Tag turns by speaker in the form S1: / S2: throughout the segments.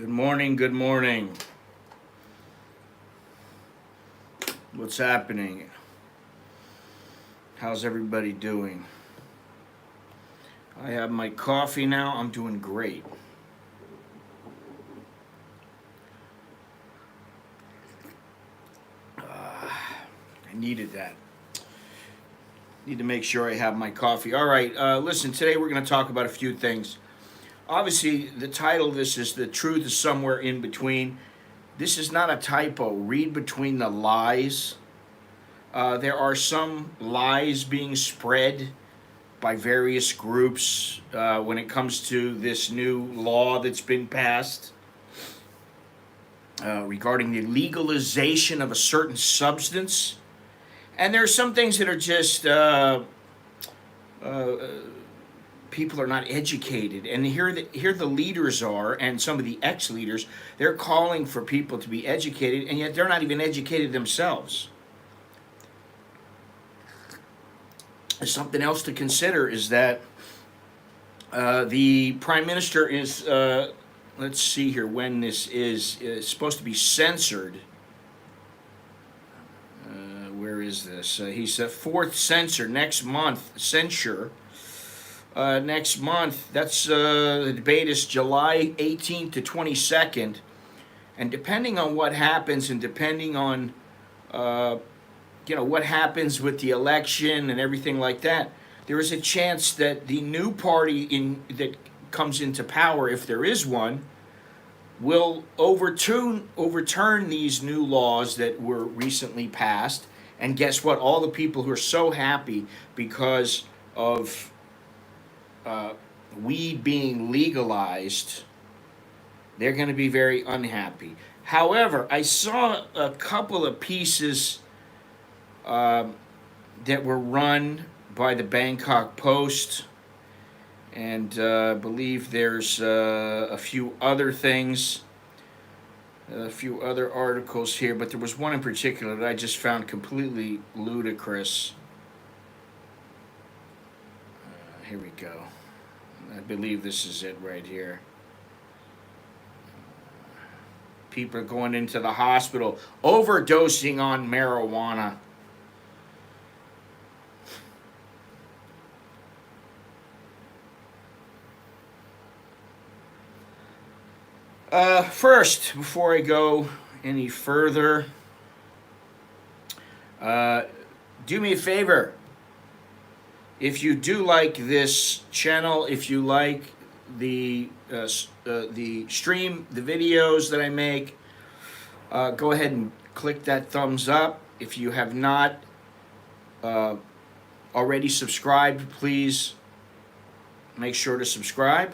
S1: Good morning, good morning. What's happening? How's everybody doing? I have my coffee now. I'm doing great. I needed that. Need to make sure I have my coffee. All right, listen, today we're going to talk about a few things. Obviously, the title of this is The Truth is Somewhere in Between. This is not a typo. Read between the lies. There are some lies being spread by various groups when it comes to this new law that's been passed regarding the legalization of a certain substance. And there are some things that are just people are not educated, and here the leaders are, and some of the ex-leaders, they're calling for people to be educated, and yet they're not even educated themselves. Something else to consider is that the Prime Minister is, let's see here when this is supposed to be censored. Where is this? He's a fourth censure next month. Next month. That's the debate is July 18th to 22nd, and depending on what happens, and depending on what happens with the election and everything like that, there is a chance that the new party that comes into power, if there is one, will overturn these new laws that were recently passed. And guess what? All the people who are so happy because of weed being legalized, they're going to be very unhappy. However, I saw a couple of pieces that were run by the Bangkok Post, and I believe there's a few other things, a few other articles here, but there was one in particular that I just found completely ludicrous. Here we go. I believe this is it right here. People are going into the hospital overdosing on marijuana. First, before I go any further, do me a favor. If you do like this channel, if you like the stream, the videos that I make, go ahead and click that thumbs up. If you have not already subscribed, please make sure to subscribe.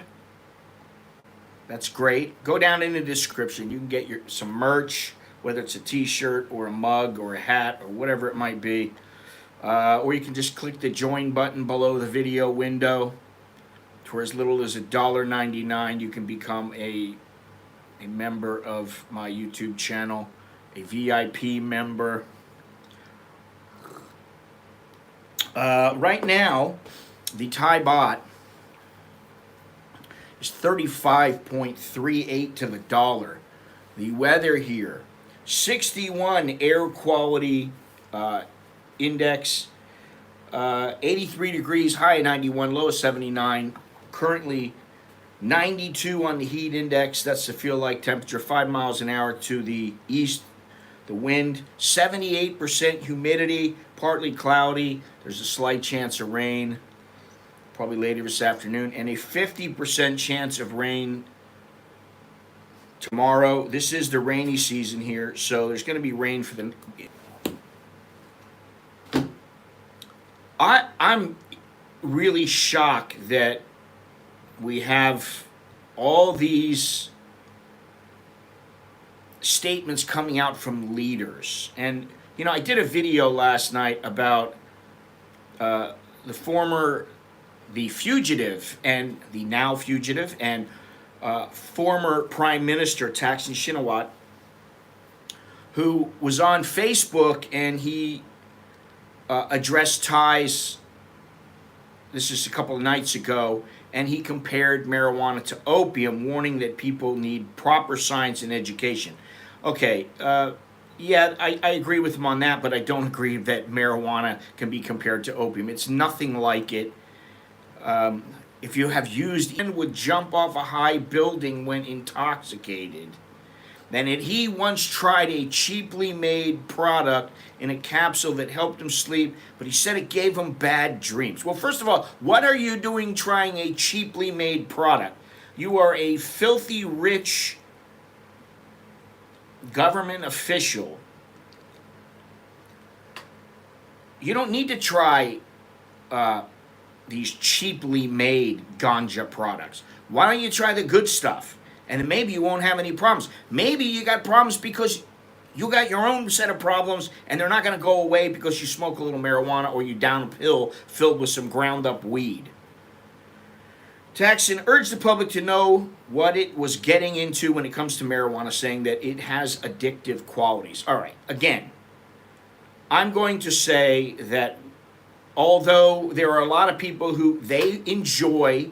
S1: That's great. Go down in the description. You can get some merch, whether it's a t-shirt or a mug or a hat or whatever it might be. Or you can just click the join button below the video window. For as little as $1.99, you can become a member of my YouTube channel, a VIP member. Right now, the Thai baht is 35.38 to the dollar. The weather here, 61 air quality index, 83 degrees, high 91, low 79. Currently 92 on the heat index. That's the feel like temperature, 5 miles an hour to the east. The wind, 78% humidity, partly cloudy. There's a slight chance of rain, probably later this afternoon, and a 50% chance of rain tomorrow. This is the rainy season here, so there's going to be rain for the... I'm really shocked that we have all these statements coming out from leaders. And, I did a video last night about the fugitive and the now fugitive and former Prime Minister Thaksin Shinawatra, who was on Facebook, and he addressed Thais, this is a couple of nights ago, and he compared marijuana to opium, warning that people need proper science and education. Okay, yeah, I agree with him on that, but I don't agree that marijuana can be compared to opium. It's nothing like it. If you have used, would jump off a high building when intoxicated. Then he once tried a cheaply made product in a capsule that helped him sleep, but he said it gave him bad dreams. Well, first of all, what are you doing trying a cheaply made product? You are a filthy rich government official. You don't need to try these cheaply made ganja products. Why don't you try the good stuff? And then maybe you won't have any problems. Maybe you got problems because you got your own set of problems, and they're not going to go away because you smoke a little marijuana or you down a pill filled with some ground up weed. Jackson urged the public to know what it was getting into when it comes to marijuana, saying that it has addictive qualities. All right, again, I'm going to say that although there are a lot of people who they enjoy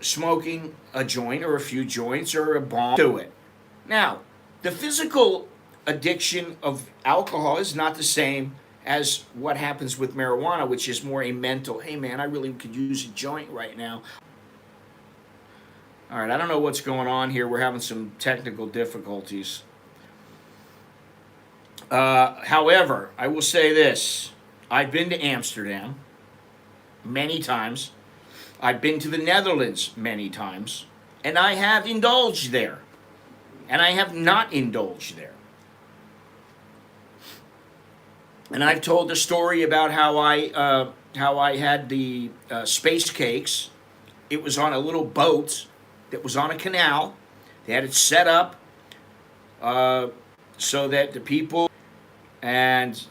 S1: smoking a joint or a few joints or a bomb, do it. Now, the physical addiction of alcohol is not the same as what happens with marijuana, which is more a mental, hey man, I really could use a joint right now. All right, I don't know what's going on here. We're having some technical difficulties. However, I will say this. I've been to Amsterdam many times. I've been to the Netherlands many times, and I have indulged there, and I have not indulged there. And I've told the story about how I had the space cakes. It was on a little boat that was on a canal. They had it set up so that the people, and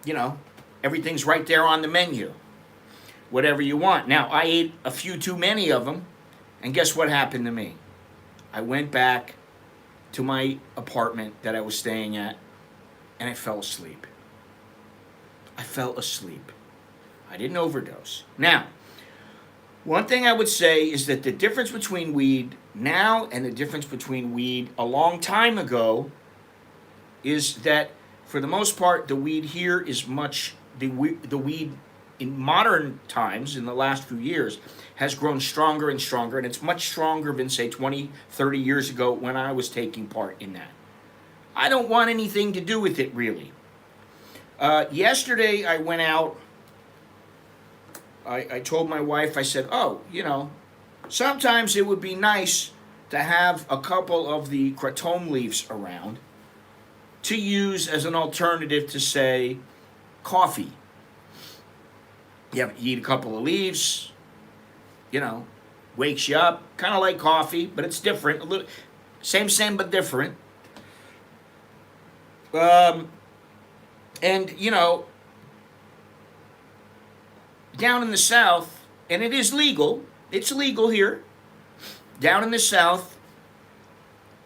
S1: you know, everything's right there on the menu. Whatever you want. Now, I ate a few too many of them, and guess what happened to me? I went back to my apartment that I was staying at, and I fell asleep. I fell asleep. I didn't overdose. Now, one thing I would say is that the difference between weed now and the difference between weed a long time ago is that, for the most part, the weed here is the weed in modern times, in the last few years, has grown stronger and stronger, and it's much stronger than, say, 20, 30 years ago when I was taking part in that. I don't want anything to do with it, really. Yesterday, I went out. I told my wife, I said, oh, you know, sometimes it would be nice to have a couple of the kratom leaves around to use as an alternative to, say, coffee. You eat a couple of leaves, you know, wakes you up, kind of like coffee, but it's different. A little, same, but different. And, you know, down in the South, and it is legal, it's legal here, down in the South,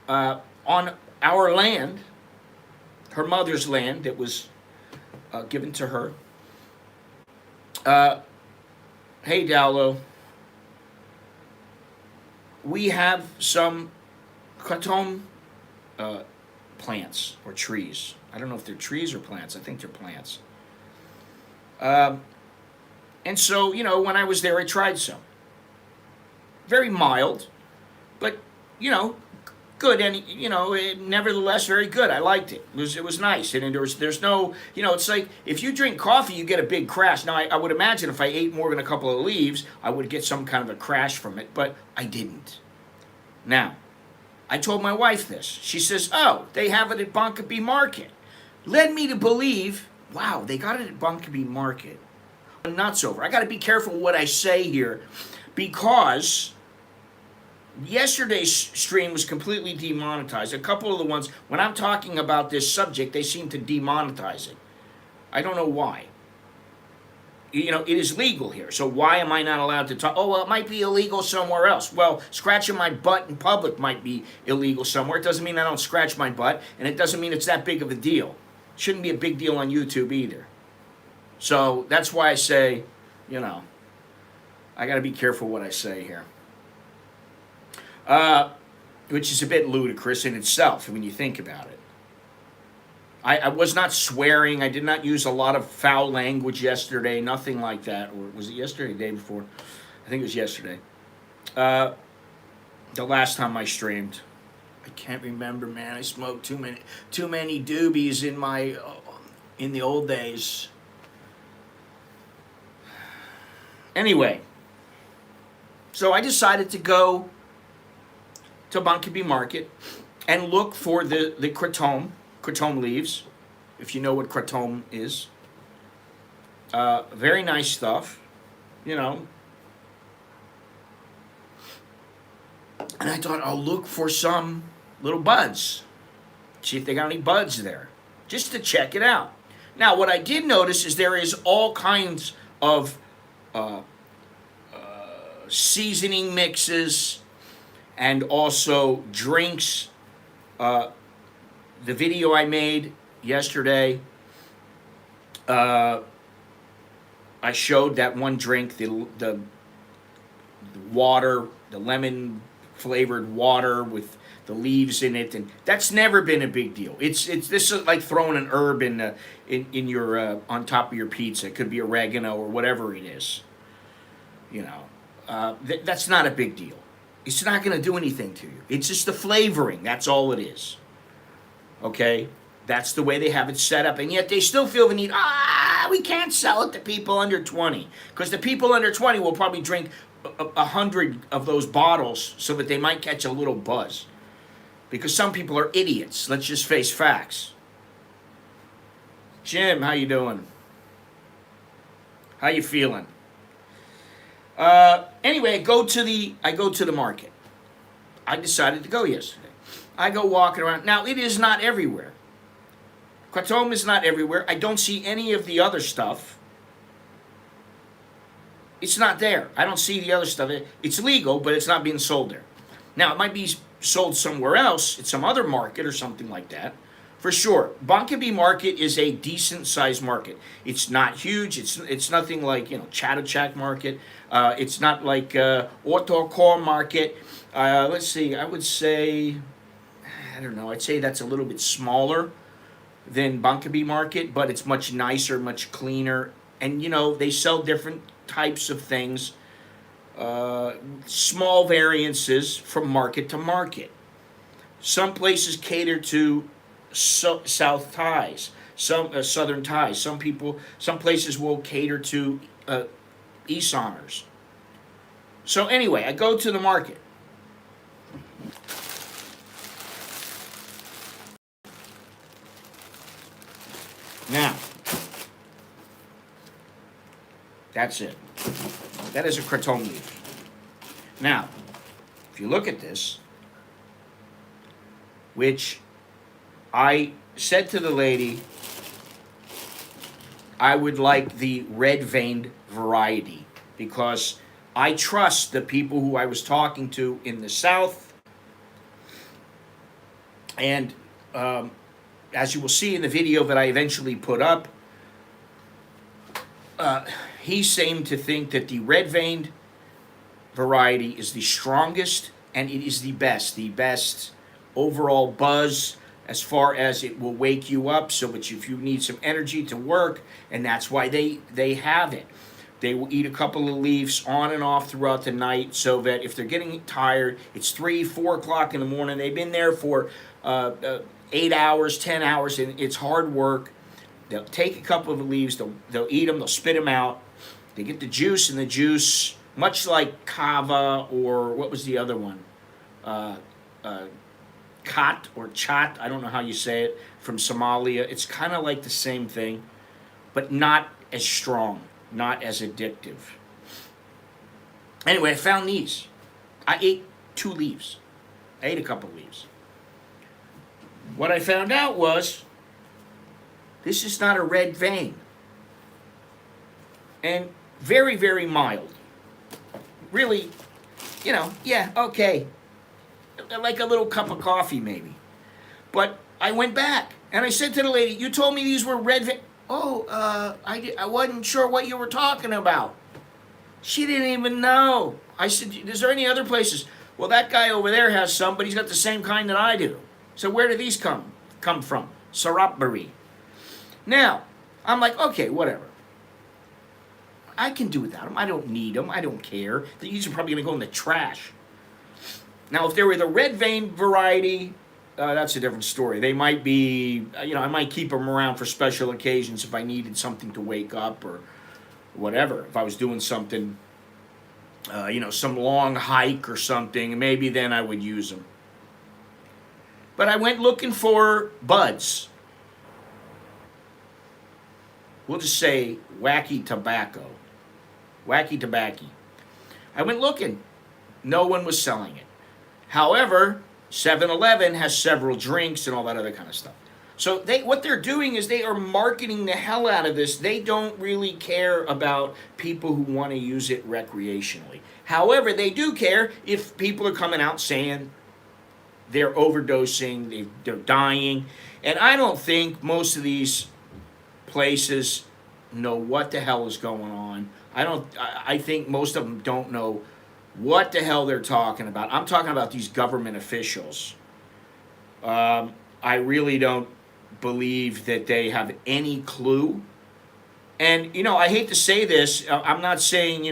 S1: on our land, her mother's land that was given to her. Hey, Dowlo, we have some kratom plants or trees. I don't know if they're trees or plants. I think they're plants. And so, you know, when I was there, I tried some. Very mild, but, you know, good, and you know, nevertheless very good. I liked it. It was nice, and there's no, you know, it's like if you drink coffee, you get a big crash. Now I would imagine if I ate more than a couple of leaves, I would get some kind of a crash from it, but I didn't. Now, I told my wife this. She says, "Oh, they have it at Bangkok Market." Led me to believe, wow, they got it at Bangkok Market. I'm nuts over. I got to be careful what I say here, because yesterday's stream was completely demonetized. A couple of the ones, when I'm talking about this subject, they seem to demonetize it. I don't know why. You know, it is legal here, so why am I not allowed to talk? Oh, well, it might be illegal somewhere else. Well, scratching my butt in public might be illegal somewhere. It doesn't mean I don't scratch my butt, and it doesn't mean it's that big of a deal. It shouldn't be a big deal on YouTube either. So that's why I say, you know, I got to be careful what I say here. Which is a bit ludicrous in itself when you think about it. I was not swearing. I did not use a lot of foul language yesterday. Nothing like that. Or was it yesterday or the day before? I think it was yesterday. The last time I streamed. I can't remember, man. I smoked too many doobies in the old days. Anyway, so I decided to go to Bangkok Market and look for the kratom leaves, if you know what kratom is. Very nice stuff, you know. And I thought I'll look for some little buds, see if they got any buds there, just to check it out. Now, what I did notice is there is all kinds of seasoning mixes and also drinks. The video I made yesterday, I showed that one drink, the water, the lemon flavored water with the leaves in it, and that's never been a big deal. It's this is like throwing an herb in your on top of your pizza. It could be oregano or whatever it is. You know, that's not a big deal. It's not going to do anything to you. It's just the flavoring. That's all it is. Okay? That's the way they have it set up. And yet they still feel the need, we can't sell it to people under 20. Because the people under 20 will probably drink 100 of those bottles so that they might catch a little buzz. Because some people are idiots. Let's just face facts. Jim, how you doing? How you feeling? Anyway, I go to the market. I decided to go yesterday. I go walking around. Now, it is not everywhere. Kratom is not everywhere. I don't see any of the other stuff. It's not there. I don't see the other stuff. It's legal, but it's not being sold there. Now, it might be sold somewhere else, at some other market or something like that. For sure. Bangkok Market is a decent-sized market. It's not huge. It's nothing like, Chatuchak Market. It's not like Otokor Market. Let's see. I would say, I don't know. I'd say that's a little bit smaller than Bangkok Market, but it's much nicer, much cleaner. And, they sell different types of things. Small variances from market to market. Some places cater to South Thais, some Southern Thais. Some places will cater to Easterners. So anyway, I go to the market. Now, that's it. That is a kratom leaf. Now, if you look at this, which I said to the lady, I would like the red-veined variety because I trust the people who I was talking to in the South. And as you will see in the video that I eventually put up, he seemed to think that the red-veined variety is the strongest and it is the best overall buzz, as far as it will wake you up so that if you need some energy to work, and that's why they have it. They will eat a couple of leaves on and off throughout the night so that if they're getting tired, it's 3, 4 o'clock in the morning, they've been there for 8 hours, 10 hours, and it's hard work. They'll take a couple of leaves, they'll eat them, they'll spit them out. They get the juice, and the juice, much like kava or what was the other one? Kat or chat, I don't know how you say it, from Somalia. It's kind of like the same thing, but not as strong, not as addictive. Anyway, I found these. I ate 2 leaves. I ate a couple leaves. What I found out was, this is not a red vein. And very, very mild. Really, yeah, okay. Like a little cup of coffee, maybe. But I went back, and I said to the lady, you told me these were red vein. Oh, I wasn't sure what you were talking about. She didn't even know. I said, is there any other places? Well, that guy over there has some, but he's got the same kind that I do. So where do these come from? Sarapbari. Now, I'm like, okay, whatever. I can do without them. I don't need them. I don't care. These are probably going to go in the trash. Now, if they were the red vein variety, that's a different story. They might be, I might keep them around for special occasions if I needed something to wake up or whatever. If I was doing something, some long hike or something, maybe then I would use them. But I went looking for buds. We'll just say wacky tobacco. Wacky tobacco. I went looking. No one was selling it. However, 7-Eleven has several drinks and all that other kind of stuff. So what they're doing is they are marketing the hell out of this. They don't really care about people who want to use it recreationally. However, they do care if people are coming out saying they're overdosing, they're dying. And I don't think most of these places know what the hell is going on. I think most of them don't know what the hell they're talking about. I'm talking about these government officials. I really don't believe that they have any clue. And, I hate to say this. I'm not saying,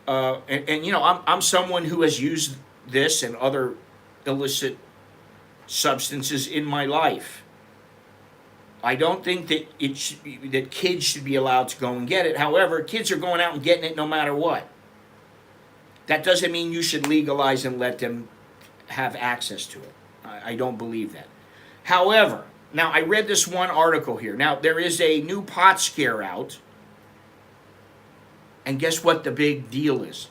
S1: I'm someone who has used this and other illicit substances in my life. I don't think that that kids should be allowed to go and get it. However, kids are going out and getting it no matter what. That doesn't mean you should legalize and let them have access to it. I don't believe that. However, now I read this one article here. Now, there is a new pot scare out. And guess what the big deal is?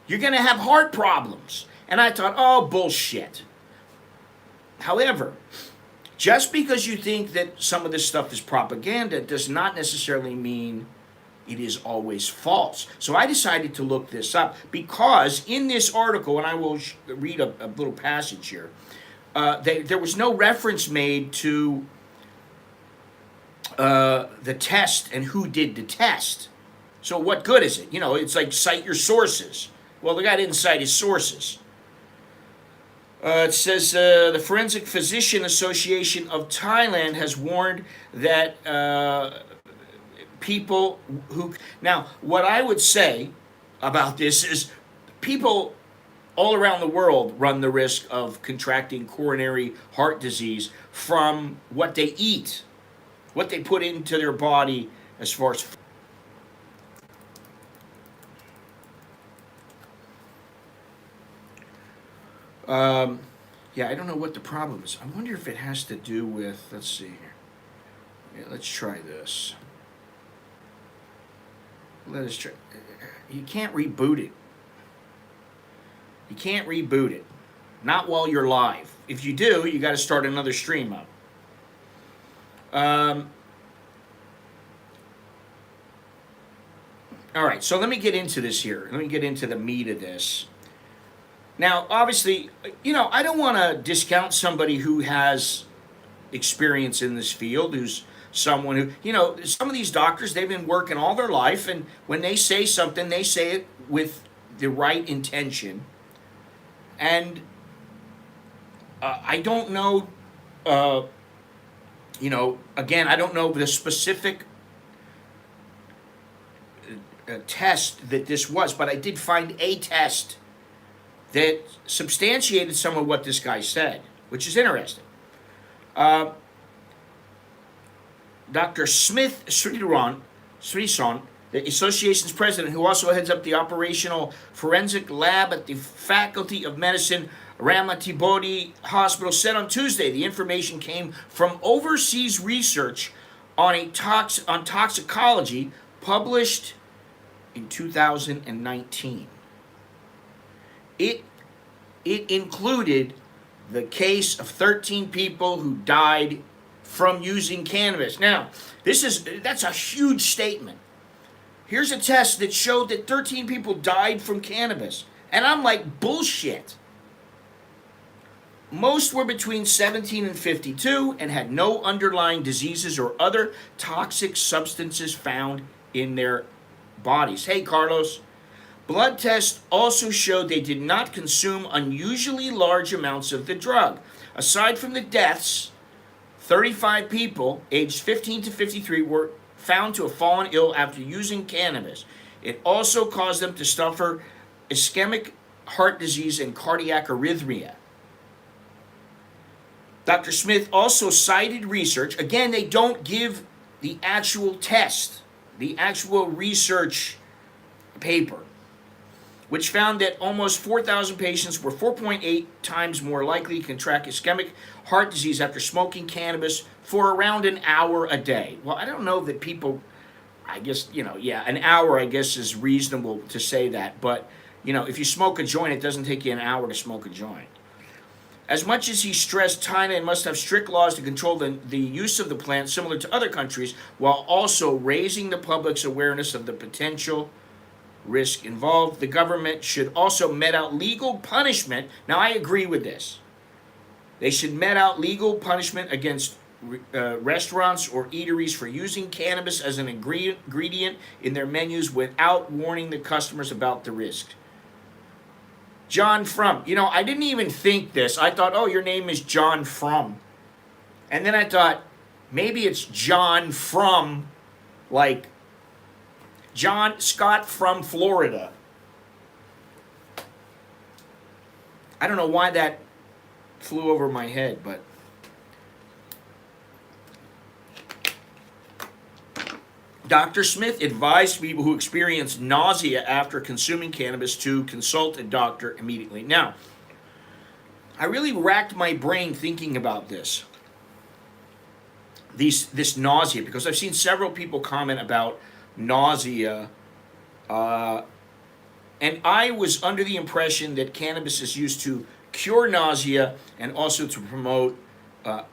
S1: You're going to have heart problems. And I thought, oh, bullshit. However, just because you think that some of this stuff is propaganda does not necessarily mean it is always false. So I decided to look this up because in this article, and I will read a little passage here, there was no reference made to the test and who did the test. So what good is it? It's like cite your sources. Well, the guy didn't cite his sources. It says the Forensic Physician Association of Thailand has warned that people who... Now, what I would say about this is people all around the world run the risk of contracting coronary heart disease from what they eat, what they put into their body as far as... I don't know what the problem is. I wonder if it has to do with, let's see here. Yeah, let's try this. Let us try. You can't reboot it. You can't reboot it. Not while you're live. If you do, you got to start another stream up. All right, so let me get into this here. Let me get into the meat of this. Now, obviously, I don't want to discount somebody who has experience in this field, who's someone who, some of these doctors, they've been working all their life, and when they say something, they say it with the right intention. And I don't know, again, I don't know the specific test that this was, but I did find a test that substantiated some of what this guy said, which is interesting. Dr. Smith Srison, the association's president, who also heads up the operational forensic lab at the Faculty of Medicine Ramatibodi Hospital, said on Tuesday the information came from overseas research on toxicology published in 2019. It included the case of 13 people who died from using cannabis. Now, that's a huge statement. Here's a test that showed that 13 people died from cannabis. And I'm like, bullshit. Most were between 17 and 52 and had no underlying diseases or other toxic substances found in their bodies. Hey, Carlos. Blood tests also showed they did not consume unusually large amounts of the drug. Aside from the deaths, 35 people aged 15 to 53 were found to have fallen ill after using cannabis. It also caused them to suffer ischemic heart disease and cardiac arrhythmia. Dr. Smith also cited research. Again, they don't give the actual test, the actual research paper, which found that almost 4,000 patients were 4.8 times more likely to contract ischemic heart disease after smoking cannabis for around an hour a day. Well, I don't know that people, I guess, an hour, I guess, is reasonable to say that. But, if you smoke a joint, it doesn't take you an hour to smoke a joint. As much as he stressed Thailand must have strict laws to control the use of the plant similar to other countries, while also raising the public's awareness of the potential risk involved, the government should also met out legal punishment. Now, I agree with this. They should met out legal punishment against restaurants or eateries for using cannabis as an ingredient in their menus without warning the customers about the risk. John Frum. I didn't even think this. I thought, oh, your name is John Frum. And then I thought, maybe it's John from, like, John Scott from Florida. I don't know why that flew over my head, but Dr. Smith advised people who experience nausea after consuming cannabis to consult a doctor immediately. Now, I really racked my brain thinking about this nausea, because I've seen several people comment about nausea, and I was under the impression that cannabis is used to cure nausea and also to promote a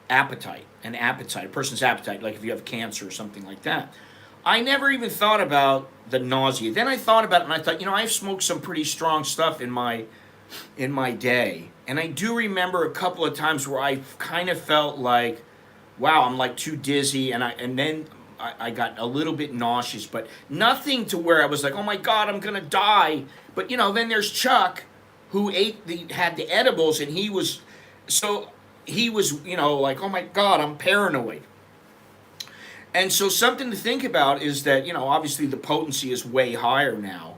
S1: person's appetite, like if you have cancer or something like that. I never even thought about the nausea. Then I thought about it, and I thought, I've smoked some pretty strong stuff in my day, and I do remember a couple of times where I kind of felt like, wow, I'm like too dizzy, and then I got a little bit nauseous, but nothing to where I was like, oh my God, I'm gonna die. But then there's Chuck, who had the edibles, and he was like, oh my God, I'm paranoid. And so something to think about is that, obviously the potency is way higher now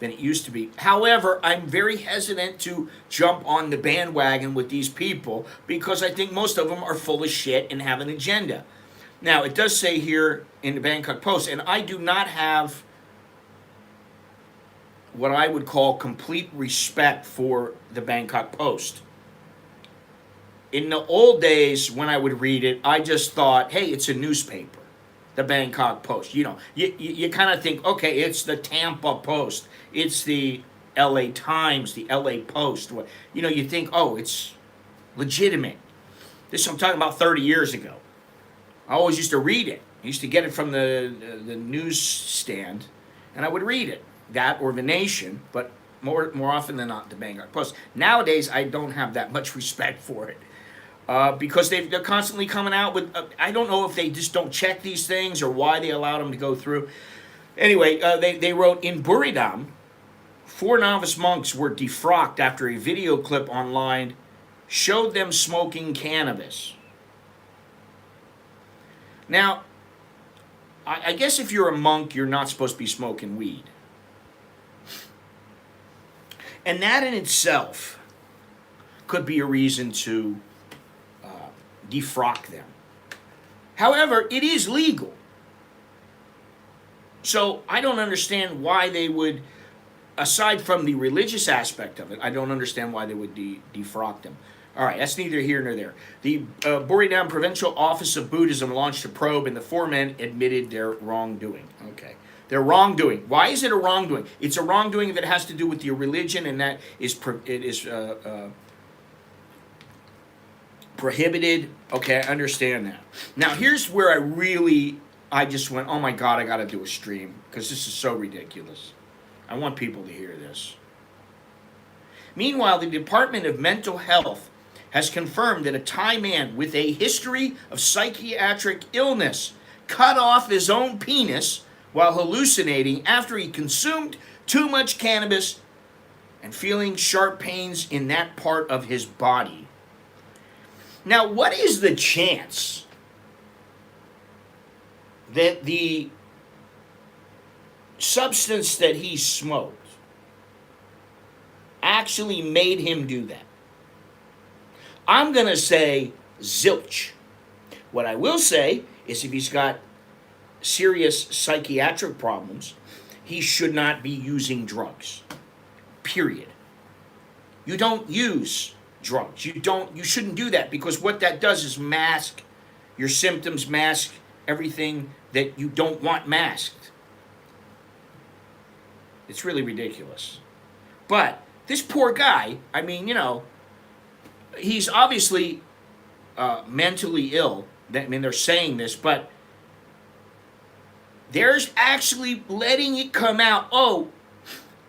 S1: than it used to be. However, I'm very hesitant to jump on the bandwagon with these people because I think most of them are full of shit and have an agenda. Now, it does say here in the Bangkok Post, and I do not have what I would call complete respect for the Bangkok Post. In the old days when I would read it, I just thought, hey, it's a newspaper, the Bangkok Post. You kind of think, okay, it's the Tampa Post, it's the LA Times, the LA Post. You think, oh, it's legitimate. This I'm talking about 30 years ago. I always used to read it. I used to get it from the newsstand, and I would read it, that or The Nation, but more often than not, the Bangkok Post. Nowadays, I don't have that much respect for it because they're constantly coming out with, I don't know if they just don't check these things or why they allowed them to go through. Anyway, they wrote, in Buridam, 4 novice monks were defrocked after a video clip online showed them smoking cannabis. Now, I guess if you're a monk, you're not supposed to be smoking weed. And that in itself could be a reason to defrock them. However, it is legal. So I don't understand why they would, aside from the religious aspect of it, I don't understand why they would defrock them. All right, that's neither here nor there. The Buridam Provincial Office of Buddhism launched a probe, and the 4 men admitted their wrongdoing. Okay, their wrongdoing. Why is it a wrongdoing? It's a wrongdoing that has to do with your religion, and that is prohibited. Okay, I understand that. Now, here's where I just went, oh my God, I got to do a stream because this is so ridiculous. I want people to hear this. Meanwhile, the Department of Mental Health has confirmed that a Thai man with a history of psychiatric illness cut off his own penis while hallucinating after he consumed too much cannabis and feeling sharp pains in that part of his body. Now, what is the chance that the substance that he smoked actually made him do that? I'm going to say zilch. What I will say is if he's got serious psychiatric problems, he should not be using drugs. Period. You don't use drugs. You shouldn't do that, because what that does is mask your symptoms, mask everything that you don't want masked. It's really ridiculous. But this poor guy, I mean, he's obviously mentally ill. I mean, they're saying this, but there's actually letting it come out. Oh,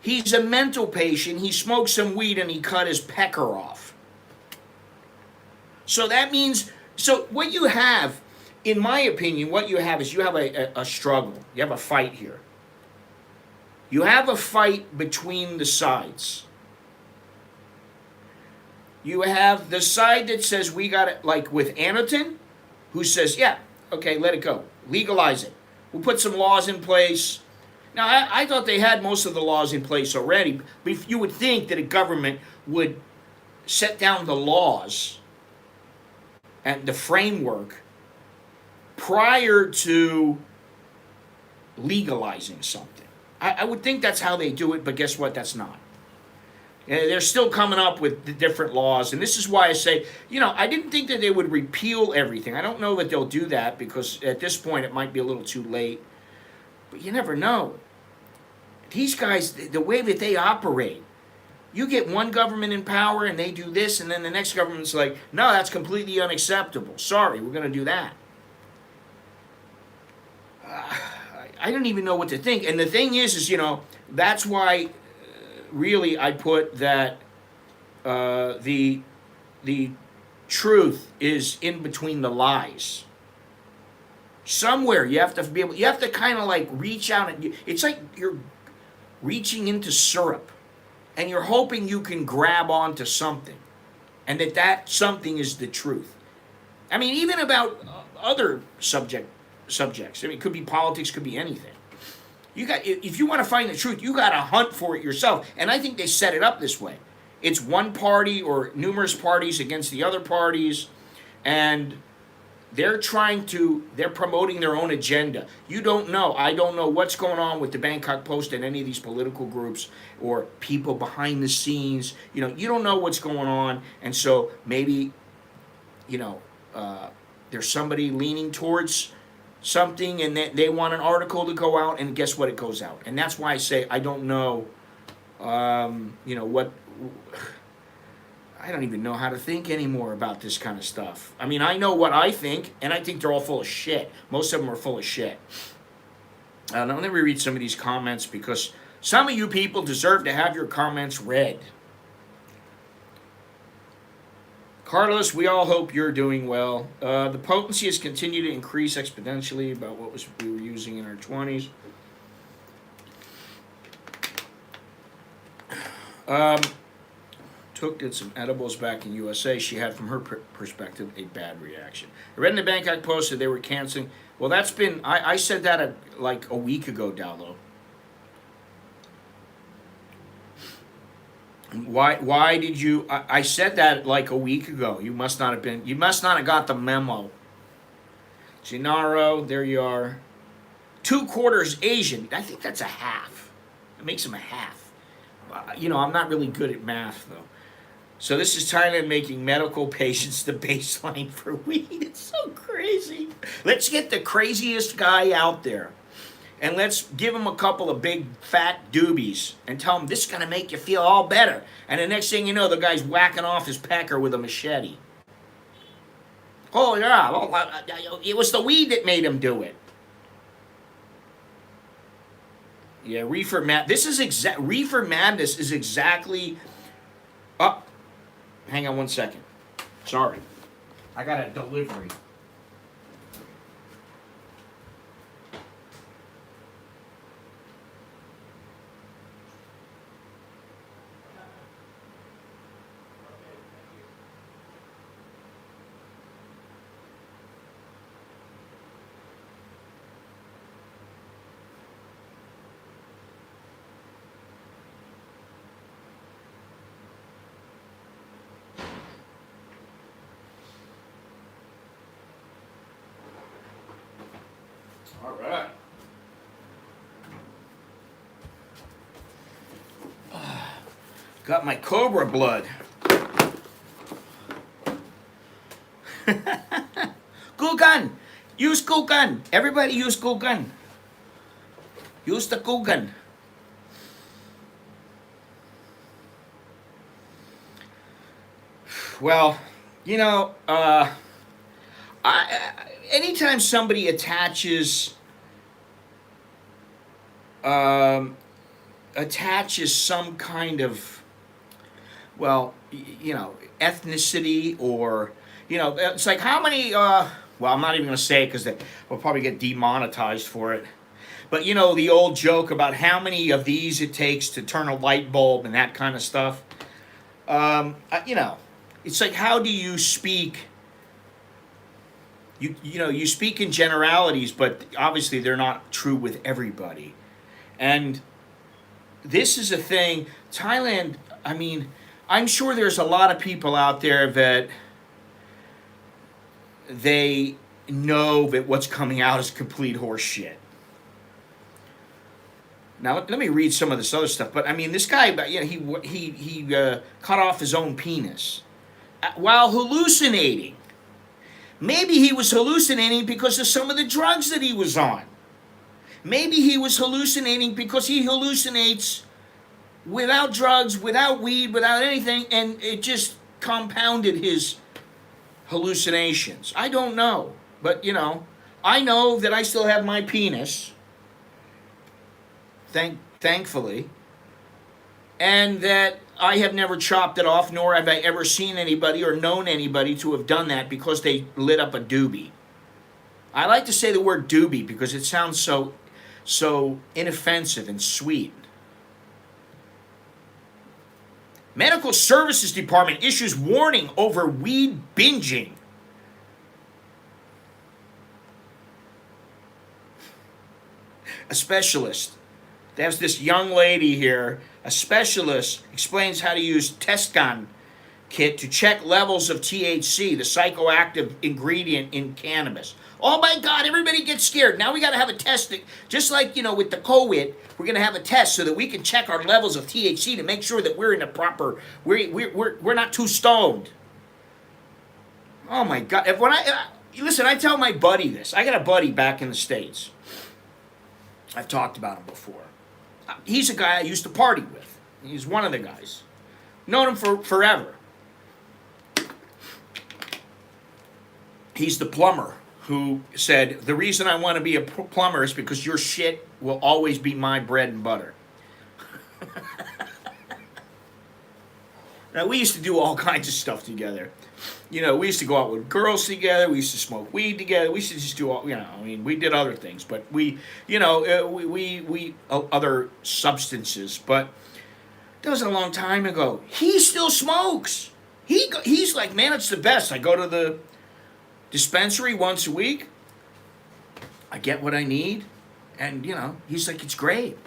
S1: he's a mental patient. He smoked some weed and he cut his pecker off. So that means, so what you have, in my opinion, what you have is you have a struggle. You have a fight here. You have a fight between the sides. You have the side that says we got it, like with Annoton, who says, yeah, okay, let it go. Legalize it. We'll put some laws in place. Now, I thought they had most of the laws in place already, but if you would think that a government would set down the laws and the framework prior to legalizing something. I would think that's how they do it, but guess what? That's not. They're still coming up with the different laws, and this is why I say, I didn't think that they would repeal everything. I don't know that they'll do that, because at this point it might be a little too late, but you never know. These guys, the way that they operate, you get one government in power and they do this, and then the next government's like, no, that's completely unacceptable. Sorry, we're going to do that. I don't even know what to think. And the thing is that's why really I put that the truth is in between the lies. Somewhere you have to kind of like reach out, and it's like you're reaching into syrup and you're hoping you can grab onto something, and that something is the truth. I mean, even about other subjects. I mean, it could be politics, could be anything. If you want to find the truth, you got to hunt for it yourself. And I think they set it up this way. It's one party or numerous parties against the other parties, and they're promoting their own agenda. You don't know. I don't know what's going on with the Bangkok Post and any of these political groups or people behind the scenes. You don't know what's going on, and so maybe, there's somebody leaning towards something, and they want an article to go out, and guess what? It goes out. And that's why I say I don't know, what, I don't even know how to think anymore about this kind of stuff. I mean, I know what I think, and I think they're all full of shit. Most of them are full of shit. Now, let me read some of these comments, because some of you people deserve to have your comments read. Carlos, we all hope you're doing well. The potency has continued to increase exponentially about what we were using in our 20s. Did some edibles back in USA. She had, from her perspective, a bad reaction. I read in the Bangkok Post that they were canceling. Well, that's been, I said that like a week ago, Dowlow. Why did you, I said that like a week ago. You must not have got the memo. Gennaro, there you are. 2/4 Asian. I think that's a half. It makes him a half. I'm not really good at math, though. So this is Thailand making medical patients the baseline for weed. It's so crazy. Let's get the craziest guy out there. And let's give him a couple of big fat doobies and tell him this is going to make you feel all better. And the next thing you know, the guy's whacking off his pecker with a machete. Oh, yeah. It was the weed that made him do it. Yeah, reefer madness is exactly. Oh, hang on one second. Sorry. I got a delivery. All right. Got my cobra blood. Gugan! Use Gugan! Everybody use Gugan. Use the Gugan. Well, you know, anytime somebody attaches some kind of, well, you know, ethnicity, or, you know, it's like how many, well, I'm not even going to say it because we'll probably get demonetized for it. But, you know, the old joke about how many of these it takes to turn a light bulb and that kind of stuff. You know, it's like, how do you speak? You know, you speak in generalities, but obviously they're not true with everybody. And this is a thing. Thailand, I mean, I'm sure there's a lot of people out there that they know that what's coming out is complete horse shit. Now, let me read some of this other stuff. But, I mean, this guy, you know, he cut off his own penis while hallucinating. Maybe he was hallucinating because of some of the drugs that he was on. Maybe he was hallucinating because he hallucinates without drugs, without weed, without anything, and it just compounded his hallucinations. I don't know. But, you know, I know that I still have my penis. Thankfully. And that I have never chopped it off, nor have I ever seen anybody or known anybody to have done that because they lit up a doobie. I like to say the word doobie because it sounds so inoffensive and sweet. Medical Services Department issues warning over weed binging. A specialist. There's this young lady here, a specialist, explains how to use Tescan kit to check levels of THC, the psychoactive ingredient in cannabis. Oh my God, everybody gets scared. Now we got to have a test. Just like, you know, with the COVID, we're going to have a test so that we can check our levels of THC to make sure that we're in a proper, we're not too stoned. Oh my God. Listen, I tell my buddy this. I got a buddy back in the States. I've talked about him before. He's a guy I used to party with. He's one of the guys. Known him for forever. He's the plumber who said, the reason I want to be a plumber is because your shit will always be my bread and butter. Now, we used to do all kinds of stuff together. You know, we used to go out with girls together. We used to smoke weed together. We used to just do all, you know, I mean, we did other things. But we, you know, we other substances. But that was a long time ago. He still smokes. He's like, man, it's the best. I go to the dispensary once a week. I get what I need. And, you know, he's like, it's great.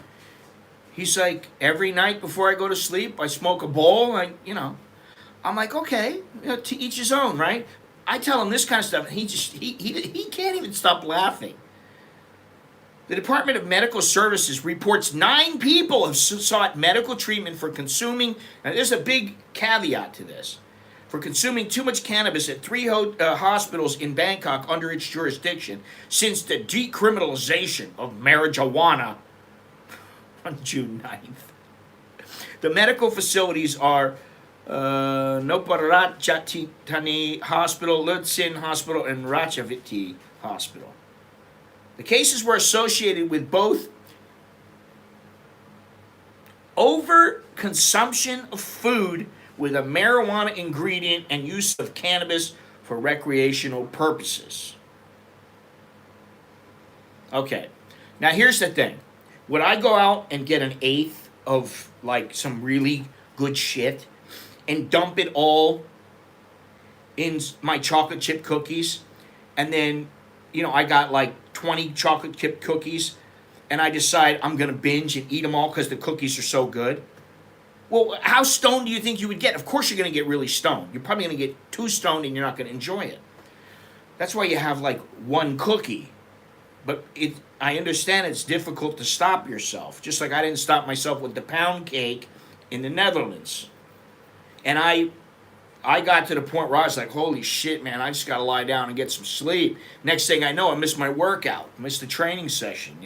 S1: He's like, every night before I go to sleep, I smoke a bowl. I'm like, okay, you know, to each his own, right? I tell him this kind of stuff, and he can't even stop laughing. The Department of Medical Services reports 9 people have sought medical treatment for consuming, now there's a big caveat to this, for consuming too much cannabis at 3 hospitals in Bangkok under its jurisdiction since the decriminalization of marijuana on June 9th. The medical facilities are Noparatjatani Hospital, Lutsin Hospital, and Ratchaviti Hospital. The cases were associated with both overconsumption of food with a marijuana ingredient and use of cannabis for recreational purposes. Okay, now here's the thing. Would I go out and get an eighth of like some really good shit and dump it all in my chocolate chip cookies, and then, I got like 20 chocolate chip cookies, and I decide I'm gonna binge and eat them all because the cookies are so good? Well, how stoned do you think you would get? Of course you're gonna get really stoned. You're probably gonna get too stoned and you're not gonna enjoy it. That's why you have like one cookie. But I understand it's difficult to stop yourself. Just like I didn't stop myself with the pound cake in the Netherlands. And I got to the point where I was like, holy shit, man, I just got to lie down and get some sleep. Next thing I know, I missed my workout, missed the training session,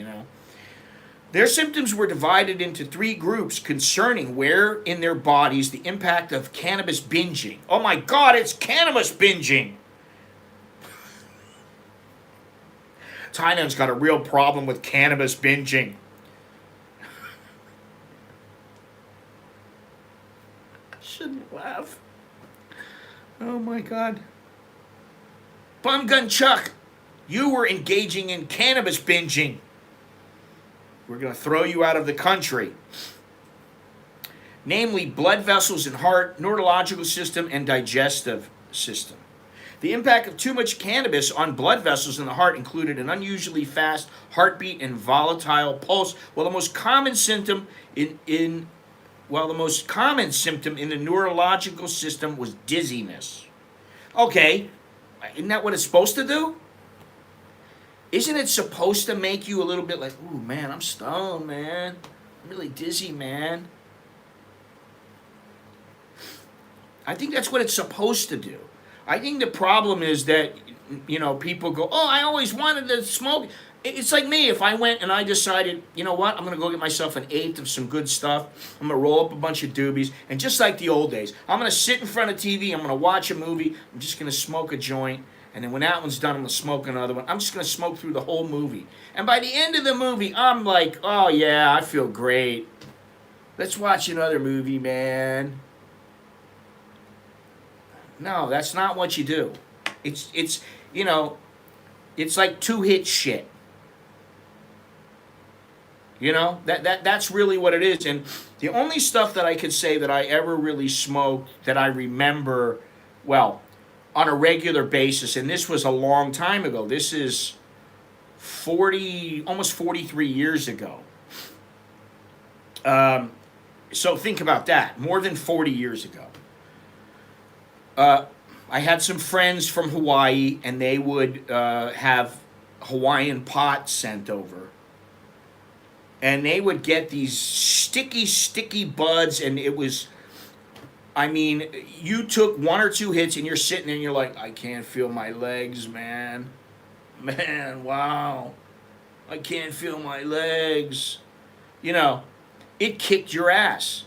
S1: Their symptoms were divided into 3 groups concerning where in their bodies the impact of cannabis binging. Oh my God, it's cannabis binging. Thailand's got a real problem with cannabis binging. I shouldn't laugh. Oh my God. Bum Gun Chuck, you were engaging in cannabis binging. We're going to throw you out of the country. Namely, blood vessels in heart, neurological system, and digestive system. The impact of too much cannabis on blood vessels in the heart included an unusually fast heartbeat and volatile pulse, while the most common symptom in the neurological system was dizziness. Okay, isn't that what it's supposed to do? Isn't it supposed to make you a little bit like, ooh, man, I'm stoned, man. I'm really dizzy, man. I think that's what it's supposed to do. I think the problem is that, people go, oh, I always wanted to smoke. It's like me. If I went and I decided, you know what, I'm going to go get myself an eighth of some good stuff. I'm going to roll up a bunch of doobies. And just like the old days, I'm going to sit in front of TV. I'm going to watch a movie. I'm just going to smoke a joint. And then when that one's done, I'm going to smoke another one. I'm just going to smoke through the whole movie. And by the end of the movie, I'm like, oh, yeah, I feel great. Let's watch another movie, man. No, that's not what you do. It's it's like 2-hit shit. That's really what it is. And the only stuff that I could say that I ever really smoked that I remember, well, on a regular basis, and this was a long time ago. This is almost 43 years ago. So think about that. More than 40 years ago. I had some friends from Hawaii, and they would have Hawaiian pot sent over. And they would get these sticky buds, and it was, you took 1 or 2 hits, and you're sitting there, and you're like, I can't feel my legs, man. Man, wow. I can't feel my legs. It kicked your ass.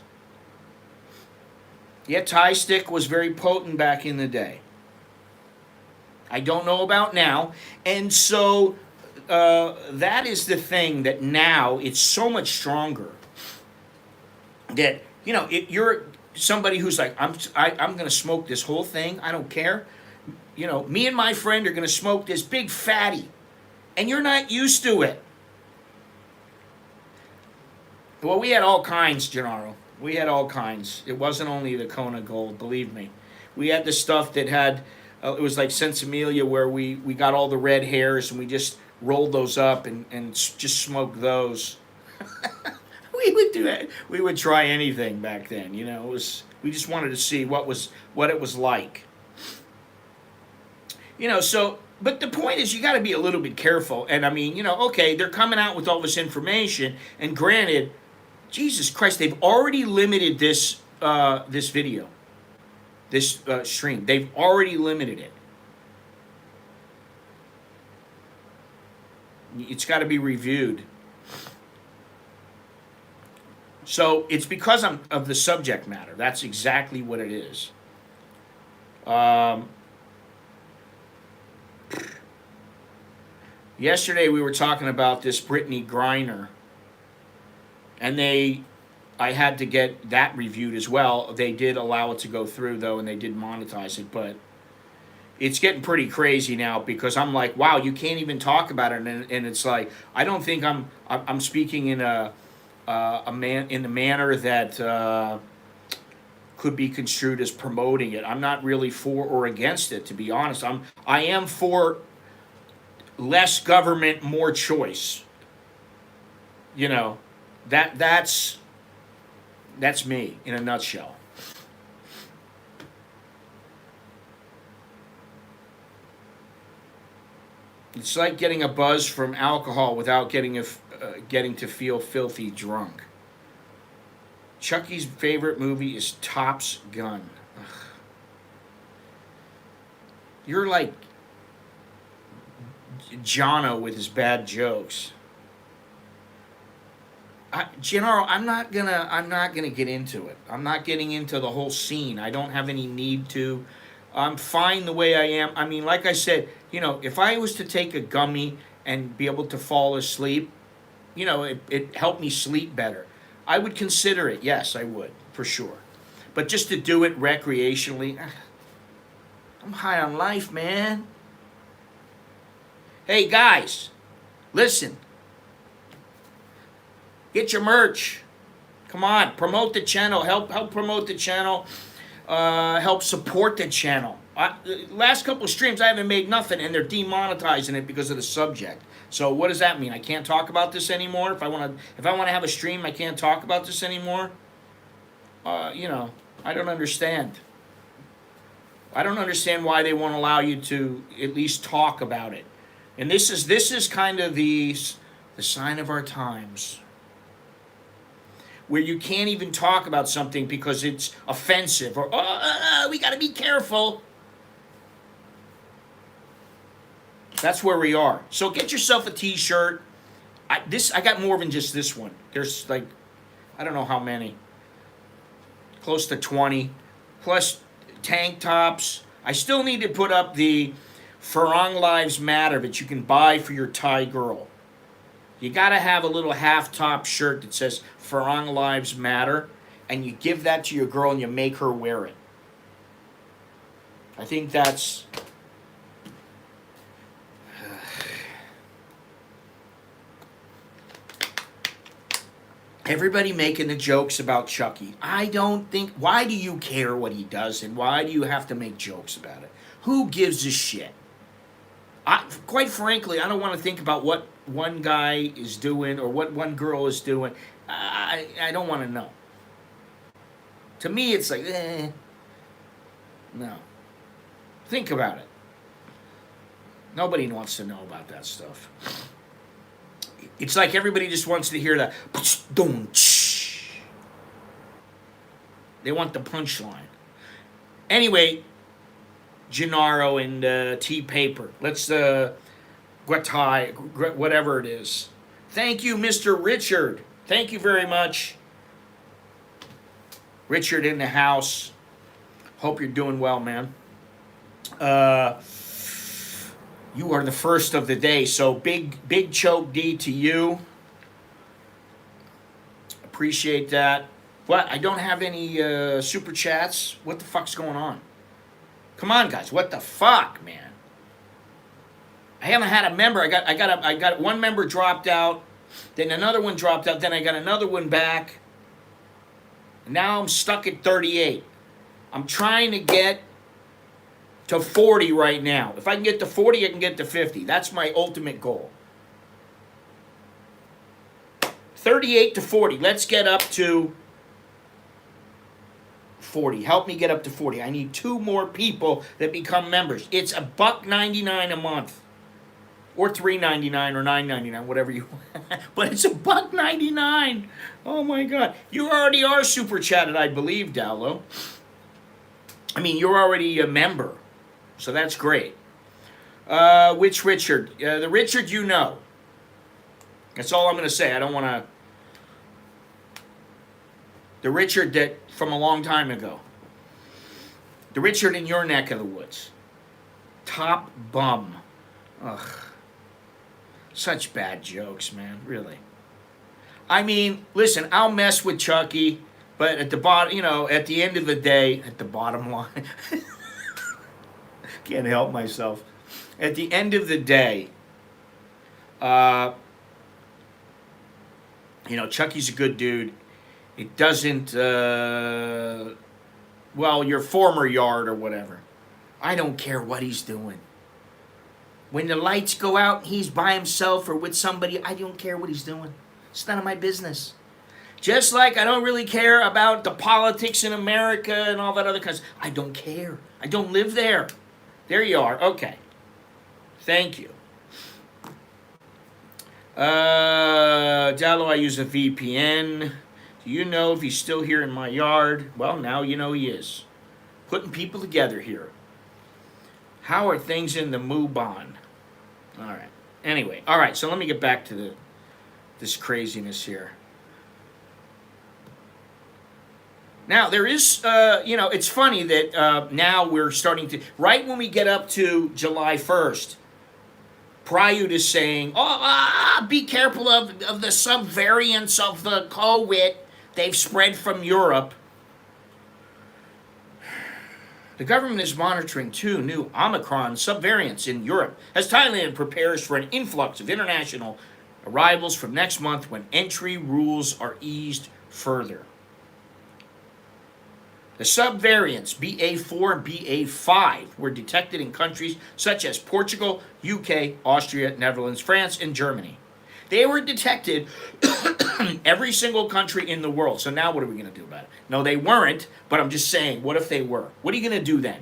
S1: Yeah, Thai stick was very potent back in the day. I don't know about now. And so that is the thing that now it's so much stronger. That, if you're somebody who's like, I'm going to smoke this whole thing. I don't care. Me and my friend are going to smoke this big fatty. And you're not used to it. Well, we had all kinds, Gennaro. We had all kinds. It wasn't only the Kona Gold, believe me. We had the stuff that had, it was like Sensimilia, where we got all the red hairs and we just rolled those up and just smoked those. We would do that. We would try anything back then. We just wanted to see what it was like. So, but the point is, you got to be a little bit careful. And okay, they're coming out with all this information, and granted, Jesus Christ, they've already limited this this video, this stream. They've already limited it. It's got to be reviewed. So it's because of the subject matter. That's exactly what it is. Yesterday we were talking about this Brittany Griner. And they I had to get that reviewed as well. They did allow it to go through though, and they did monetize it, but it's getting pretty crazy now because I'm like, wow, you can't even talk about it, and it's like I don't think I'm speaking in in the manner that could be construed as promoting it. I'm not really for or against it, to be honest. I am for less government, more choice. You know, that's me in a nutshell. It's like getting a buzz from alcohol without getting to feel filthy drunk. Chucky's favorite movie is Top's Gun. Ugh. You're like Jono with his bad jokes. Gennaro, I'm not gonna get into it. I'm not getting into the whole scene. I don't have any need to. I'm fine the way I am. I mean, like I said, if I was to take a gummy and be able to fall asleep, it helped me sleep better. I would consider it. Yes, I would, for sure. But just to do it recreationally, I'm high on life, man. Hey, guys, listen. Get your merch. Come on, promote the channel. Help promote the channel. Help support the channel. Last couple of streams, I haven't made nothing, and they're demonetizing it because of the subject. So what does that mean? I can't talk about this anymore. If I want to have a stream, I can't talk about this anymore. I don't understand. I don't understand why they won't allow you to at least talk about it. And this is kind of the sign of our times, where you can't even talk about something because it's offensive, or we got to be careful. That's where we are. So get yourself a t-shirt. I got more than just this one. There's like, I don't know how many. Close to 20. Plus tank tops. I still need to put up the Farang Lives Matter that you can buy for your Thai girl. You got to have a little half-top shirt that says Farang Lives Matter, and you give that to your girl and you make her wear it. I think that's... Everybody making the jokes about Chucky. I don't think... Why do you care what he does, and why do you have to make jokes about it? Who gives a shit? Quite frankly, I don't want to think about what one guy is doing or what one girl is doing. I don't want to know. To me, it's like, no. Think about it. Nobody wants to know about that stuff. It's like everybody just wants to hear that. They want the punchline. Anyway, Gennaro and T-Paper. Let's, Guatai, whatever it is. Thank you, Mr. Richard. Thank you very much. Richard in the house. Hope you're doing well, man. You are the first of the day, so big choke D to you. Appreciate that. What? I don't have any super chats. What the fuck's going on? Come on, guys. What the fuck, man? I haven't had a member. I got one member dropped out, then another one dropped out, then I got another one back. And now I'm stuck at 38. I'm trying to get to 40 right now. If I can get to 40, I can get to 50. That's my ultimate goal. 38 to 40. Let's get up to 40. Help me get up to 40. I need 2 more people that become members. It's $1.99 a month. Or $3.99 or $9.99, whatever you want. But it's $1.99. Oh my God. You already are super chatted, I believe, Dowlo. I mean, you're already a member. So that's great. Which Richard? The Richard you know. That's all I'm going to say. I don't want to... The Richard that from a long time ago. The Richard in your neck of the woods. Top bum. Ugh. Such bad jokes, man. Really. I mean, listen, I'll mess with Chucky, but at the bottom, you know, at the end of the day, at the bottom line, can't help myself. At the end of the day, uh, you know, Chucky's a good dude. It doesn't, well, your former yard or whatever. I don't care what he's doing. When the lights go out, he's by himself or with somebody, I don't care what he's doing. It's none of my business. Just like I don't really care about the politics in America and all that other kind of stuff. I don't care. I don't live there. There you are. Okay. Thank you. Dallo, I use a VPN. Do you know if he's still here in my yard? Well, now you know he is. Putting people together here. How are things in the Mubon? All right. Anyway, all right. So let me get back to this craziness here. Now there is, you know, it's funny that now we're starting to, right when we get up to July 1st, Prayut is saying, be careful of the subvariants of the COVID. They've spread from Europe. The government is monitoring 2 new Omicron subvariants in Europe as Thailand prepares for an influx of international arrivals from next month when entry rules are eased further. The subvariants BA4 and BA5 were detected in countries such as Portugal, UK, Austria, Netherlands, France, and Germany. They were detected in every single country in the world. So now what are we going to do about it? No, they weren't, but I'm just saying, what if they were? What are you going to do then?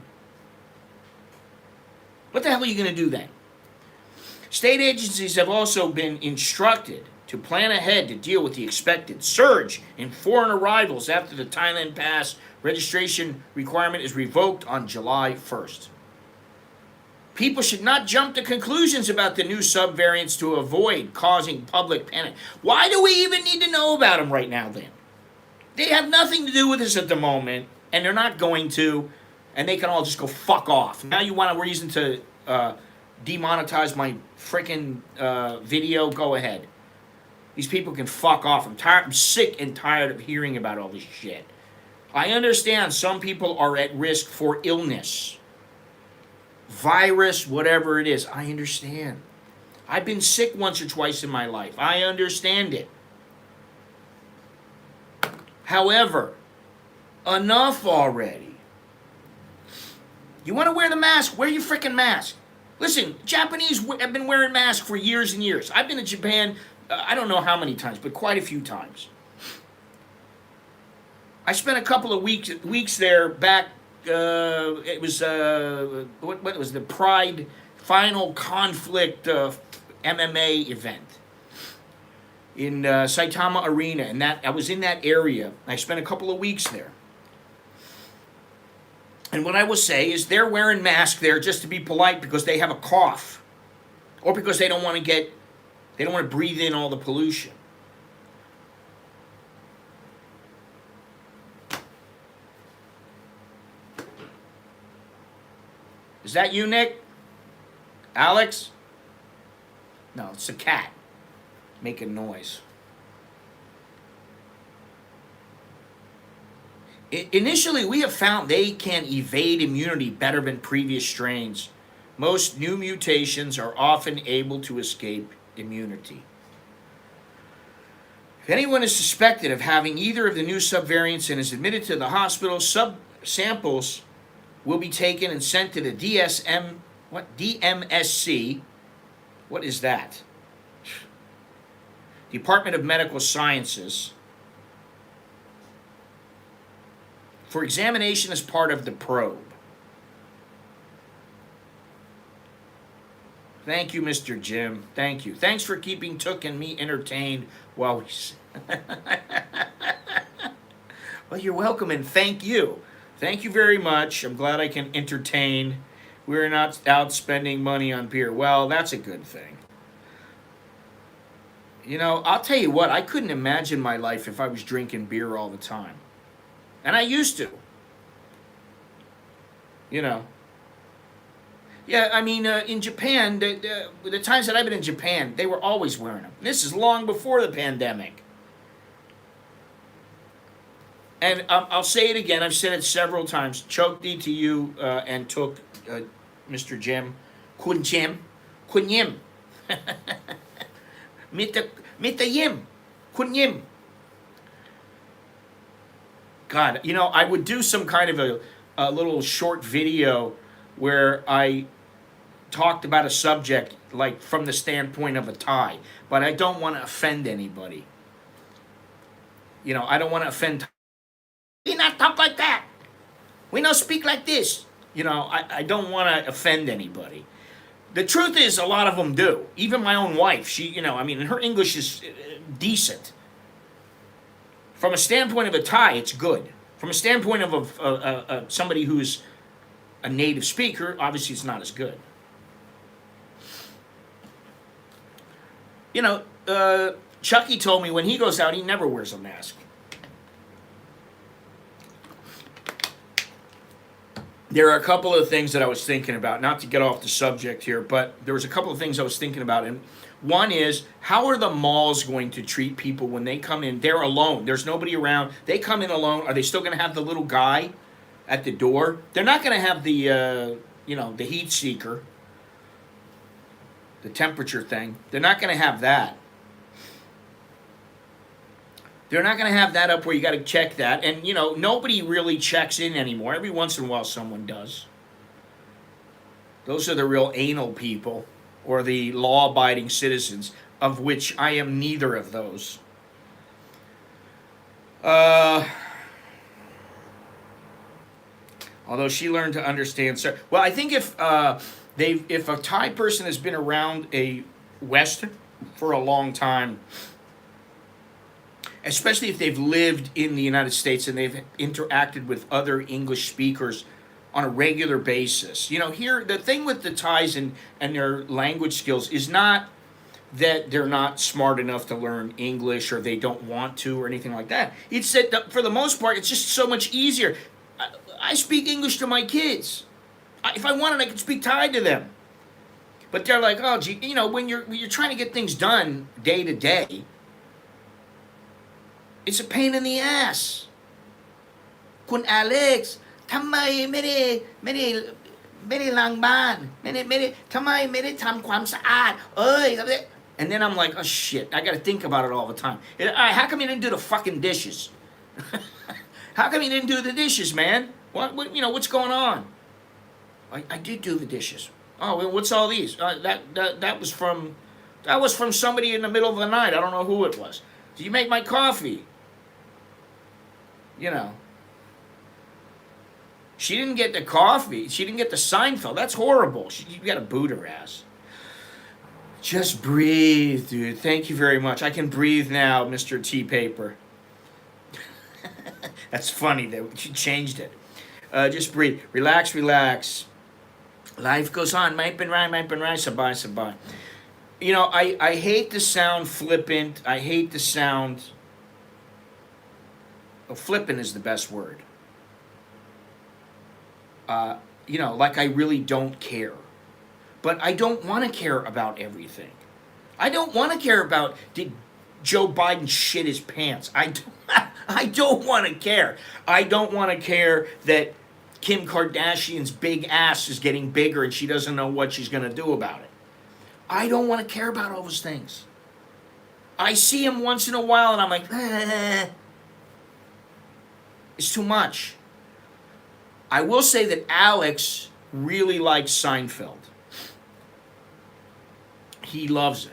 S1: What the hell are you going to do then? State agencies have also been instructed to plan ahead to deal with the expected surge in foreign arrivals after the Thailand pass registration requirement is revoked on July 1st. People should not jump to conclusions about the new subvariants to avoid causing public panic. Why do we even need to know about them right now then? They have nothing to do with us at the moment, and they're not going to, and they can all just go fuck off. Now you want a reason to demonetize my freaking video? Go ahead. These people can fuck off. I'm sick and tired of hearing about all this shit. I understand some people are at risk for illness. Virus, whatever it is, I understand. I've been sick once or twice in my life. I understand it. However, enough already. You want to wear the mask? Wear your freaking mask. Listen, Japanese have been wearing masks for years and years. I've been to Japan, I don't know how many times, but quite a few times. I spent a couple of weeks there back. It was what was the Pride Final Conflict MMA event in Saitama Arena, and that I was in that area. I spent a couple of weeks there, and what I will say is they're wearing masks there just to be polite because they have a cough, or because they don't want to breathe in all the pollution. Is that you, Nick? Alex? No, it's a cat making noise. Initially, we have found they can evade immunity better than previous strains. Most new mutations are often able to escape immunity. If anyone is suspected of having either of the new subvariants and is admitted to the hospital, samples will be taken and sent to the DMSC. What is that? Department of Medical Sciences for examination as part of the probe. Thank you, Mr. Jim. Thank you. Thanks for keeping Took and me entertained while we... Well, you're welcome, and thank you. Thank you very much. I'm glad I can entertain. We're not out spending money on beer. Well, that's a good thing. You know, I'll tell you what, I couldn't imagine my life if I was drinking beer all the time. And I used to. You know. Yeah, I mean, in Japan, the times that I've been in Japan, they were always wearing them. This is long before the pandemic. And I'll say it again. I've said it several times. Choked to you and took Mr. Jim. Kun Jim. Kun Yim. Mita Yim. Kun Yim. God, you know, I would do some kind of a little short video where I talked about a subject like from the standpoint of a Thai, but I don't want to offend anybody. You know, I don't want to offend. We not talk like that. We not speak like this. You know, I don't want to offend anybody. The truth is, a lot of them do. Even my own wife, she, you know, I mean, her English is decent. From a standpoint of a Thai, it's good. From a standpoint of somebody who's a native speaker, obviously it's not as good. You know, Chucky told me when he goes out, he never wears a mask. There are a couple of things that I was thinking about, not to get off the subject here, but there was a couple of things I was thinking about. And one is, how are the malls going to treat people when they come in? They're alone. There's nobody around. They come in alone. Are they still going to have the little guy at the door? They're not going to have the, you know, the heat seeker, the temperature thing. They're not going to have that. They're not going to have that up where you got to check that. And, you know, nobody really checks in anymore. Every once in a while someone does. Those are the real anal people, or the law-abiding citizens, of which I am neither of those. Although she learned to understand. Well, I think if a Thai person has been around a Western for a long time, especially if they've lived in the United States and they've interacted with other English speakers on a regular basis. You know, here, the thing with the Thais and their language skills is not that they're not smart enough to learn English or they don't want to or anything like that. It's that, for the most part, it's just so much easier. I speak English to my kids. If I wanted, I could speak Thai to them. But they're like, oh, gee, you know, when you're trying to get things done day to day, it's a pain in the ass. คุณอเล็กซ์ทำไมไม่ได้ล้างบ้านทำไมไม่ได้ทำความสะอาดand then I'm like, oh shit, I gotta think about it all the time. All right, how come you didn't do the fucking dishes? How come you didn't do the dishes, man? What you know, what's going on? I did do the dishes. Oh, well, what's all these? That was from somebody in the middle of the night. I don't know who it was. Did you make my coffee? You know. She didn't get the coffee. She didn't get the Seinfeld. That's horrible. You got to boot her ass. Just breathe, dude. Thank you very much. I can breathe now, Mr. Tea Paper. That's funny that she changed it. Just breathe. Relax. Life goes on. ไม่เป็นไร สบาย. You know, I hate to sound flippant. I hate to sound... Well, flippant is the best word. You know, like I really don't care. But I don't want to care about everything. I don't want to care about, did Joe Biden shit his pants? I don't want to care. I don't want to care that Kim Kardashian's big ass is getting bigger and she doesn't know what she's going to do about it. I don't want to care about all those things. I see him once in a while and I'm like, it's too much. I will say that Alex really likes Seinfeld. He loves it.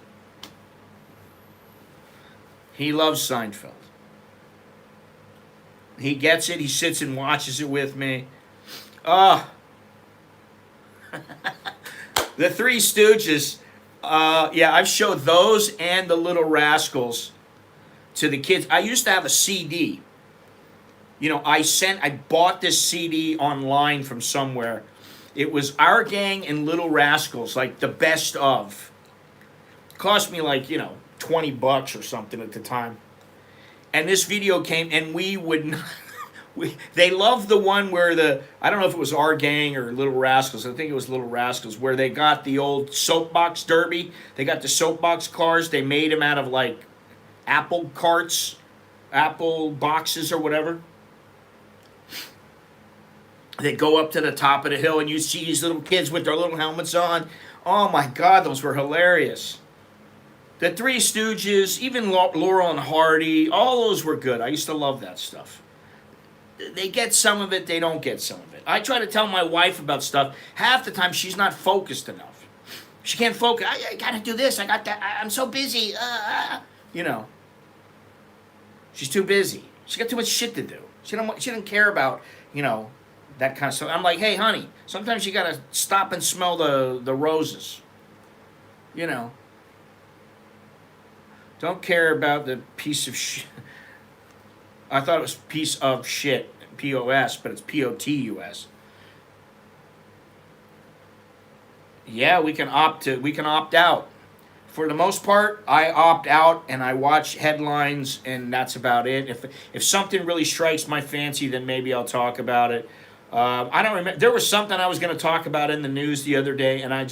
S1: He loves Seinfeld. He gets it. He sits and watches it with me. The Three Stooges. Yeah, I've showed those and the Little Rascals to the kids. I used to have a CD. You know, I bought this CD online from somewhere. It was Our Gang and Little Rascals, like the best of. It cost me like, you know, $20 or something at the time. And this video came, and we would not... they loved the one where I don't know if it was Our Gang or Little Rascals. I think it was Little Rascals, where they got the old soapbox derby. They got the soapbox cars. They made them out of like apple carts, apple boxes or whatever. They go up to the top of the hill and you see these little kids with their little helmets on. Oh my God, those were hilarious. The Three Stooges, even Laurel and Hardy, all those were good. I used to love that stuff. They get some of it, they don't get some of it. I try to tell my wife about stuff. Half the time she's not focused enough. She can't focus. I gotta do this, I got that, I'm so busy. You know. She's too busy. She got too much shit to do. She didn't care about, you know, that kind of stuff. I'm like, hey, honey, sometimes you gotta stop and smell the roses. You know. Don't care about the piece of shit. I thought it was piece of shit, P-O-S, but it's P-O-T-U-S. Yeah, we can opt out. For the most part, I opt out and I watch headlines and that's about it. If something really strikes my fancy, then maybe I'll talk about it. I don't remember. There was something I was going to talk about in the news the other day, and I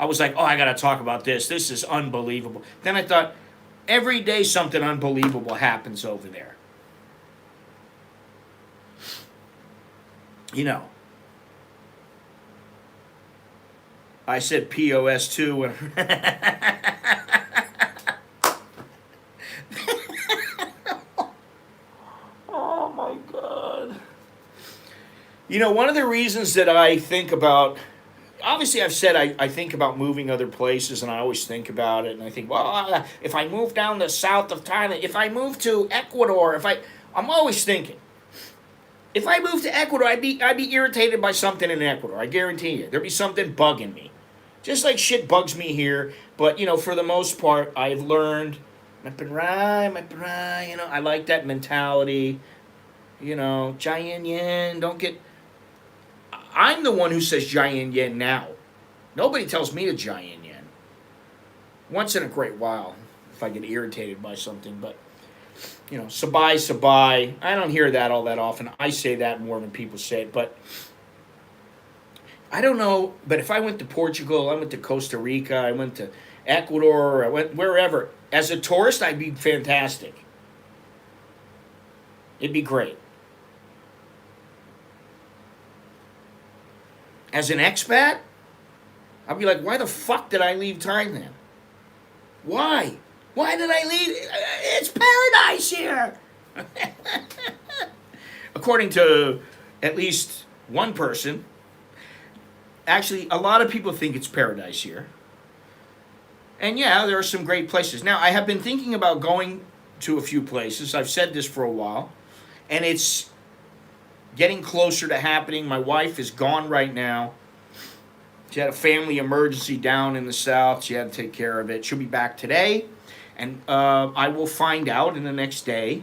S1: was like, oh, I got to talk about this. This is unbelievable. Then I thought, every day something unbelievable happens over there. You know. I said POS too. Oh my God. You know, one of the reasons that I think about, obviously I've said I think about moving other places and I always think about it and I think, well, if I move down the south of Thailand, if I move to Ecuador, I'm always thinking, if I moved to Ecuador, I'd be irritated by something in Ecuador. I guarantee you. There'd be something bugging me. Just like shit bugs me here. But, you know, for the most part, I've learned, you know, I like that mentality. You know, Jayan Yen, don't get... I'm the one who says Jayan Yen now. Nobody tells me to Jayan Yen. Once in a great while, if I get irritated by something, but... You know, sabai, sabai. I don't hear that all that often. I say that more than people say it, but I don't know. But if I went to Portugal, I went to Costa Rica, I went to Ecuador, I went wherever. As a tourist, I'd be fantastic. It'd be great. As an expat, I'd be like, why the fuck did I leave Thailand? Why? Why did I leave? It's paradise here. According to at least one person. Actually, a lot of people think it's paradise here. And yeah, there are some great places. Now, I have been thinking about going to a few places. I've said this for a while. And it's getting closer to happening. My wife is gone right now. She had a family emergency down in the south. She had to take care of it. She'll be back today. And I will find out in the next day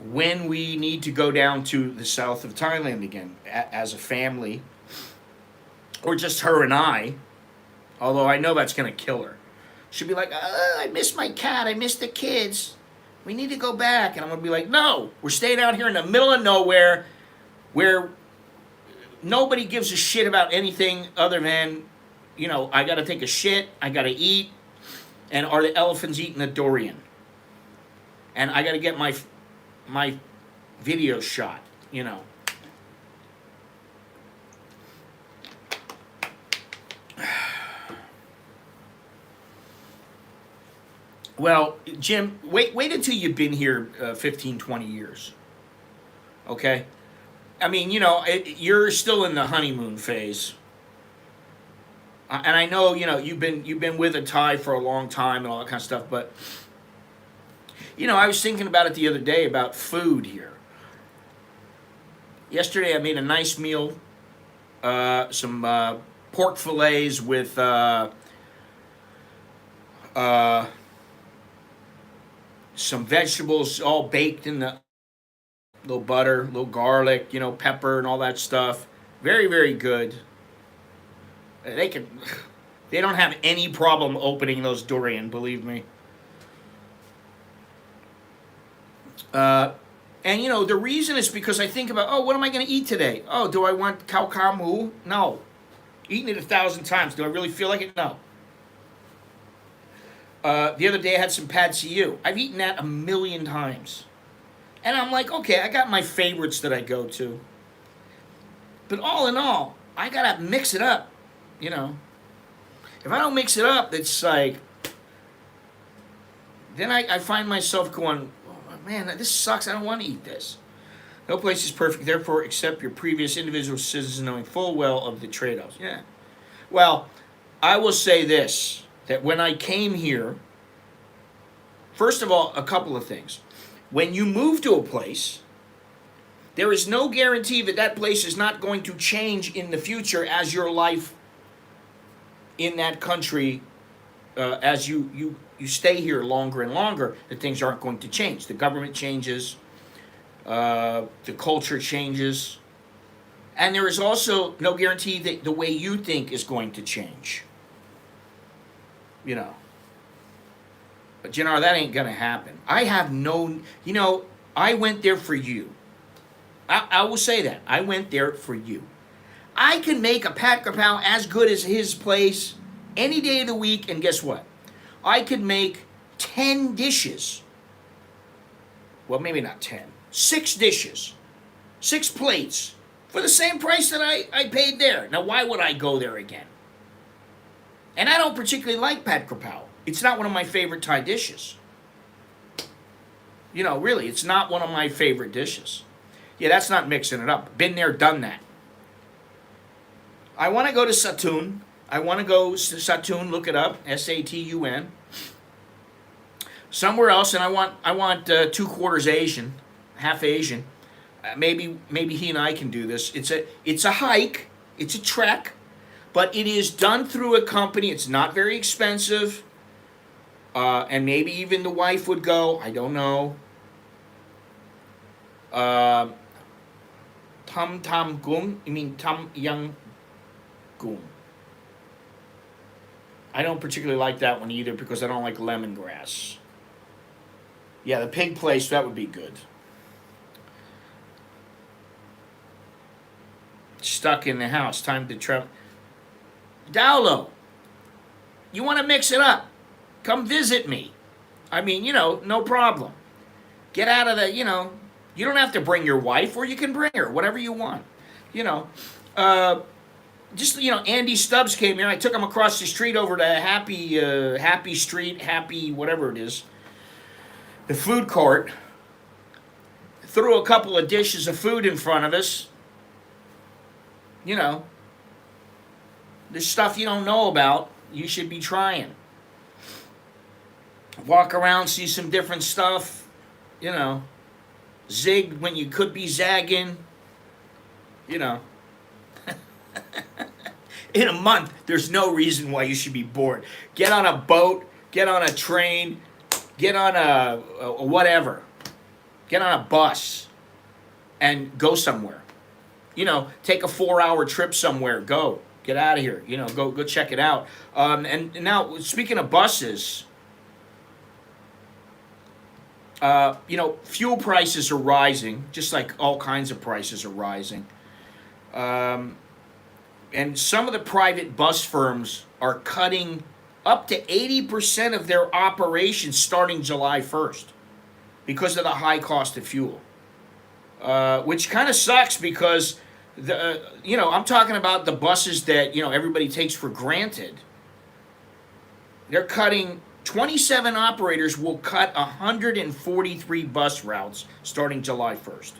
S1: when we need to go down to the south of Thailand again as a family. Or just her and I. Although I know that's going to kill her. She'll be like, I miss my cat. I miss the kids. We need to go back. And I'm going to be like, no. We're staying out here in the middle of nowhere where nobody gives a shit about anything other than... You know, I got to take a shit, I got to eat, and are the elephants eating the durian? And I got to get my video shot, you know. Well, Jim, wait until you've been here 15, 20 years. Okay? I mean, you know, you're still in the honeymoon phase. And I know, you know, you've been with a Thai for a long time and all that kind of stuff, but, you know, I was thinking about it the other day about food here. Yesterday I made a nice meal, some pork fillets with some vegetables all baked in the little butter, little garlic, you know, pepper and all that stuff. Very, very good. They don't have any problem opening those durian, believe me. And you know, the reason is because I think about, oh, what am I going to eat today? Oh, do I want cow mu? No. Eaten it 1,000 times. Do I really feel like it? No. The other day I had some pad see ew. I've eaten that 1,000,000 times. And I'm like, okay, I got my favorites that I go to. But all in all, I gotta mix it up, you know. If I don't mix it up, it's like, then I find myself going, oh, man, this sucks. I don't want to eat this. No place is perfect, therefore, accept your previous individual decisions knowing full well of the trade-offs. Yeah. Well, I will say this, that when I came here, first of all, a couple of things. When you move to a place, there is no guarantee that that place is not going to change in the future as your life in that country, as you stay here longer and longer, that things aren't going to change. The government changes, the culture changes, and there is also no guarantee that the way you think is going to change. You know. But, Jannar, that ain't going to happen. I have no, I went there for you. I will say that. I went there for you. I can make a Pat Kapow as good as his place any day of the week, and guess what? I could make 10 dishes. Well, maybe not 10. 6 dishes. 6 plates for the same price that I paid there. Now, why would I go there again? And I don't particularly like Pat Kapow. It's not one of my favorite Thai dishes. Really, it's not one of my favorite dishes. Yeah, that's not mixing it up. Been there, done that. I want to go to Satun. Satun, look it up, Satun. Somewhere else, and I want 2/4 Asian, half Asian. Maybe he and I can do this. It's a hike, it's a trek, but it is done through a company. It's not very expensive, and maybe even the wife would go. I don't know. Tam Tam Gung. You mean Tam Yang Gung? I don't particularly like that one either because I don't like lemongrass. Yeah, the pig place, that would be good. Stuck in the house, time to travel. Daulo, you want to mix it up? Come visit me. I mean, no problem. Get out of the, you don't have to bring your wife, or you can bring her, whatever you want. Andy Stubbs came here. I took him across the street over to Happy Street, Happy whatever it is, the food court. Threw a couple of dishes of food in front of us. There's stuff you don't know about. You should be trying. Walk around, see some different stuff. Zig when you could be zagging. In a month, there's no reason why you should be bored. Get on a boat, get on a train, get on a whatever. Get on a bus and go somewhere. Take a 4-hour trip somewhere. Go. Get out of here. Go check it out. And now, speaking of buses, fuel prices are rising, just like all kinds of prices are rising. And some of the private bus firms are cutting up to 80% of their operations starting July 1st because of the high cost of fuel. Which kind of sucks because, I'm talking about the buses that, everybody takes for granted. They're cutting, 27 operators will cut 143 bus routes starting July 1st.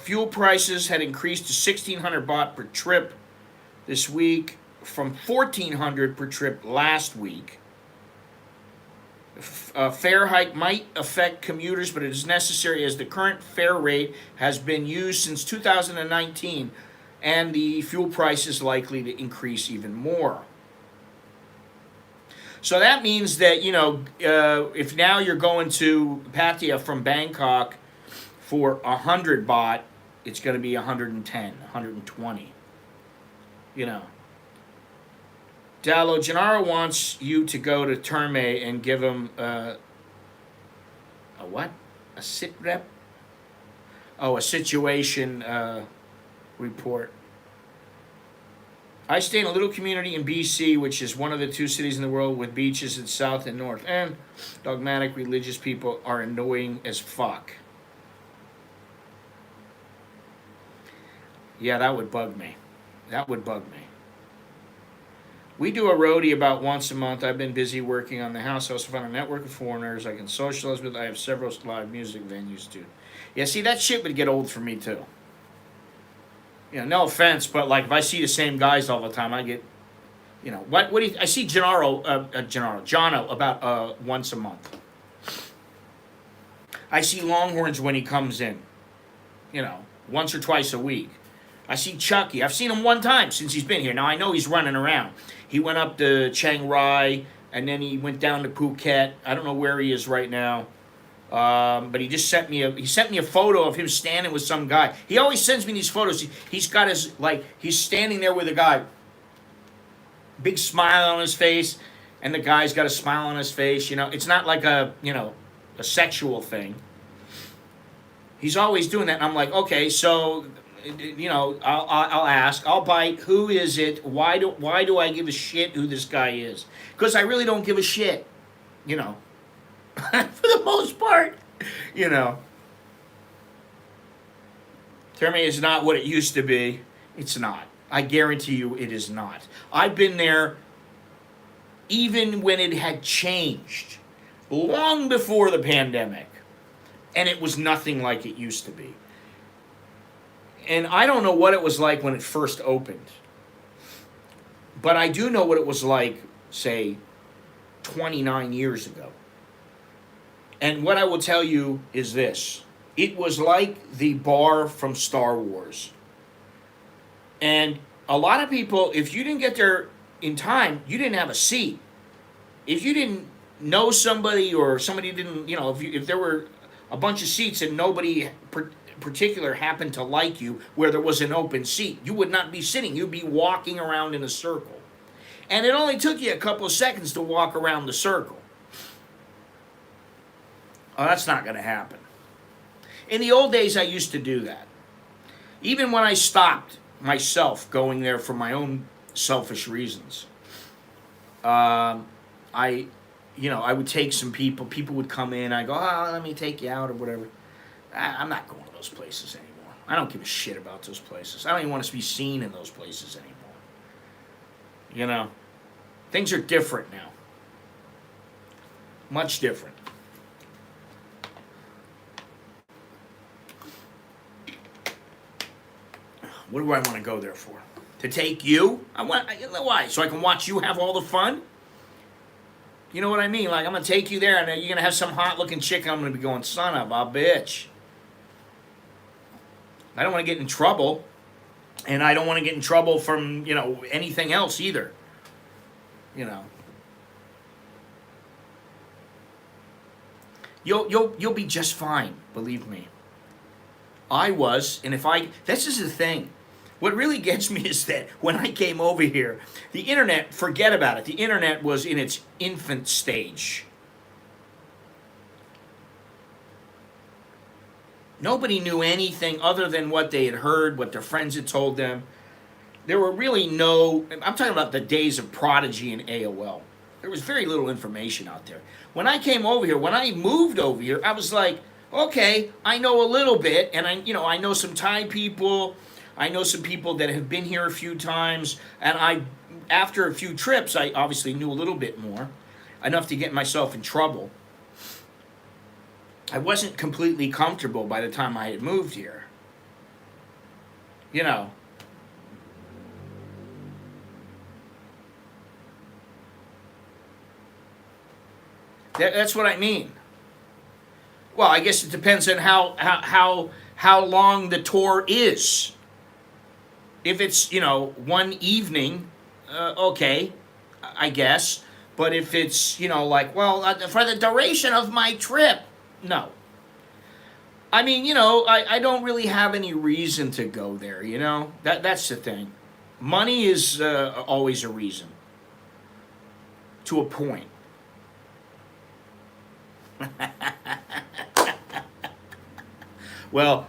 S1: Fuel prices had increased to 1,600 baht per trip this week from 1,400 per trip last week. A fare hike might affect commuters, but it is necessary as the current fare rate has been used since 2019, and the fuel price is likely to increase even more. So that means that, if now you're going to Pattaya from Bangkok for 100 baht, it's going to be 110, 120. Dallo, Gennaro wants you to go to Terme and give him a what? A sit rep? Oh, a situation report. I stay in a little community in BC, which is one of the 2 cities in the world with beaches in south and north. And dogmatic religious people are annoying as fuck. Yeah, that would bug me. That would bug me. We do a roadie about once a month. I've been busy working on the house. I also found a network of foreigners I can socialize with. I have several live music venues too. Yeah, see, that shit would get old for me too. You know, no offense, but like if I see the same guys all the time, I get, you know, what do you, I see Jono about once a month. I see Longhorns when he comes in, you know, once or twice a week. I see Chucky. I've seen him one time since he's been here. Now I know he's running around. He went up to Chiang Rai and then he went down to Phuket. I don't know where he is right now. But he just sent me a photo of him standing with some guy. He always sends me these photos. He's got his, like, he's standing there with a guy, big smile on his face, and the guy's got a smile on his face. You know, it's not like a, you know, a sexual thing. He's always doing that, and I'm like, okay, so, you know, I'll ask, I'll bite. Who is it? Why do I give a shit who this guy is? Because I really don't give a shit, you know. For the most part, you know. Terme is not what it used to be. It's not. I guarantee you it is not. I've been there even when it had changed, long before the pandemic, and it was nothing like it used to be. And I don't know what it was like when it first opened, but I do know what it was like, say, 29 years ago. And what I will tell you is this. It was like the bar from Star Wars. And a lot of people, if you didn't get there in time, you didn't have a seat. If you didn't know somebody or somebody didn't, you know, if there were a bunch of seats and nobody particular happened to like you where there was an open seat, you would not be sitting. You'd be walking around in a circle. And it only took you a couple of seconds to walk around the circle. Oh, that's not going to happen. In the old days, I used to do that. Even when I stopped myself going there for my own selfish reasons, I would take some people. People would come in. I go, let me take you out or whatever. I'm not going to those places anymore. I don't give a shit about those places. I don't even want to be seen in those places anymore. You know, things are different now. Much different. What do I want to go there for? To take you? Why? So I can watch you have all the fun? You know what I mean? Like, I'm going to take you there and you're going to have some hot-looking chick and I'm going to be going, son of a bitch. I don't want to get in trouble. And I don't want to get in trouble from, you know, anything else either. You know. You'll be just fine, believe me. I was, and this is the thing. What really gets me is that when I came over here, the internet, forget about it. The internet was in its infant stage. Nobody knew anything other than what they had heard, what their friends had told them. There were really I'm talking about the days of Prodigy and AOL. There was very little information out there. When I came over here, when I moved over here, I was like, okay, I know a little bit, and I know some Thai people. I know some people that have been here a few times, and after a few trips, I obviously knew a little bit more, enough to get myself in trouble. I wasn't completely comfortable by the time I had moved here. You know. That's what I mean. Well, I guess it depends on how long the tour is. If it's, you know, one evening, okay, I guess. But if it's, you know, like, well, for the duration of my trip, no. I mean, you know, I don't really have any reason to go there, you know. That's the thing. Money is always a reason. To a point. Well,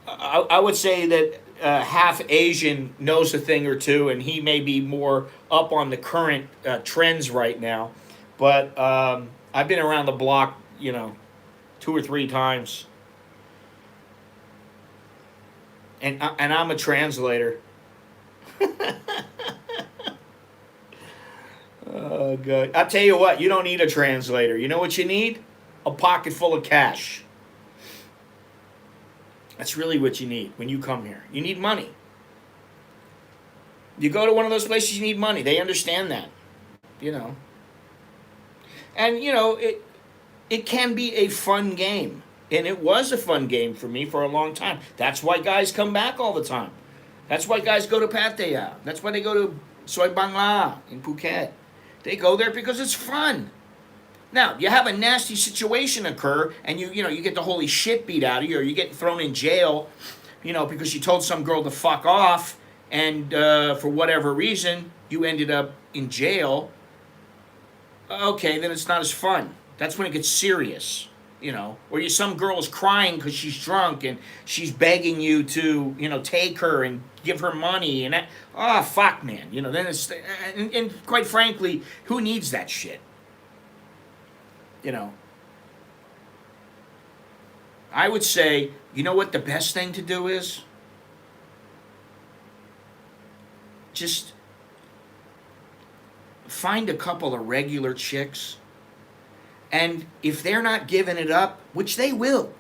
S1: I would say that half Asian knows a thing or two, and he may be more up on the current trends right now. But I've been around the block, 2 or 3 times, and I'm a translator. Oh, good. I'll tell you what, you don't need a translator. You know what you need? A pocket full of cash. That's really what you need when you come here. You need money. You go to one of those places, you need money. They understand that, And, it can be a fun game. And it was a fun game for me for a long time. That's why guys come back all the time. That's why guys go to Pattaya. That's why they go to Soy Bangla in Phuket. They go there because it's fun. Now, you have a nasty situation occur, and you get the holy shit beat out of you, or you get thrown in jail, because you told some girl to fuck off, and for whatever reason, you ended up in jail. Okay, then it's not as fun. That's when it gets serious, Or some girl is crying because she's drunk, and she's begging you to, take her and give her money, and that, fuck, man, then it's, and quite frankly, who needs that shit? I would say, what the best thing to do is? Just find a couple of regular chicks, and if they're not giving it up, which they will,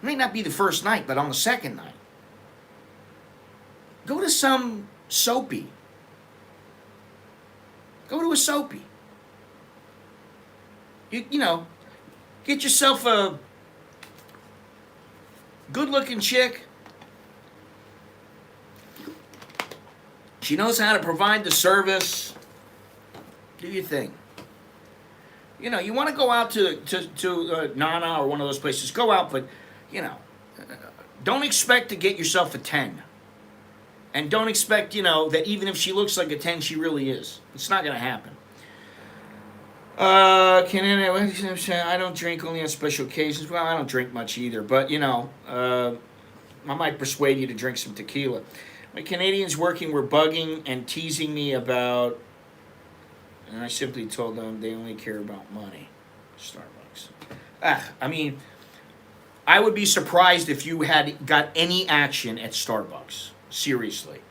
S1: it may not be the first night, but on the second night, go to some soapy. Go to a soapy. Get yourself a good-looking chick. She knows how to provide the service. Do your thing. You want to go out to Nana or one of those places. Go out, but, don't expect to get yourself a 10. And don't expect, that even if she looks like a 10, she really is. It's not going to happen. I don't drink, only on special occasions. Well, I don't drink much either, but I might persuade you to drink some tequila. My Canadians working were bugging and teasing me about, and I simply told them they only care about money. Starbucks. I would be surprised if you had got any action at Starbucks. Seriously.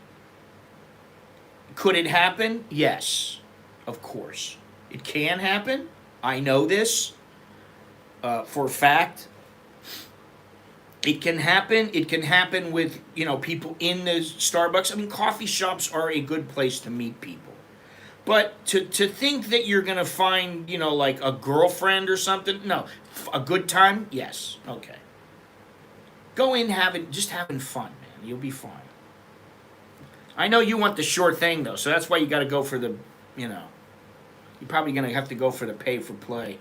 S1: Could it happen? Yes, of course. It can happen. I know this for a fact. It can happen. It can happen with, people in the Starbucks. Coffee shops are a good place to meet people. But to think that you're going to find, like a girlfriend or something, no. A good time? Yes. Okay. Go in just having fun, man. You'll be fine. I know you want the sure thing, though, so that's why you got to go for the, You're probably going to have to go for the pay for play.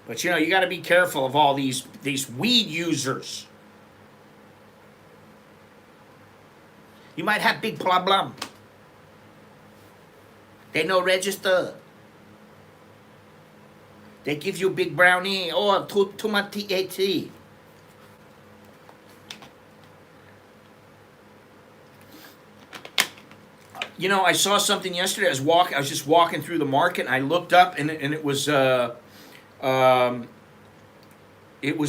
S1: But, you got to be careful of all these weed users. You might have big problem. They no register. They give you big brownie or too much THC. I saw something yesterday. I was just walking through the market, and I looked up, and it was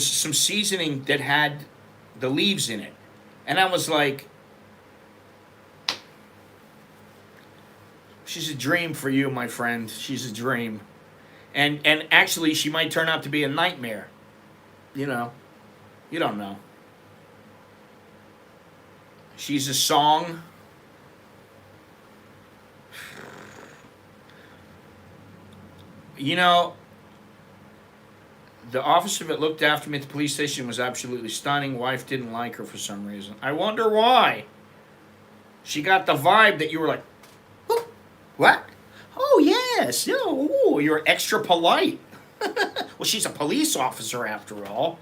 S1: some seasoning that had the leaves in it, and I was like, "She's a dream for you, my friend. She's a dream," and actually, she might turn out to be a nightmare. You don't know. She's a song. The officer that looked after me at the police station was absolutely stunning. Wife didn't like her for some reason. I wonder why. She got the vibe that you were like, what? Oh, yes. You're extra polite. Well, she's a police officer after all.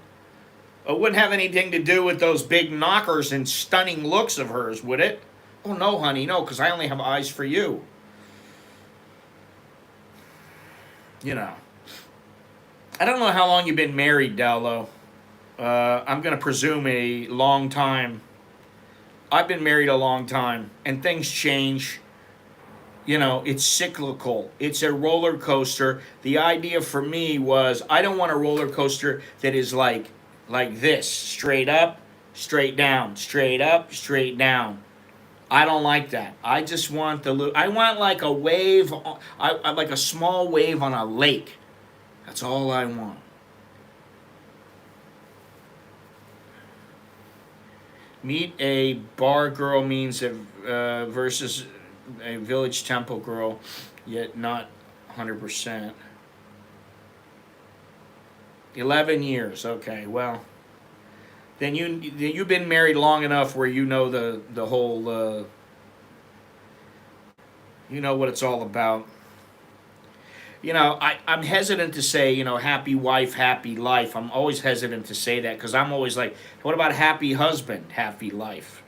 S1: It wouldn't have anything to do with those big knockers and stunning looks of hers, would it? Oh, no, honey, no, because I only have eyes for you. I don't know how long you've been married, Dallo. I'm going to presume a long time. I've been married a long time, and things change. You know, it's cyclical. It's a roller coaster. The idea for me was I don't want a roller coaster that is like this, straight up, straight down, straight up, straight down. I don't like that. I just want I want like a wave, I like a small wave on a lake. That's all I want. Meet a bar girl means versus a village temple girl, yet not 100%. 11 years. Okay, well, then you've been married long enough where you know the whole you know what it's all about. You know, I'm hesitant to say, you know, happy wife, happy life. I'm always hesitant to say that because I'm always like, what about happy husband, happy life?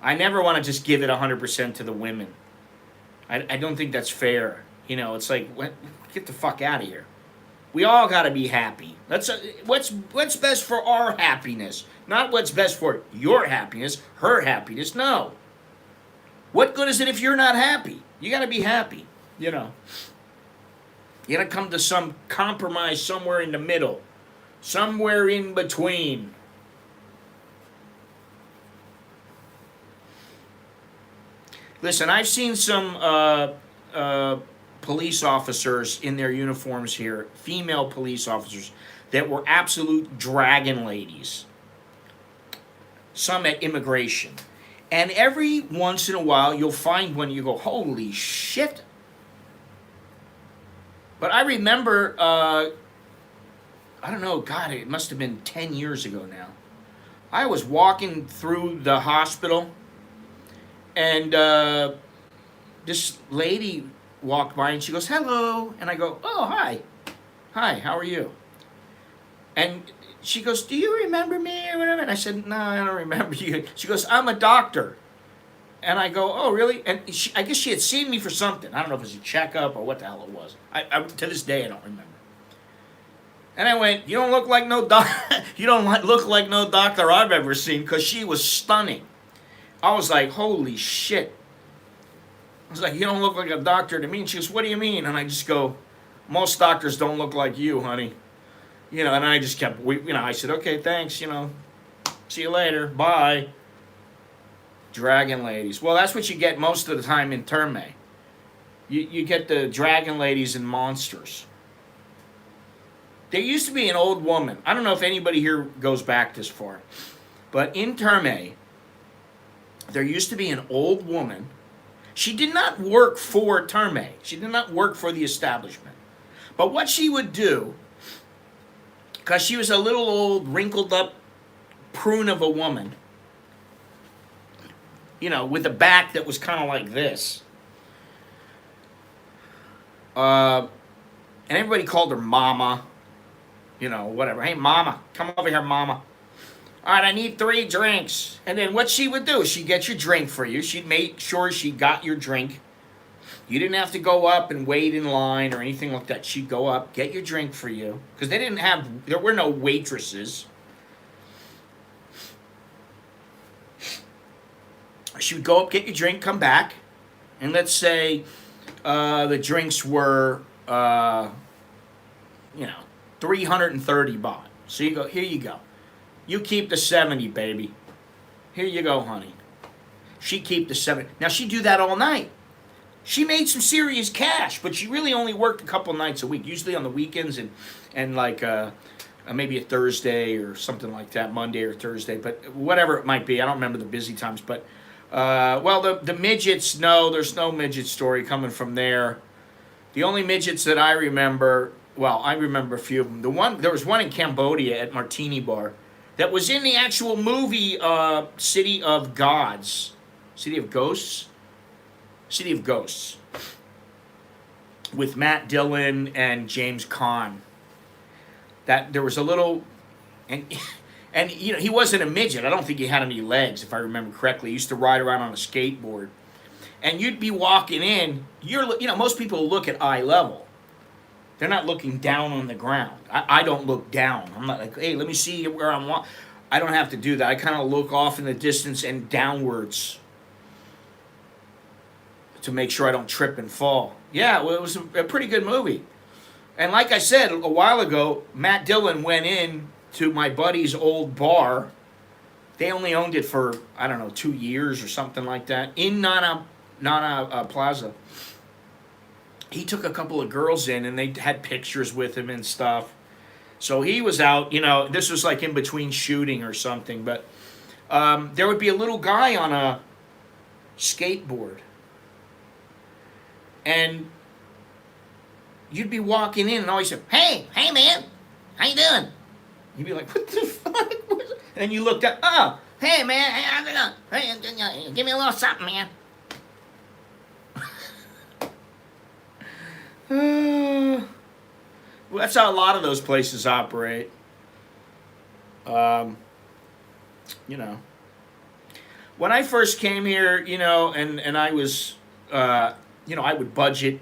S1: I never want to just give it 100% to the women. I don't think that's fair. You know, it's like, get the fuck out of here. We all got to be happy. What's best for our happiness, not what's best for your happiness, her happiness. No. What good is it if you're not happy? You got to be happy, you know. You gotta come to some compromise somewhere in the middle, somewhere in between. Listen, I've seen some police officers in their uniforms here, female police officers, that were absolute dragon ladies. Some at immigration. And every once in a while, you'll find one you go, holy shit. But I remember, I don't know, God, it must have been 10 years ago now. I was walking through the hospital, and this lady walked by, and she goes, hello. And I go, oh, hi. Hi, how are you? And she goes, do you remember me or whatever? And I said, no, I don't remember you. She goes, I'm a doctor. And I go, oh, really? And I guess she had seen me for something. I don't know if it was a checkup or what the hell it was. To this day, I don't remember. And I went, you don't look like no you don't look like no doctor I've ever seen, because she was stunning. I was like, holy shit. I was like, you don't look like a doctor to me. And she goes, what do you mean? And I just go, most doctors don't look like you, honey. You know, and I just kept, I said, okay, thanks, see you later, bye. Dragon ladies. Well, that's what you get most of the time in Terme. You get the dragon ladies and monsters. There used to be an old woman. I don't know if anybody here goes back this far. But in Terme, there used to be an old woman. She did not work for Terme. She did not work for the establishment. But what she would do, because she was a little old, wrinkled up prune of a woman, with a back that was kind of like this. And everybody called her Mama, whatever. Hey, Mama, come over here, Mama. All right, I need 3 drinks. And then what she would do, she'd get your drink for you. She'd make sure she got your drink. You didn't have to go up and wait in line or anything like that. She'd go up, get your drink for you. Because there were no waitresses. She would go up, get your drink, come back, and let's say the drinks were, 330 baht. So you go, here you go. You keep the 70, baby. Here you go, honey. She keep the 70. Now, she'd do that all night. She made some serious cash, but she really only worked a couple nights a week, usually on the weekends and like maybe a Thursday or something like that, Monday or Thursday, but whatever it might be. I don't remember the busy times, but... the midgets, no, there's no midget story coming from there. The only midgets that I remember, I remember a few of them. There was one in Cambodia at Martini Bar that was in the actual movie City of Gods. City of Ghosts? City of Ghosts. With Matt Dillon and James Caan. That there was a little... And, he wasn't a midget. I don't think he had any legs, if I remember correctly. He used to ride around on a skateboard. And you'd be walking in. Most people look at eye level. They're not looking down on the ground. I don't look down. I'm not like, hey, let me see where I'm. I don't have to do that. I kind of look off in the distance and downwards to make sure I don't trip and fall. Yeah, well, it was a pretty good movie. And like I said a while ago, Matt Dillon went in to my buddy's old bar. They only owned it for, I don't know, 2 years or something like that, in Nana Plaza. He took a couple of girls in, and they had pictures with him and stuff. So he was out, this was like in between shooting or something, but there would be a little guy on a skateboard. And you'd be walking in and always say, hey man, how you doing? You'd be like, what the fuck? And then you looked up, oh, hey man, how's it going? Hey, give me a little something, man. Well, that's how a lot of those places operate. When I first came here, and I was, I would budget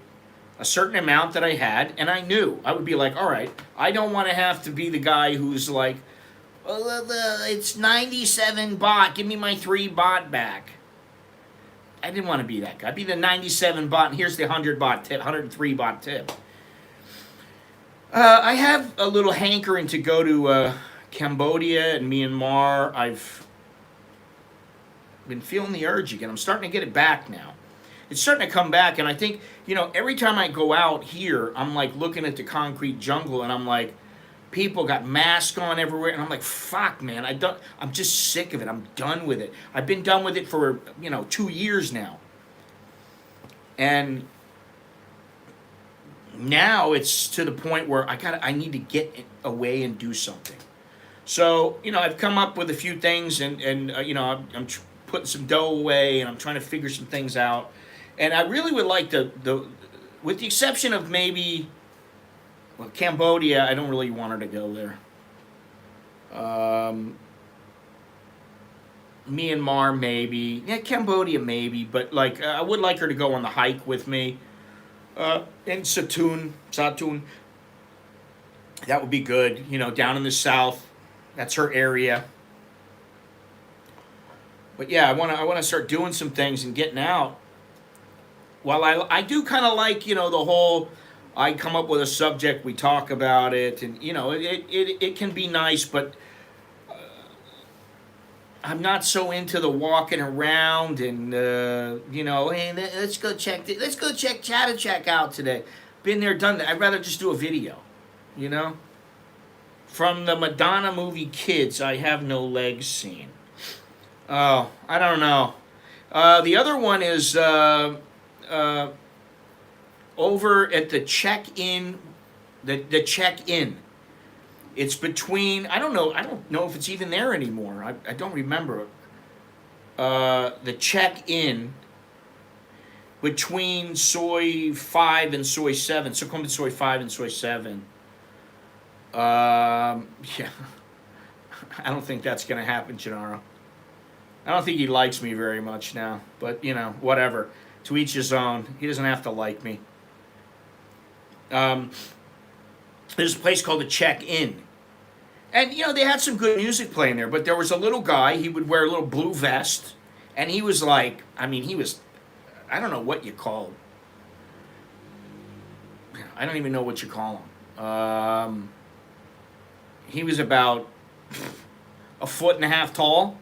S1: a certain amount that I had, and I knew I would be like, all right, I don't want to have to be the guy who's like, it's 97 baht, give me my 3 baht back. I didn't want to be that guy. I'd be the 97 baht, and here's the 100 baht tip, 103 baht tip. I have a little hankering to go to Cambodia and Myanmar. I've been feeling the urge again. I'm starting to get it back now. It's starting to come back, and I think, every time I go out here, I'm like looking at the concrete jungle, and I'm like, people got masks on everywhere, and I'm like, fuck, man, I'm just sick of it. I'm done with it. I've been done with it for, 2 years now. And now it's to the point where I need to get away and do something. So, I've come up with a few things, and I'm putting some dough away, and I'm trying to figure some things out. And I really would like with the exception of maybe, Cambodia, I don't really want her to go there. Myanmar, maybe. Yeah, Cambodia, maybe. But, I would like her to go on the hike with me. In Satun. That would be good. Down in the south. That's her area. But, yeah, I want to start doing some things and getting out. While I do kind of like, the whole, I come up with a subject, we talk about it, and, it can be nice, but I'm not so into the walking around and, hey, let's go check CASHAPP out today. Been there, done that. I'd rather just do a video, From the Madonna movie Kids, I Have No Legs scene. Oh, I don't know. The other one is... over at the check-in, the check-in. It's between, I don't know if it's even there anymore. I don't remember. The check-in between Soy 5 and Soy 7. So come to Soy 5 and Soy 7. Yeah. I don't think that's going to happen, Gennaro. I don't think he likes me very much now. But, whatever. To each his own. He doesn't have to like me. There's a place called the Check-In. And, they had some good music playing there. But there was a little guy. He would wear a little blue vest. And he was like, I don't know what you call him. I don't even know what you call him. He was about 1.5 feet tall.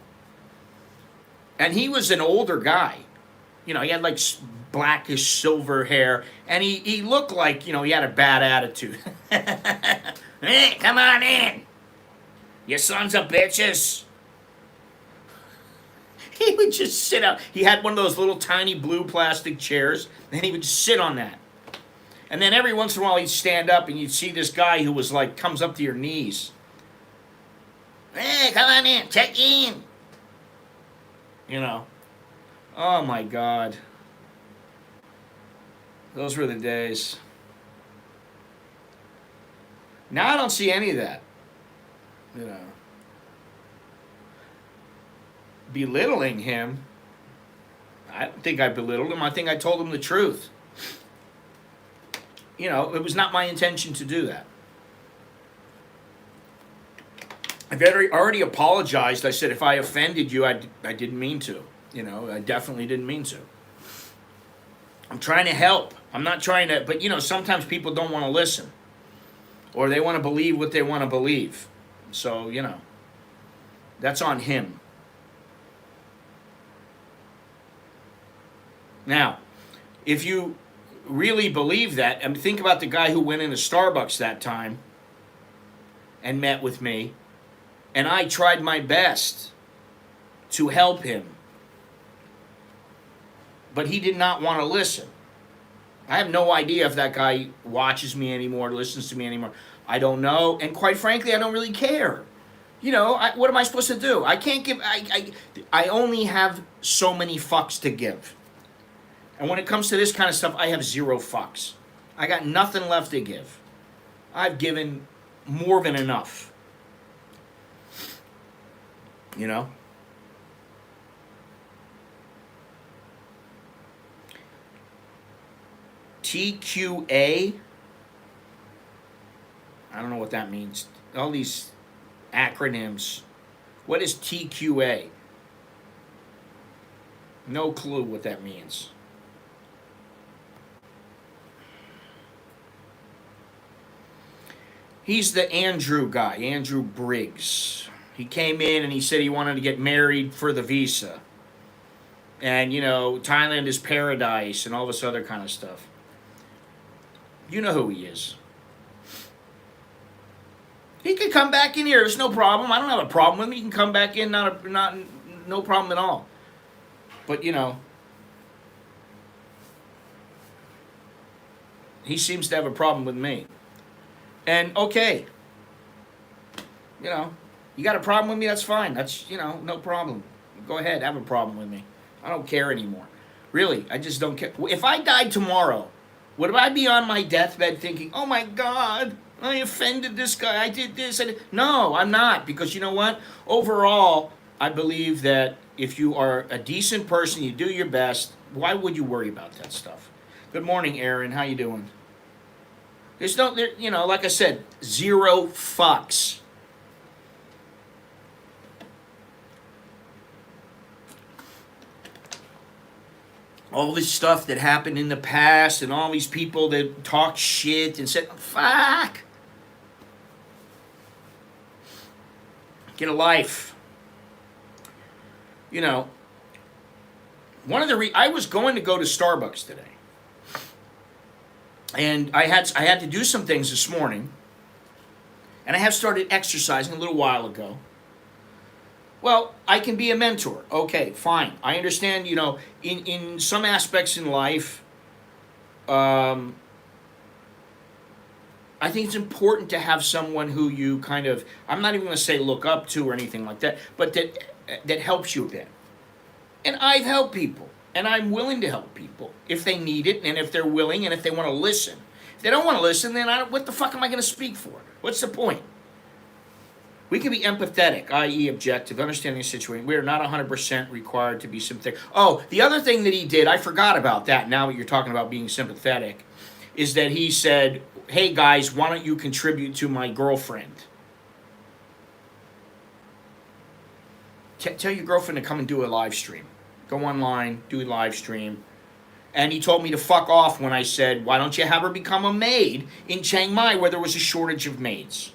S1: And he was an older guy. He had like blackish silver hair, and he looked like, he had a bad attitude. Hey, come on in, you sons of bitches. He would just sit out. He had one of those little tiny blue plastic chairs, and he would just sit on that. And then every once in a while he'd stand up, and you'd see this guy who was like, comes up to your knees. Hey, come on in, check in. Oh my God. Those were the days. Now I don't see any of that. Belittling him. I don't think I belittled him. I think I told him the truth. you know, it was not my intention to do that. I've already apologized. I said if I offended you, I didn't mean to. You know, I definitely didn't mean to. I'm trying to help. I'm not trying to, but you know, sometimes people don't want to listen. Or they want to believe what they want to believe. So, you know, that's on him. Now, if you really believe that, and think about the guy who went into Starbucks that time and met with me, and I tried my best to help him. But he did not want to listen. I have no idea if that guy watches me anymore, listens to me anymore. I don't know, and quite frankly, I don't really care. You know, what am I supposed to do? I can't give. I only have so many fucks to give. And when it comes to this kind of stuff, I have 0 fucks. I got nothing left to give. I've given more than enough. You know? TQA. I don't know what that means. All these acronyms. What is TQA? No clue what that means. He's the Andrew guy, Andrew Briggs. He came in and he said he wanted to get married for the visa. And, you know, Thailand is paradise and all this other kind of stuff. You know who he is. He could come back in here. There's no problem. I don't have a problem with him. He can come back in. No problem at all. But, you know, he seems to have a problem with me. And, okay. You know, you got a problem with me? That's fine. That's, you know, no problem. Go ahead. Have a problem with me. I don't care anymore. Really, I just don't care. If I died tomorrow, would I be on my deathbed thinking, oh my God, I offended this guy, I did this? No, I'm not. Because you know what? Overall, I believe that if you are a decent person, you do your best, why would you worry about that stuff? Good morning, Aaron. How you doing? There's no, you know, like I said, 0 fucks. All this stuff that happened in the past and all these people that talked shit and said, fuck. Get a life. You know, one of the I was going to go to Starbucks today. And I had to do some things this morning. And I have started exercising a little while ago. Well, I can be a mentor. Okay, fine. I understand, you know, in some aspects in life, I think it's important to have someone who you kind of, I'm not even going to say look up to or anything like that, but that helps you a bit. And I've helped people, and I'm willing to help people if they need it, and if they're willing, and if they want to listen. If they don't want to listen, then what the fuck am I going to speak for? What's the point? We can be empathetic, i.e. objective, understanding the situation. We are not 100% required to be sympathetic. Oh, the other thing that he did, I forgot about that now that you're talking about being sympathetic, is that he said, hey guys, why don't you contribute to my girlfriend? Tell your girlfriend to come and do a live stream. Go online, do a live stream. And he told me to fuck off when I said, why don't you have her become a maid in Chiang Mai where there was a shortage of maids?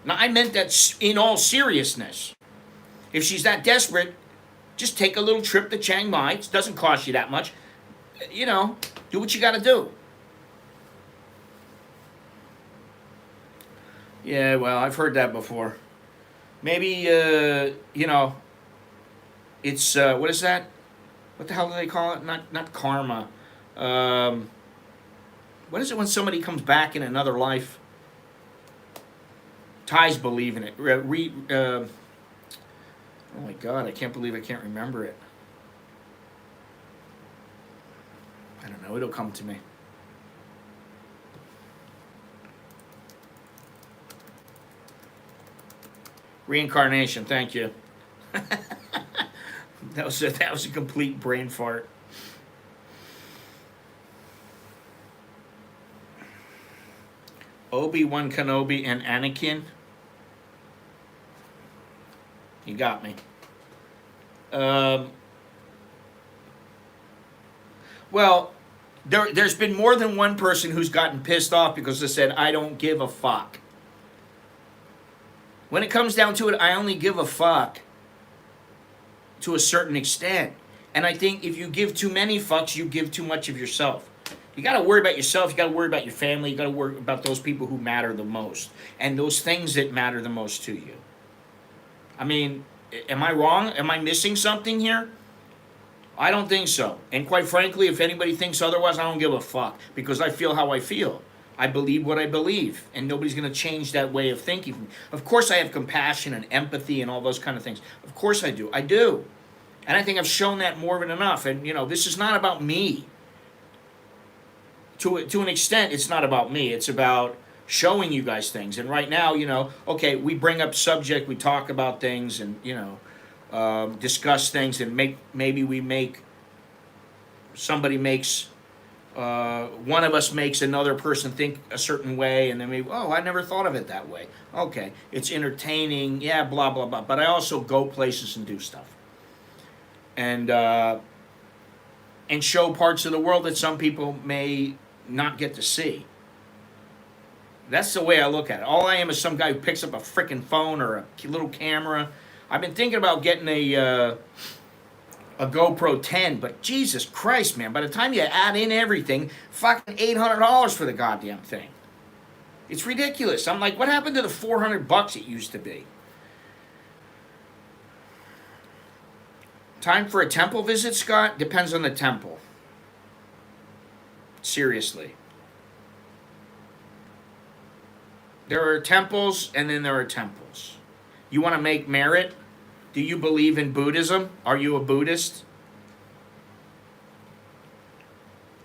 S1: Now, I meant that in all seriousness. If she's that desperate, just take a little trip to Chiang Mai. It doesn't cost you that much. You know, do what you got to do. Yeah, well, I've heard that before. Maybe, you know, it's, what is that? What the hell do they call it? Not karma. What is it when somebody comes back in another life? Thais believe in it. Oh my God, I can't believe I can't remember it. I don't know, it'll come to me. Reincarnation, thank you. That was a complete brain fart. Obi-Wan Kenobi and Anakin. You got me. Well, there's been more than one person who's gotten pissed off because they said, I don't give a fuck. When it comes down to it, I only give a fuck to a certain extent. And I think if you give too many fucks, you give too much of yourself. You got to worry about yourself. You got to worry about your family. You got to worry about those people who matter the most and those things that matter the most to you. I mean, am I wrong? Am I missing something here? I don't think so. And quite frankly, if anybody thinks otherwise, I don't give a fuck because I feel how I feel. I believe what I believe, and nobody's going to change that way of thinking. Of course I have compassion and empathy and all those kind of things. Of course I do. I do. And I think I've shown that more than enough. And, you know, this is not about me. To an extent, it's not about me. It's about showing you guys things. And right now, you know, okay, we bring up subject, we talk about things, and, you know, discuss things, and somebody makes, one of us makes another person think a certain way, and then maybe, oh, I never thought of it that way. Okay, it's entertaining, yeah, blah, blah, blah. But I also go places and do stuff. And show parts of the world that some people may not get to see. That's the way I look at it. All I am is some guy who picks up a freaking phone or a little camera. I've been thinking about getting a GoPro 10, but Jesus Christ, man, by the time you add in everything, fucking $800 for the goddamn thing. It's ridiculous. I'm like, what happened to the $400 it used to be? Time for a temple visit, Scott? Depends on the temple. Seriously. There are temples, and then there are temples. You want to make merit? Do you believe in Buddhism? Are you a Buddhist?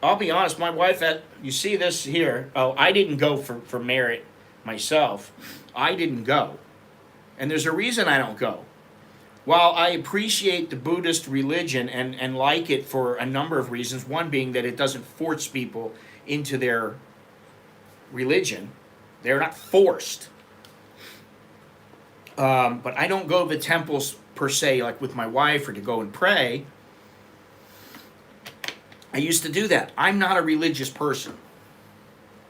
S1: I'll be honest, my wife, you see this here. Oh, I didn't go for merit myself. I didn't go. And there's a reason I don't go. While I appreciate the Buddhist religion and like it for a number of reasons, one being that it doesn't force people into their religion. They're not forced. But I don't go to the temples per se, like with my wife, or to go and pray. I used to do that. I'm not a religious person.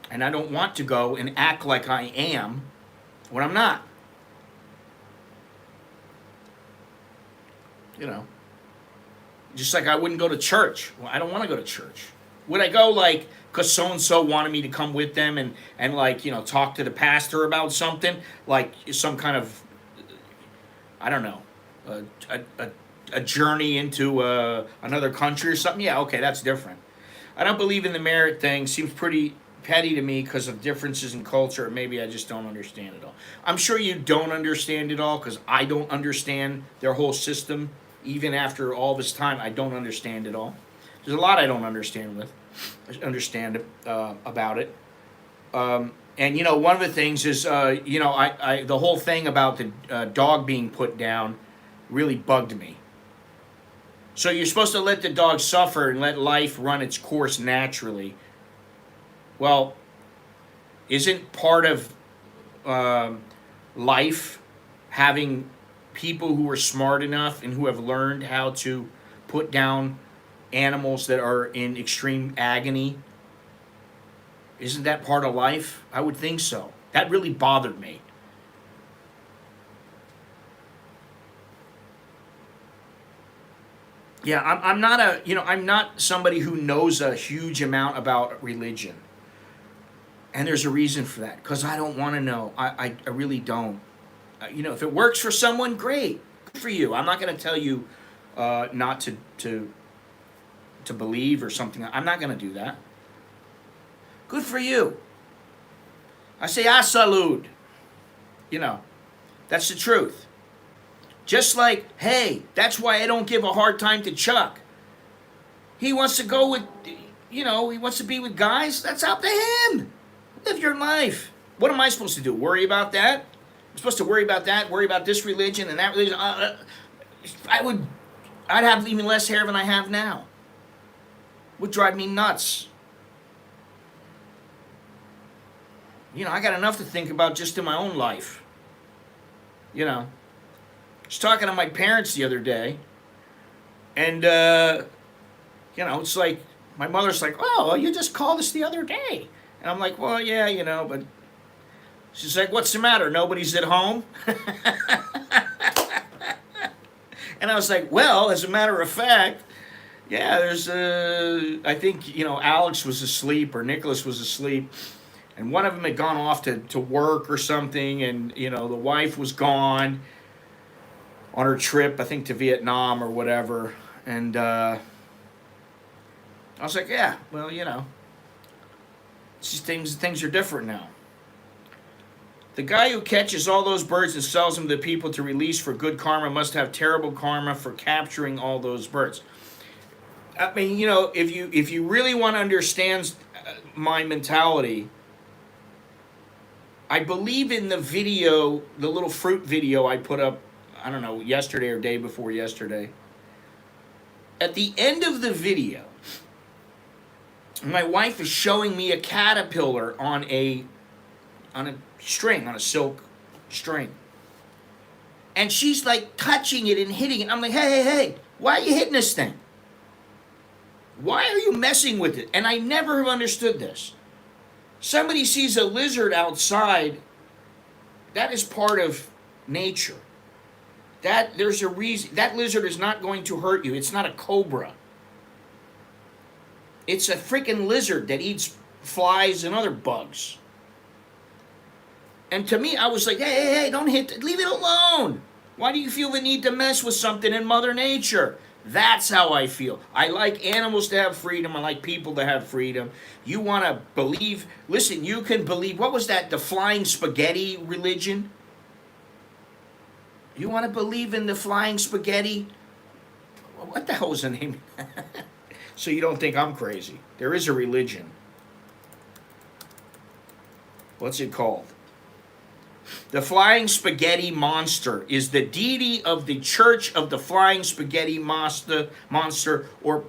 S1: And I don't want to go and act like I am when I'm not. You know, just like I wouldn't go to church. Well, I don't want to go to church. Would I go like because so-and-so wanted me to come with them and like, you know, talk to the pastor about something? Like some kind of, I don't know, a journey into another country or something? Yeah, okay, that's different. I don't believe in the merit thing. Seems pretty petty to me because of differences in culture. Or maybe I just don't understand it all. I'm sure you don't understand it all because I don't understand their whole system. Even after all this time, I don't understand it all. There's a lot I don't understand about it. And you know, one of the things is, you know, I the whole thing about the dog being put down really bugged me. So you're supposed to let the dog suffer and let life run its course naturally. Well, isn't part of life having people who are smart enough and who have learned how to put down animals that are in extreme agony? Isn't that part of life? I would think so. That really bothered me. Yeah, I'm not somebody who knows a huge amount about religion. And there's a reason for that, because I don't want to know. I really don't. You know, if it works for someone, great. Good for you. I'm not going to tell you not to believe or something. I'm not going to do that. Good for you. I say, salud. You know, that's the truth. Just like, hey, that's why I don't give a hard time to Chuck. He wants to go with, you know, he wants to be with guys. That's up to him. Live your life. What am I supposed to do? Worry about that? I'm supposed to worry about that, worry about this religion and that religion. I'd have even less hair than I have now. Would drive me nuts. I got enough to think about just in my own life. I was talking to my parents the other day, and, it's like, my mother's like, oh, well, you just called us the other day. And I'm like, well, yeah, but she's like, what's the matter? Nobody's at home? And I was like, well, as a matter of fact, yeah, there's, I think, Alex was asleep or Nicholas was asleep. And one of them had gone off to work or something. And, the wife was gone on her trip, I think to Vietnam or whatever. And I was like, yeah, well, it's just things are different now. The guy who catches all those birds and sells them to people to release for good karma must have terrible karma for capturing all those birds. I mean, if you really want to understand my mentality, I believe in the video, the little fruit video I put up, I don't know, yesterday or day before yesterday. At the end of the video, my wife is showing me a caterpillar on a string, on a silk string. And she's like touching it and hitting it. I'm like, hey, why are you hitting this thing? Why are you messing with it? And I never have understood this. Somebody sees a lizard outside, that is part of nature. There's a reason. That lizard is not going to hurt you. It's not a cobra. It's a freaking lizard that eats flies and other bugs. And to me, I was like, hey, don't leave it alone. Why do you feel the need to mess with something in Mother Nature? That's how I feel. I like animals to have freedom. I like people to have freedom. You want to believe, listen, you can believe, what was that, the flying spaghetti religion? You want to believe in the flying spaghetti? What the hell is the name? So you don't think I'm crazy. There is a religion. What's it called? The Flying Spaghetti Monster is the deity of the Church of the Flying Spaghetti Monster or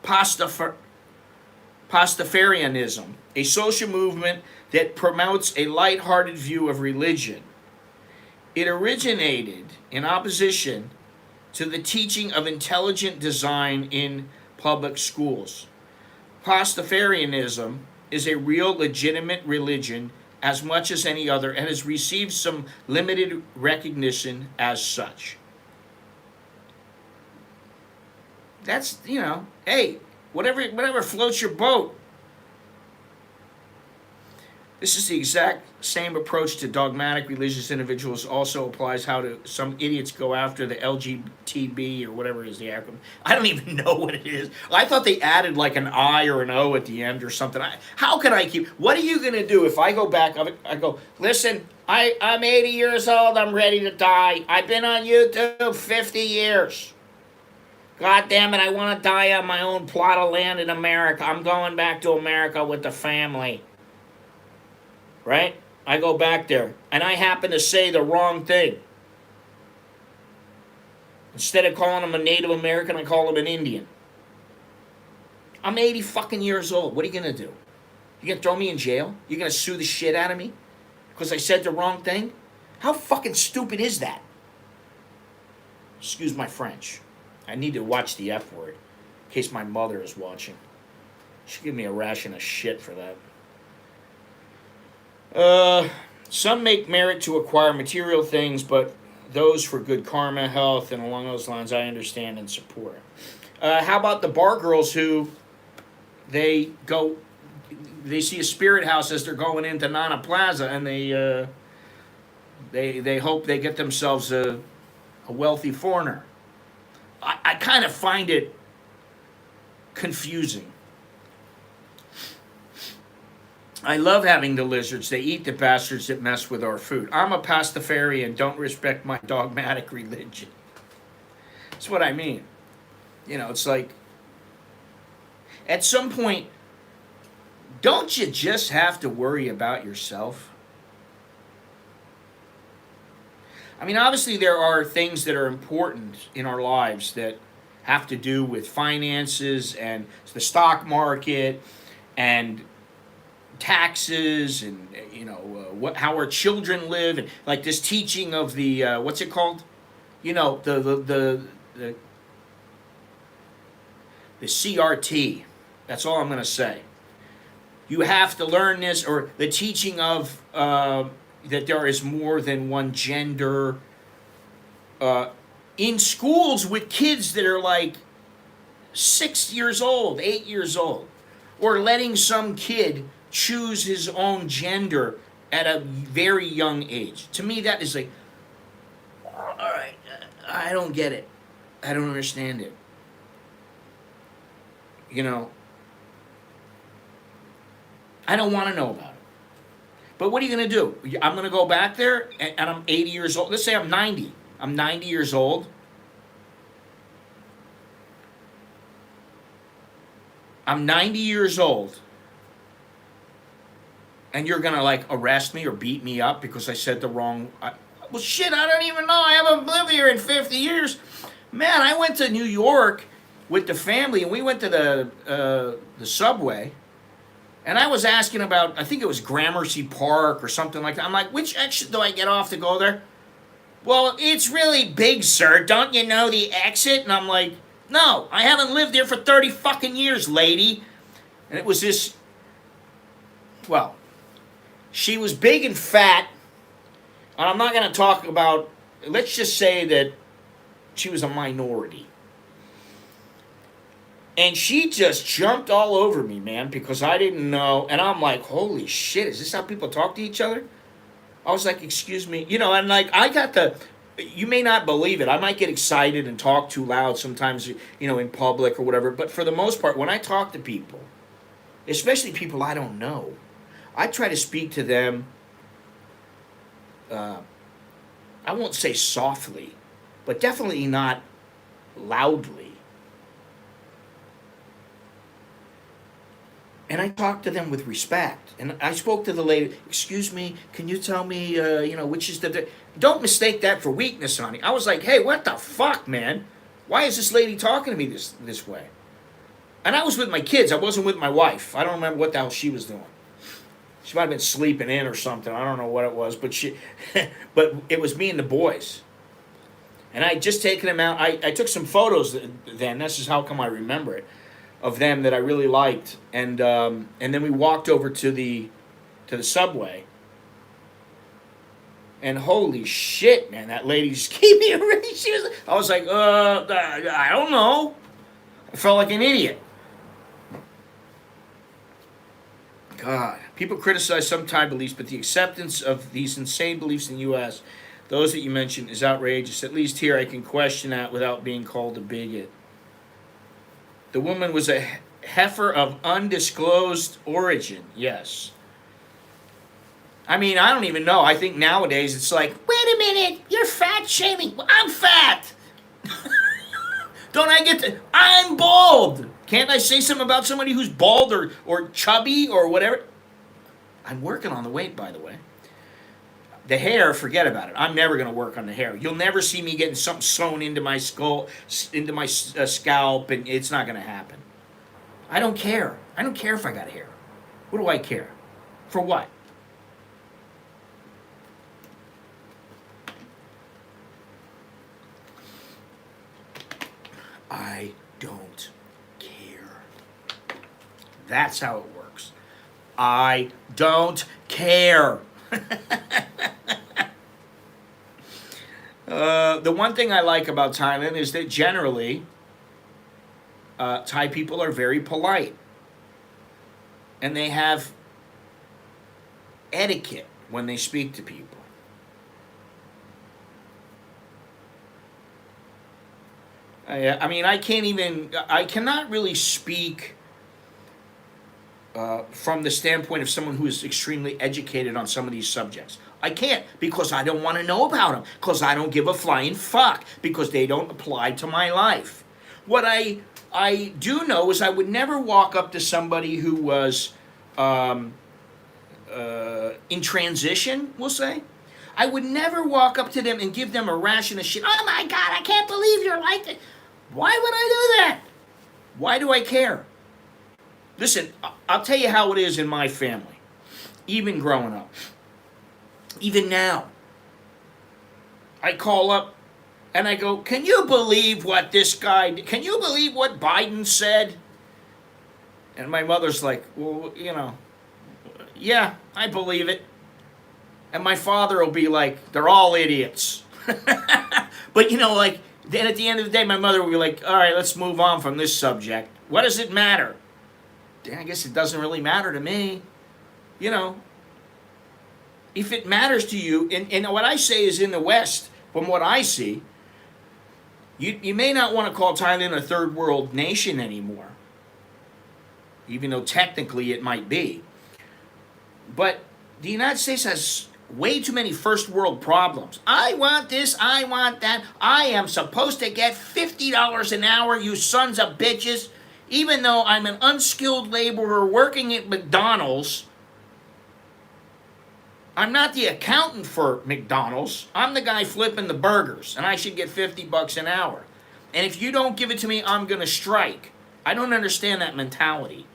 S1: Pastafarianism, a social movement that promotes a lighthearted view of religion. It originated in opposition to the teaching of intelligent design in public schools. Pastafarianism is a real legitimate religion as much as any other and has received some limited recognition as such. That's, hey, whatever floats your boat. This is the exact same approach to dogmatic religious individuals also applies how to some idiots go after the LGTB or whatever is the acronym. I don't even know what it is. I thought they added like an I or an O at the end or something. How can I keep... What are you going to do if I go back... I go, listen, I'm 80 years old. I'm ready to die. I've been on YouTube 50 years. God damn it, I want to die on my own plot of land in America. I'm going back to America with the family. Right? I go back there, and I happen to say the wrong thing. Instead of calling him a Native American, I call him an Indian. I'm 80 fucking years old. What are you going to do? You going to throw me in jail? You going to sue the shit out of me? Because I said the wrong thing? How fucking stupid is that? Excuse my French. I need to watch the F word, in case my mother is watching. She'll give me a ration of shit for that. Some make merit to acquire material things, but those for good karma, health, and along those lines, I understand and support. How about the bar girls who they see a spirit house as they're going into Nana Plaza, and they hope they get themselves a wealthy foreigner. I kind of find it confusing. I love having the lizards. They eat the bastards that mess with our food. I'm a Pastafarian. Don't respect my dogmatic religion. That's what I mean. It's like, at some point, don't you just have to worry about yourself? I mean, obviously there are things that are important in our lives that have to do with finances and the stock market and taxes and how our children live, and like this teaching of the what's it called? The CRT. That's all I'm going to say. You have to learn this, or the teaching of that there is more than one gender in schools with kids that are like 6 years old, 8 years old, or letting some kid choose his own gender at a very young age. To me, that is like, all right, I don't get it. I don't understand it. I don't want to know about it. But what are you going to do? I'm going to go back there and I'm 80 years old. Let's say I'm 90. I'm 90 years old. I'm 90 years old. And you're going to like arrest me or beat me up because I said the wrong... well, shit, I don't even know. I haven't lived here in 50 years. Man, I went to New York with the family and we went to the subway. And I was asking about, I think it was Gramercy Park or something like that. I'm like, which exit do I get off to go there? Well, it's really big, sir. Don't you know the exit? And I'm like, no, I haven't lived here for 30 fucking years, lady. And it was this, well, she was big and fat. And I'm not going to talk about, let's just say that she was a minority. And she just jumped all over me, man, because I didn't know. And I'm like, holy shit, is this how people talk to each other? I was like, excuse me. And like, I got you may not believe it. I might get excited and talk too loud sometimes, in public or whatever. But for the most part, when I talk to people, especially people I don't know, I try to speak to them, I won't say softly, but definitely not loudly. And I talked to them with respect. And I spoke to the lady, excuse me, can you tell me, which is the... Don't mistake that for weakness, honey. I was like, hey, what the fuck, man? Why is this lady talking to me this way? And I was with my kids. I wasn't with my wife. I don't remember what the hell she was doing. She might have been sleeping in or something. I don't know what it was. But but it was me and the boys. And I had just taken them out. I took some photos then. This is how come I remember it. Of them that I really liked, and then we walked over to the subway, and holy shit, man, that lady just gave me a ring. I was like, I don't know. I felt like an idiot. God, people criticize some Thai beliefs, but the acceptance of these insane beliefs in the U.S., those that you mentioned, is outrageous. At least here I can question that without being called a bigot. The woman was a heifer of undisclosed origin. Yes. I mean, I don't even know. I think nowadays it's like, wait a minute, you're fat shaming. Well, I'm fat. Don't I get to... I'm bald. Can't I say something about somebody who's bald or chubby or whatever? I'm working on the weight, by the way. The hair, forget about it. I'm never going to work on the hair. You'll never see me getting something sewn into my skull, into my scalp, and it's not going to happen. I don't care. I don't care if I got hair. What do I care? For what? I don't care. That's how it works. I don't care. The one thing I like about Thailand is that generally Thai people are very polite, and they have etiquette when they speak to people. I mean, I cannot really speak from the standpoint of someone who is extremely educated on some of these subjects. I can't, because I don't want to know about them, because I don't give a flying fuck, because they don't apply to my life. What I do know is I would never walk up to somebody who was in transition, we'll say. I would never walk up to them and give them a ration of shit. Oh my God, I can't believe you're like that. Why would I do that? Why do I care? Listen, I'll tell you how it is in my family. even growing up. Even now. I call up and I go, can you believe what this guy, can you believe what Biden said? And my mother's like, well, you know, yeah, I believe it. And my father will be like, they're all idiots. But, you know, like, then at the end of the day, my mother will be like, all right, let's move on from this subject. What does it matter? I guess it doesn't really matter to me. You know, if it matters to you, and what I say is in the West, from what I see, you may not want to call Thailand a third world nation anymore, even though technically it might be. But the United States has way too many first world problems. I want this, I want that. I am supposed to get $50 an hour, you sons of bitches, even though I'm an unskilled laborer working at McDonald's. I'm not the accountant for McDonald's. I'm the guy flipping the burgers, and I should get $50 an hour. And if you don't give it to me, I'm going to strike. I don't understand that mentality.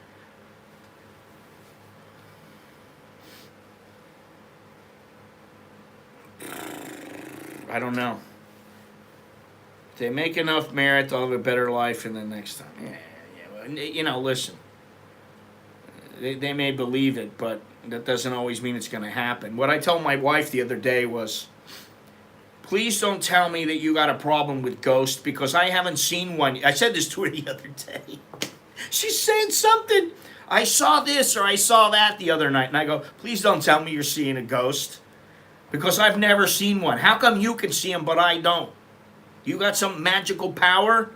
S1: I don't know. If they make enough merit, they'll have a better life in the next time. Yeah. You know, listen. They may believe it, but that doesn't always mean it's going to happen. What I told my wife the other day was, please don't tell me that you got a problem with ghosts, because I haven't seen one. I said this to her the other day. She's saying something. I saw this or I saw that the other night. And I go, please don't tell me you're seeing a ghost, because I've never seen one. How come you can see them but I don't? You got some magical power?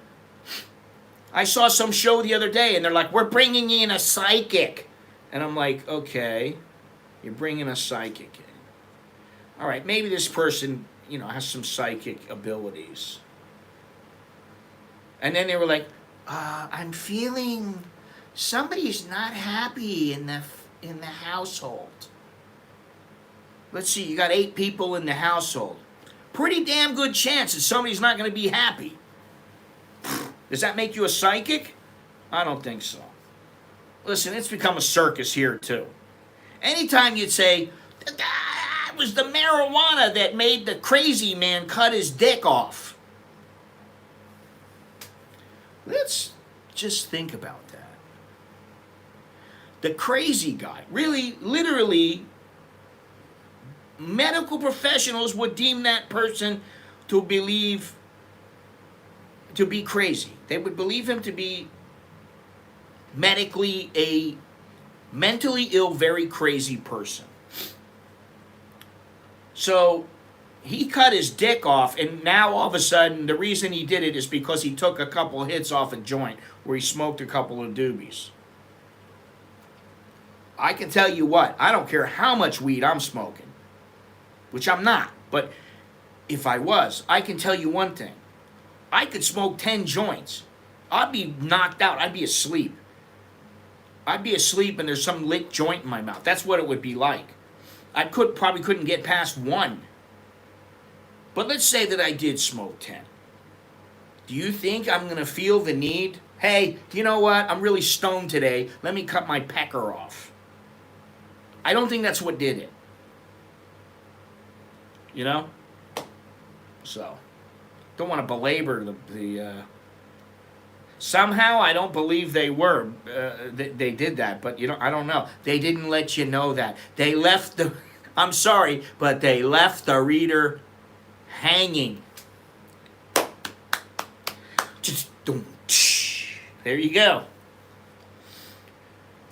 S1: I saw some show the other day and they're like, we're bringing in a psychic. And I'm like, okay, you're bringing a psychic in. All right, maybe this person, you know, has some psychic abilities. And then they were like, I'm feeling somebody's not happy in the household. Let's see, you got 8 people in the household. Pretty damn good chance that somebody's not going to be happy. Does that make you a psychic? I don't think so. Listen, it's become a circus here too. Anytime you'd say, it was the marijuana that made the crazy man cut his dick off. Let's just think about that. The crazy guy, really, literally, medical professionals would deem that person to be crazy. They would believe him to be medically a mentally ill, very crazy person. So he cut his dick off, and now all of a sudden the reason he did it is because he took a couple of hits off a joint where he smoked a couple of doobies. I can tell you what, I don't care how much weed I'm smoking, which I'm not, but if I was, I can tell you one thing. I could smoke 10 joints. I'd be knocked out. I'd be asleep. I'd be asleep and there's some lit joint in my mouth. That's what it would be like. I probably couldn't get past 1. But let's say that I did smoke 10. Do you think I'm going to feel the need? Hey, you know what? I'm really stoned today. Let me cut my pecker off. I don't think that's what did it. You know? So, don't want to belabor the somehow I don't believe they were. They did that, but you know, I don't know. They didn't let you know that. They left the, I'm sorry, but they left the reader hanging. Just there you go.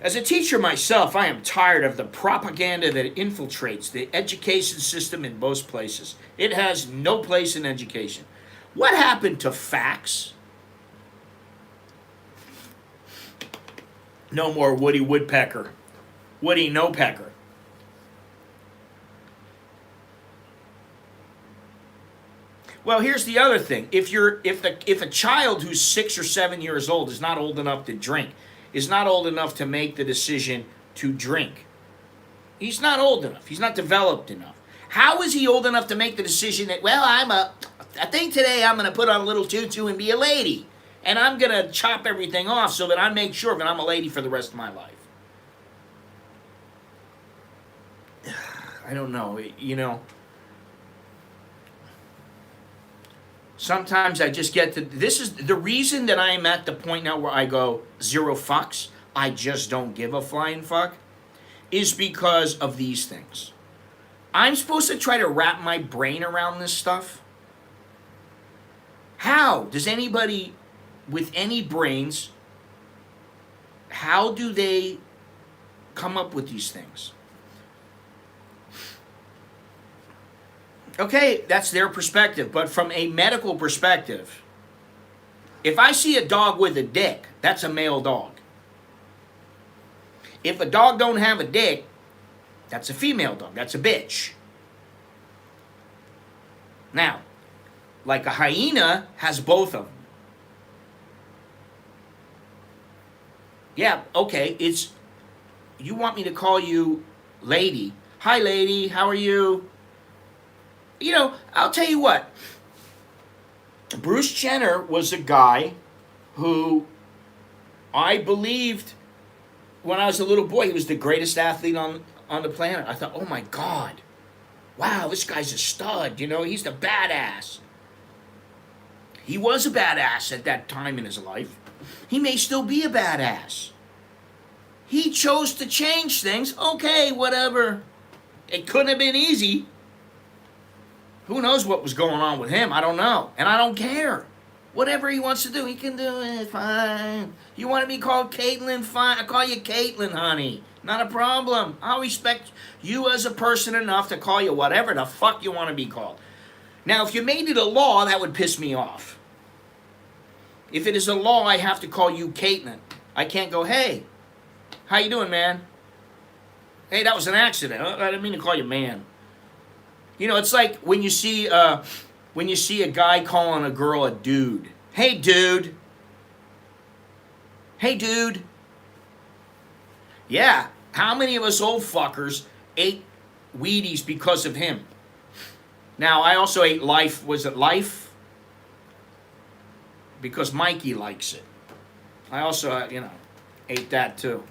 S1: As a teacher myself, I am tired of the propaganda that infiltrates the education system in most places. It has no place in education. What happened to facts? No more Woody Woodpecker. Woody No Pecker. Well, here's the other thing. If a child who's 6 or 7 years old is not old enough to drink, is not old enough to make the decision to drink, he's not old enough. He's not developed enough. How is he old enough to make the decision that, well, I think today I'm going to put on a little tutu and be a lady, and I'm going to chop everything off so that I make sure that I'm a lady for the rest of my life? I don't know, sometimes I just get to, this is the reason that I'm at the point now where I go zero fucks, I just don't give a flying fuck, is because of these things. I'm supposed to try to wrap my brain around this stuff. How does anybody with any brains, how do they come up with these things? Okay, that's their perspective, but from a medical perspective, if I see a dog with a dick, that's a male dog. If a dog don't have a dick, that's a female dog, that's a bitch. Now, like a hyena has both of them. Yeah, okay, you want me to call you lady. Hi lady, how are you? I'll tell you what. Bruce Jenner was a guy who I believed when I was a little boy, he was the greatest athlete on the planet. I thought, oh my God, wow, this guy's a stud, he's the badass. He was a badass at that time in his life. He may still be a badass. He chose to change things. Okay, whatever. It couldn't have been easy. Who knows what was going on with him? I don't know. And I don't care. Whatever he wants to do, he can do it. Fine. You want to be called Caitlin? Fine. I call you Caitlin, honey. Not a problem. I'll respect you as a person enough to call you whatever the fuck you want to be called. Now, if you made it a law, that would piss me off. If it is a law, I have to call you Caitlin. I can't go, hey, how you doing, man? Hey, that was an accident. I didn't mean to call you man. It's like when you see a guy calling a girl a dude. Hey, dude. Hey, dude. Yeah, how many of us old fuckers ate Wheaties because of him? Now, I also ate Life. Was it Life? Because Mikey likes it. I also, ate that too.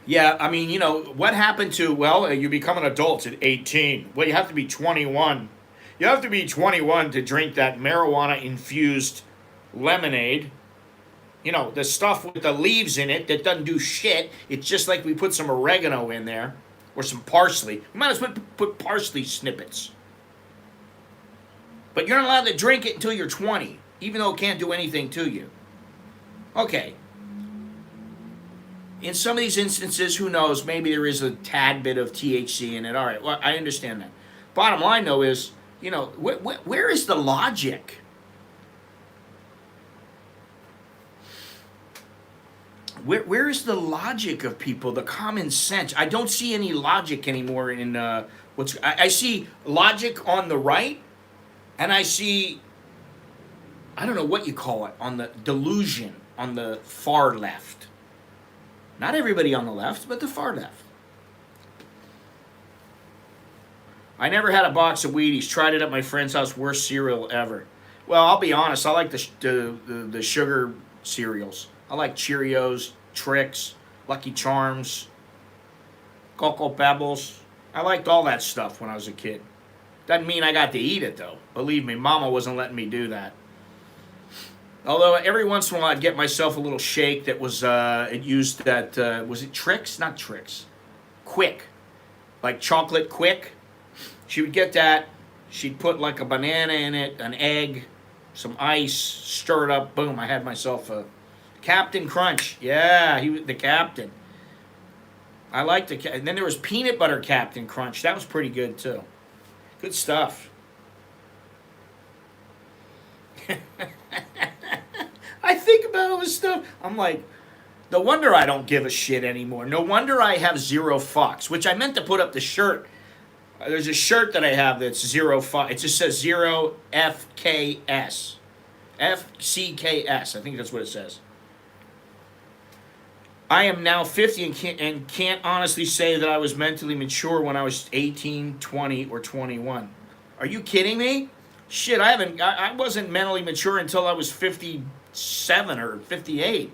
S1: Yeah, I mean, what happened to, you become an adult at 18. Well, you have to be 21. You have to be 21 to drink that marijuana-infused lemonade. The stuff with the leaves in it that doesn't do shit. It's just like we put some oregano in there or some parsley. We might as well put parsley snippets. But you're not allowed to drink it until you're 20, even though it can't do anything to you. Okay. In some of these instances, who knows, maybe there is a tad bit of THC in it. All right, well, I understand that. Bottom line, though, is, where is the logic? Where is the logic of people, the common sense? I don't see any logic anymore in I see logic on the right, and I see, I don't know what you call it, on the delusion on the far left. Not everybody on the left, but the far left. I never had a box of Wheaties. Tried it at my friend's house. Worst cereal ever. Well, I'll be honest. I like the sugar cereals. I like Cheerios, Trix, Lucky Charms, Cocoa Pebbles. I liked all that stuff when I was a kid. Doesn't mean I got to eat it, though. Believe me, Mama wasn't letting me do that. Although every once in a while I'd get myself a little shake that was, it used that, was it Trix? Not Trix. Quick. Like chocolate Quick. She would get that. She'd put like a banana in it, an egg, some ice, stir it up. Boom, I had myself a Captain Crunch. Yeah, he was the captain. I liked the, and then there was peanut butter Captain Crunch. That was pretty good too. Good stuff. I think about all this stuff. I'm like, no wonder I don't give a shit anymore. No wonder I have zero fucks, which I meant to put up the shirt. There's a shirt that I have that's zero fuck. It just says zero FKS. FCKS. I think that's what it says. I am now 50 and can't honestly say that I was mentally mature when I was 18, 20, or 21. Are you kidding me? Shit, I wasn't mentally mature until I was 57 or 58.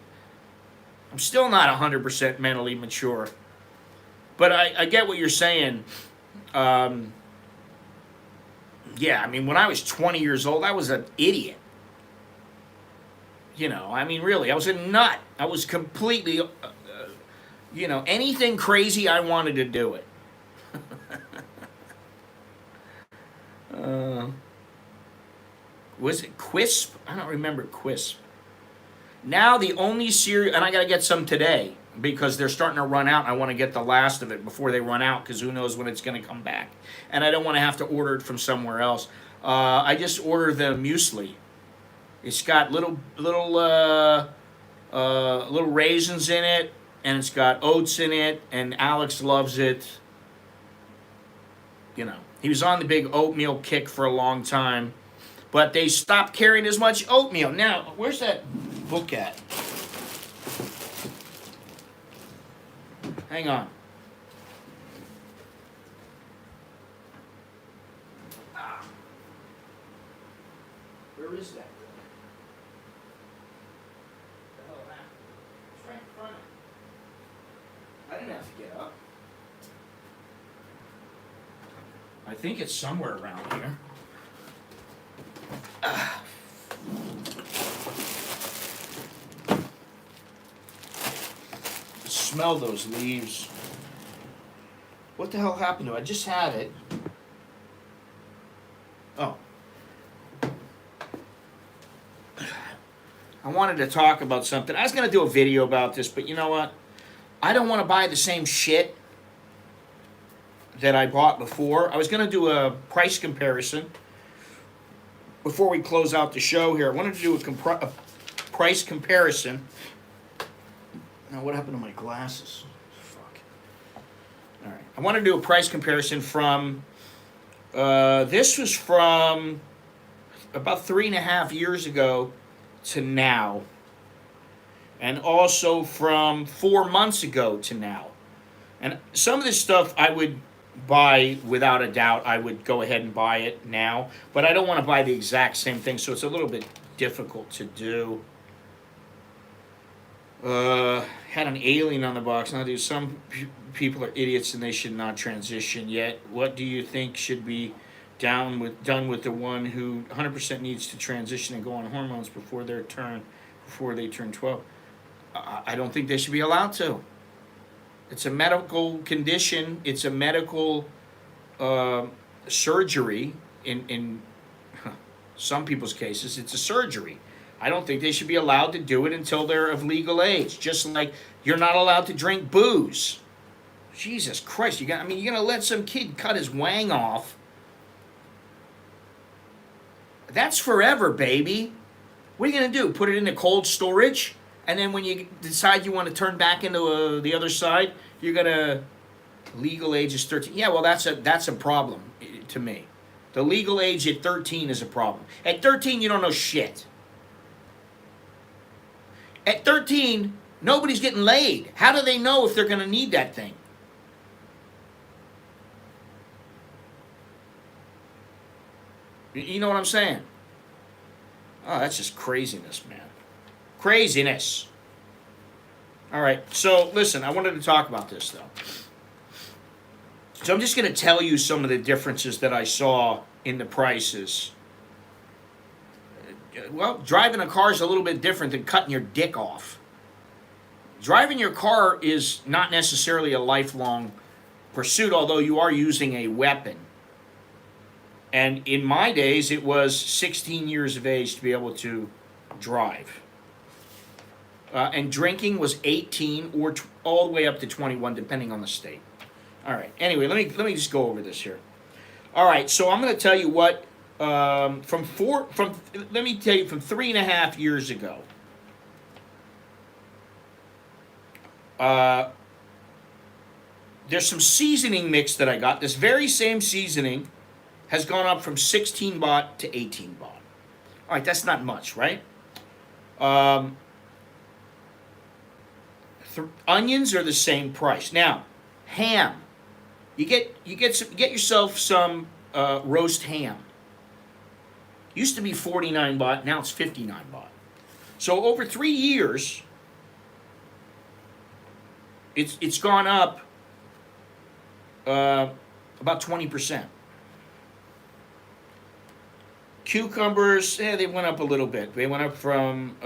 S1: I'm still not 100% mentally mature. But I get what you're saying. Yeah, I mean, when I was 20 years old, I was an idiot. You know, I mean, really, I was a nut. I was completely, you know, anything crazy, I wanted to do it. uh, was it Quisp? I don't remember Quisp. Now the only cereal, and I gotta get some today because they're starting to run out. I want to get the last of it before they run out because who knows when it's gonna come back, and I don't want to have to order it from somewhere else. I just ordered the muesli. It's got little raisins in it, and it's got oats in it, and Alex loves it. You know, he was on the big oatmeal kick for a long time, but they stopped carrying as much oatmeal. Now, where's that book at? Hang on. Where is that? It's right in front of me. I didn't have to get up. I think it's somewhere around here. Smell those leaves. What the hell happened to it? I just had it. Oh. I wanted to talk about something. I was going to do a video about this, but you know what? I don't want to buy the same shit that I bought before. I was going to do a price comparison before we close out the show here. I wanted to do a price comparison. Now, what happened to my glasses? Fuck. All right. I want to do a price comparison from, this was from about 3.5 years ago to now. And also from 4 months ago to now. And some of this stuff I would buy without a doubt. I would go ahead and buy it now. But I don't want to buy the exact same thing, so it's a little bit difficult to do. Had an alien on the box. Now, dude, some people are idiots and they should not transition yet. What do you think should be done with the one who 100% needs to transition and go on hormones before they turn 12? I don't think they should be allowed to. It's a medical condition. It's a medical surgery. In some people's cases, it's a surgery. I don't think they should be allowed to do it until they're of legal age. Just like you're not allowed to drink booze. Jesus Christ! You're gonna let some kid cut his wang off. That's forever, baby. What are you gonna do? Put it into cold storage? And then when you decide you want to turn back into the other side, you're gonna legal age is 13. Yeah, well, that's a problem to me. The legal age at 13 is a problem. At 13, you don't know shit. At 13, nobody's getting laid. How do they know if they're gonna need that thing? You know what I'm saying? Oh, that's just craziness, man. Craziness. All right, so listen, I wanted to talk about this, though. So I'm just going to tell you some of the differences that I saw in the prices. Well, driving a car is a little bit different than cutting your dick off. Driving your car is not necessarily a lifelong pursuit, although you are using a weapon. And in my days, it was 16 years of age to be able to drive. And drinking was 18 or all the way up to 21, depending on the state. All right. Anyway, let me just go over this here. All right. So I'm going to tell you what let me tell you from 3.5 years ago. There's some seasoning mix that I got. This very same seasoning has gone up from 16 baht to 18 baht. All right, that's not much, right? Onions are the same price. Now, ham. You get yourself some roast ham. Used to be 49 baht, now it's 59 baht. So over 3 years, It's gone up about 20%. Cucumbers, they went up a little bit. They went up from,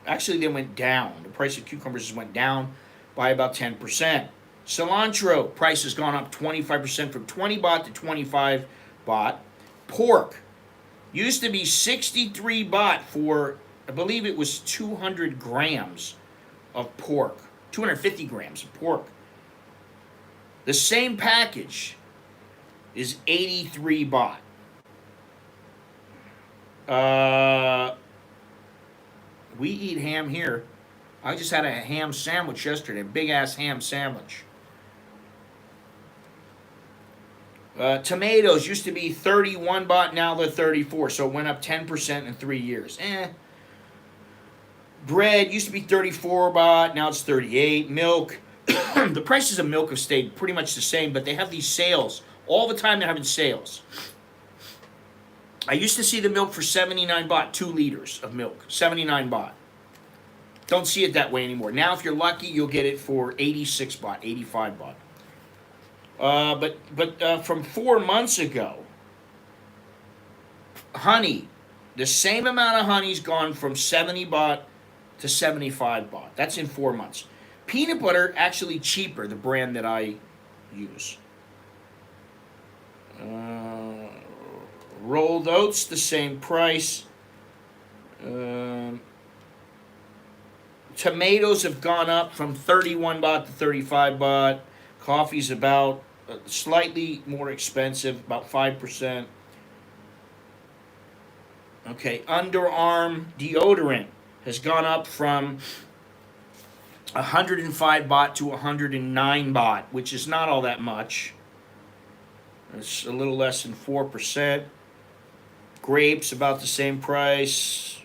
S1: actually, they went down. The price of cucumbers went down by about 10%. Cilantro price has gone up 25% from 20 baht to 25 baht. Pork used to be 63 baht for, I believe it was 200 grams of pork, 250 grams of pork. The same package is 83 baht. We eat ham here. I just had a ham sandwich yesterday, a big ass ham sandwich. Tomatoes used to be 31 baht, now they're 34, so it went up 10% in 3 years. Bread used to be 34 baht, now it's 38. Milk, the prices of milk have stayed pretty much the same, but they have these sales. All the time they're having sales. I used to see the milk for 79 baht, 2 liters of milk, 79 baht. Don't see it that way anymore. Now, if you're lucky, you'll get it for 86 baht, 85 baht. But from 4 months ago, honey, the same amount of honey's gone from 70 baht to 75 baht. That's in 4 months. Peanut butter, actually cheaper, the brand that I use. Rolled oats, the same price. Tomatoes have gone up from 31 baht to 35 baht. Coffee's about slightly more expensive, about 5%. Okay, underarm deodorant has gone up from 105 baht to 109 baht, which is not all that much. It's a little less than 4%. Grapes, about the same price.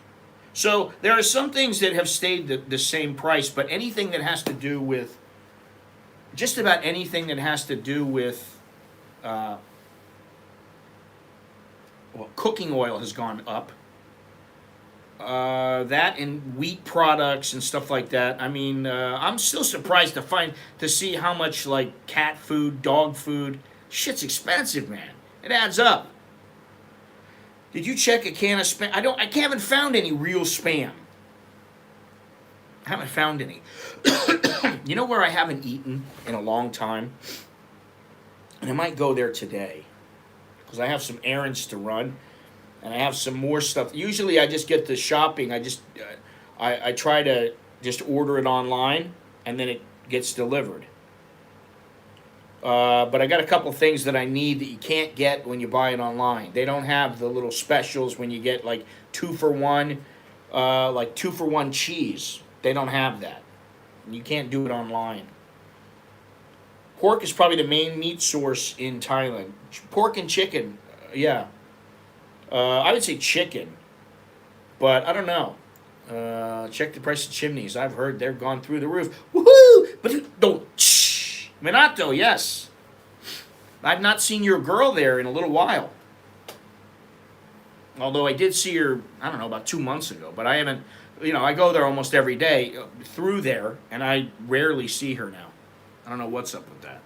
S1: So there are some things that have stayed the same price, but anything that has to do with, just about anything that has to do with, cooking oil has gone up. That and wheat products and stuff like that. I mean, I'm still surprised to see how much like cat food, dog food. Shit's expensive, man. It adds up. Did you check a can of Spam? I haven't found any real Spam. I haven't found any. You know where I haven't eaten in a long time? And I might go there today. Because I have some errands to run. And I have some more stuff. Usually I just get the shopping. I try to just order it online. And then it gets delivered. But I got a couple things that I need that you can't get when you buy it online. They don't have the little specials when you get like 2 for 1, like 2 for 1 cheese. They don't have that. You can't do it online. Pork is probably the main meat source in Thailand. Pork and chicken, yeah. I would say chicken, but I don't know. Check the price of chimneys. I've heard they're gone through the roof. Woohoo! But don't. Minato, yes. I've not seen your girl there in a little while. Although I did see her, I don't know, about 2 months ago. But I haven't, I go there almost every day through there, and I rarely see her now. I don't know what's up with that.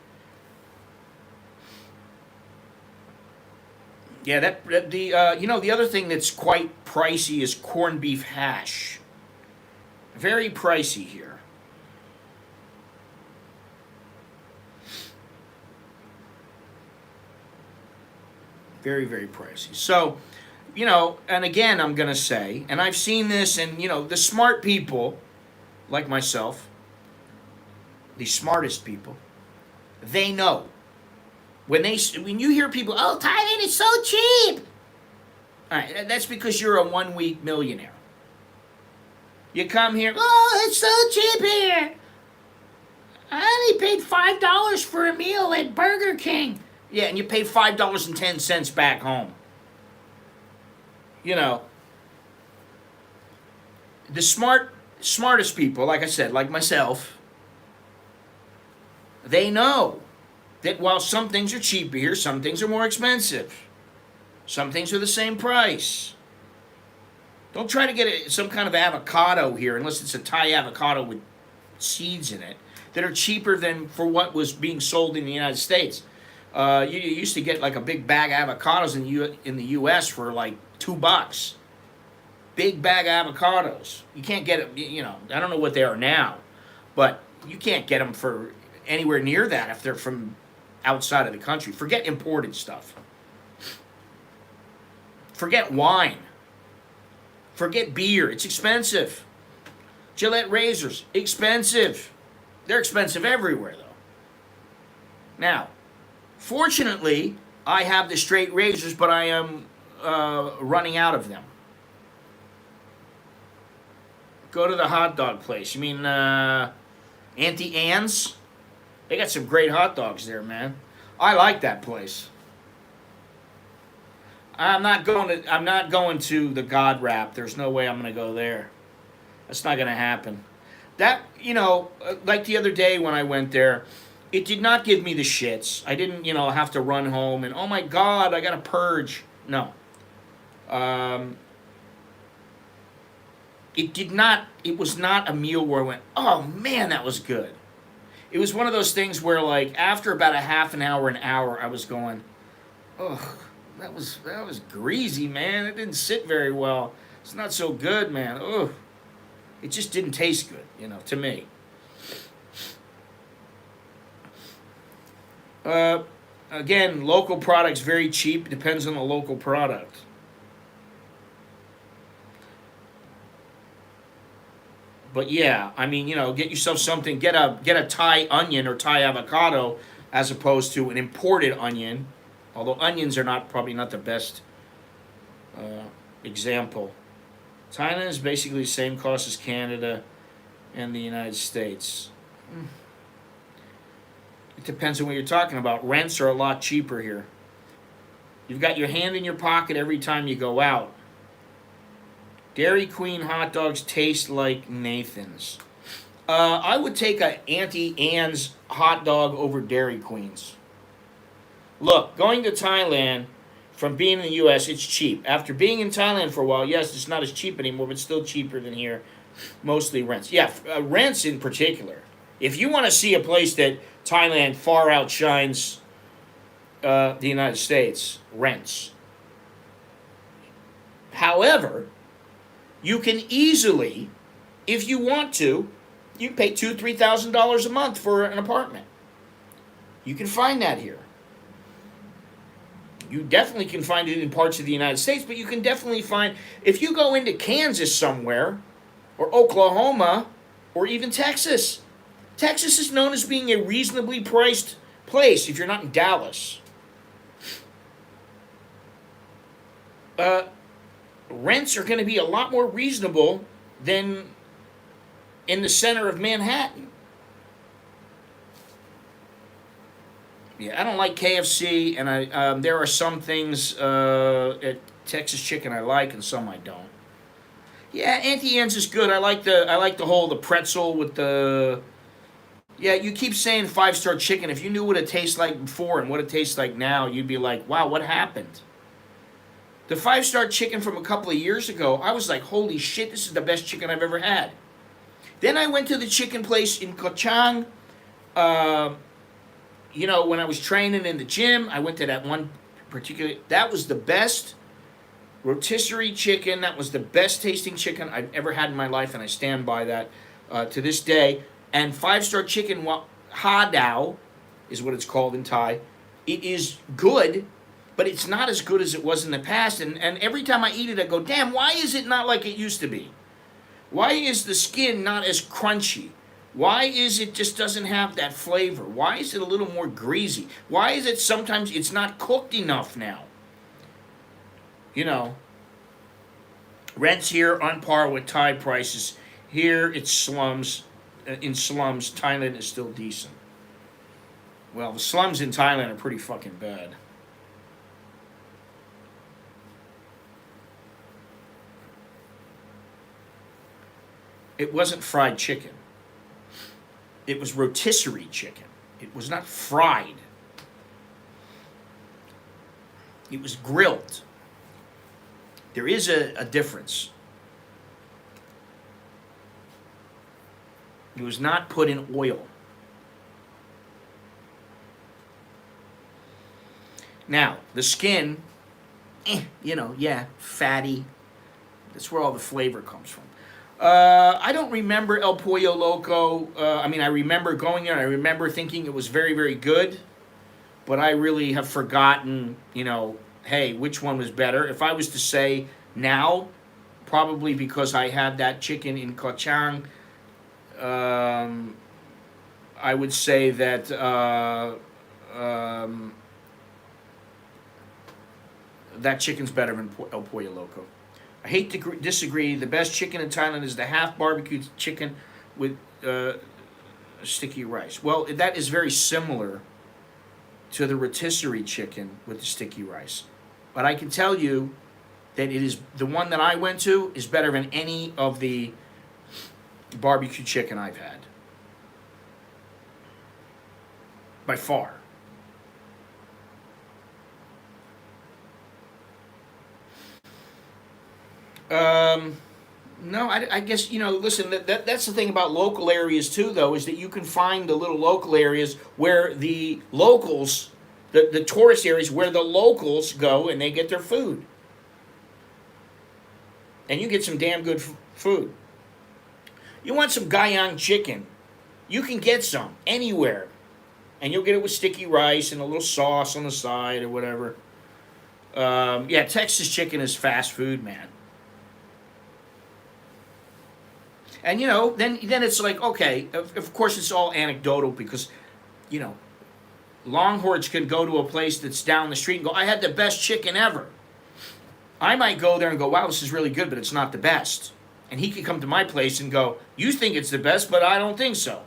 S1: Yeah, the other thing that's quite pricey is corned beef hash. Very pricey here. Very, very pricey. So, and again, I'm going to say, and I've seen this, and, the smart people, like myself, the smartest people, they know. When you hear people, oh, Thailand is so cheap. All right, that's because you're a 1-week millionaire. You come here, oh, it's so cheap here. I only paid $5 for a meal at Burger King. Yeah, and you pay $5.10 back home. The smartest people, like I said, like myself, they know that while some things are cheaper here, some things are more expensive. Some things are the same price. Don't try to get some kind of avocado here unless it's a Thai avocado with seeds in it. that are cheaper than for what was being sold in the United States. You used to get like a big bag of avocados in the U.S. for like $2. Big bag of avocados. You can't get them. You know, I don't know what they are now, but you can't get them for anywhere near that if they're from outside of the country. Forget imported stuff. Forget wine. Forget beer. It's expensive. Gillette razors, expensive. They're expensive everywhere, though. Now, fortunately, I have the straight razors, but I am running out of them. Go to the hot dog place. You mean Auntie Anne's? They got some great hot dogs there, man. I like that place. I'm not going to the God Wrap. There's no way I'm going to go there. That's not going to happen. That, you know, like the other day when I went there, it did not give me the shits. I didn't, you know, have to run home and, oh my God, I got to purge. No. It was not a meal where I went, oh man, that was good. It was one of those things where, like, after about a half an hour, I was going, ugh, that was greasy, man. It didn't sit very well. It's not so good, man. Ugh. It just didn't taste good, you know, to me. Again, local products, very cheap. Depends on the local product. But yeah, I mean, you know, get yourself something. Get a Thai onion or Thai avocado as opposed to an imported onion. Although onions are probably not the best example. Thailand is basically the same cost as Canada and the United States. It depends on what you're talking about. Rents are a lot cheaper here. You've got your hand in your pocket every time you go out. Dairy Queen hot dogs taste like Nathan's. I would take a Auntie Anne's hot dog over Dairy Queen's. Look, going to Thailand, from being in the U.S., it's cheap. After being in Thailand for a while, yes, it's not as cheap anymore, but still cheaper than here. Mostly rents. Yeah, rents in particular. If you want to see a place that Thailand far outshines the United States, rents. However, you can easily, if you want to, you can pay $2,000-3,000 a month for an apartment. You can find that here. You definitely can find it in parts of the United States, but you can definitely find, if you go into Kansas somewhere, or Oklahoma, or even Texas. Texas is known as being a reasonably priced place if you're not in Dallas. Rents are going to be a lot more reasonable than in the center of Manhattan. Yeah, I don't like KFC, and there are some things at Texas Chicken I like, and some I don't. Yeah, Auntie Anne's is good. I like the whole pretzel with the. Yeah, you keep saying 5-star chicken. If you knew what it tastes like before and what it tastes like now, you'd be like, wow, what happened? The 5-star chicken from a couple of years ago, I was like, holy shit, this is the best chicken I've ever had. Then I went to the chicken place in Koh Chang. You know, when I was training in the gym, I went to that one particular. That was the best rotisserie chicken. That was the best tasting chicken I've ever had in my life, and I stand by that to this day. And 5-star chicken, ha dao, is what it's called in Thai. It is good, but it's not as good as it was in the past. And every time I eat it, I go, damn, why is it not like it used to be? Why is the skin not as crunchy? Why is it just doesn't have that flavor? Why is it a little more greasy? Why is it sometimes it's not cooked enough now? You know, rents here on par with Thai prices. Here it's slums. In slums, Thailand is still decent. Well, the slums in Thailand are pretty fucking bad. It wasn't fried chicken. It was rotisserie chicken. It was not fried. It was grilled. There is a difference. It was not put in oil. Now, the skin, yeah, fatty. That's where all the flavor comes from. I don't remember El Pollo Loco. I remember going there and I remember thinking it was very, very good, but I really have forgotten, hey, which one was better. If I was to say now, probably because I had that chicken in Koh Chang, I would say that that chicken's better than El Pollo Loco. I hate to disagree. The best chicken in Thailand is the half barbecued chicken with sticky rice. Well, that is very similar to the rotisserie chicken with the sticky rice. But I can tell you that it is the one that I went to is better than any of the barbecue chicken I've had. By far. No, I guess, listen, that's the thing about local areas too, though, is that you can find the little local areas where the locals, the tourist areas where the locals go and they get their food. And you get some damn good food. You want some Guyang chicken, you can get some anywhere. And you'll get it with sticky rice and a little sauce on the side or whatever. Yeah, Texas chicken is fast food, man. And then it's like, okay, of course it's all anecdotal because, Longhorns can go to a place that's down the street and go, I had the best chicken ever. I might go there and go, wow, this is really good, but it's not the best. And he could come to my place and go, you think it's the best, but I don't think so.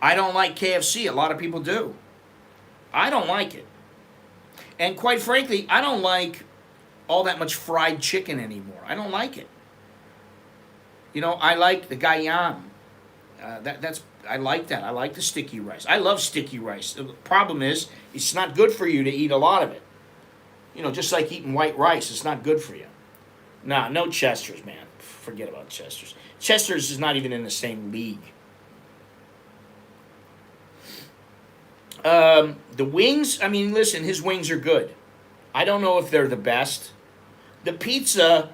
S1: I don't like KFC. A lot of people do. I don't like it. And quite frankly, I don't like all that much fried chicken anymore. I don't like it. I like the Guyam. I like that. I like the sticky rice. I love sticky rice. The problem is, it's not good for you to eat a lot of it. Just like eating white rice, it's not good for you. Nah, no Chester's, man. Forget about Chester's. Chester's is not even in the same league. The wings, listen, his wings are good. I don't know if they're the best. The pizza,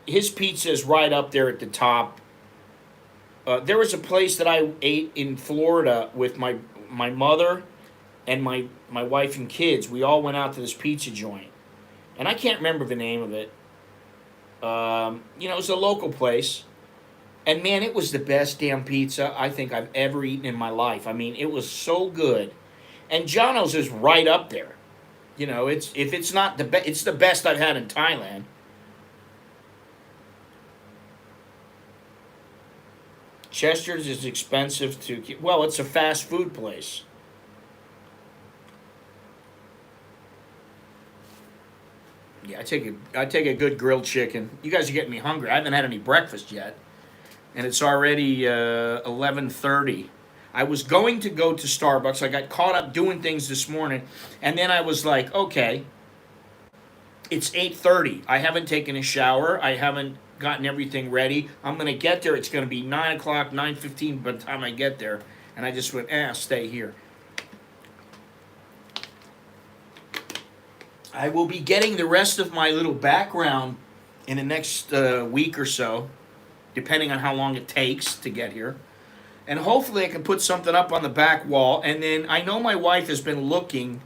S1: his pizza is right up there at the top. There was a place that I ate in Florida with my mother and my wife and kids. We all went out to this pizza joint. And I can't remember the name of it. It was a local place. And man, it was the best damn pizza I think I've ever eaten in my life. It was so good. And Jono's is right up there. It's not the best, it's the best I've had in Thailand. Chester's is expensive to keep. Well, it's a fast food place. Yeah, I take a good grilled chicken. You guys are getting me hungry. I haven't had any breakfast yet. And it's already 11:30. I was going to go to Starbucks. I got caught up doing things this morning. And then I was like, okay, it's 8:30. I haven't taken a shower. I haven't gotten everything ready. I'm going to get there. It's going to be 9 o'clock, 9:15 by the time I get there. And I just went, stay here. I will be getting the rest of my little background in the next week or so, depending on how long it takes to get here. And hopefully I can put something up on the back wall. And then I know my wife has been looking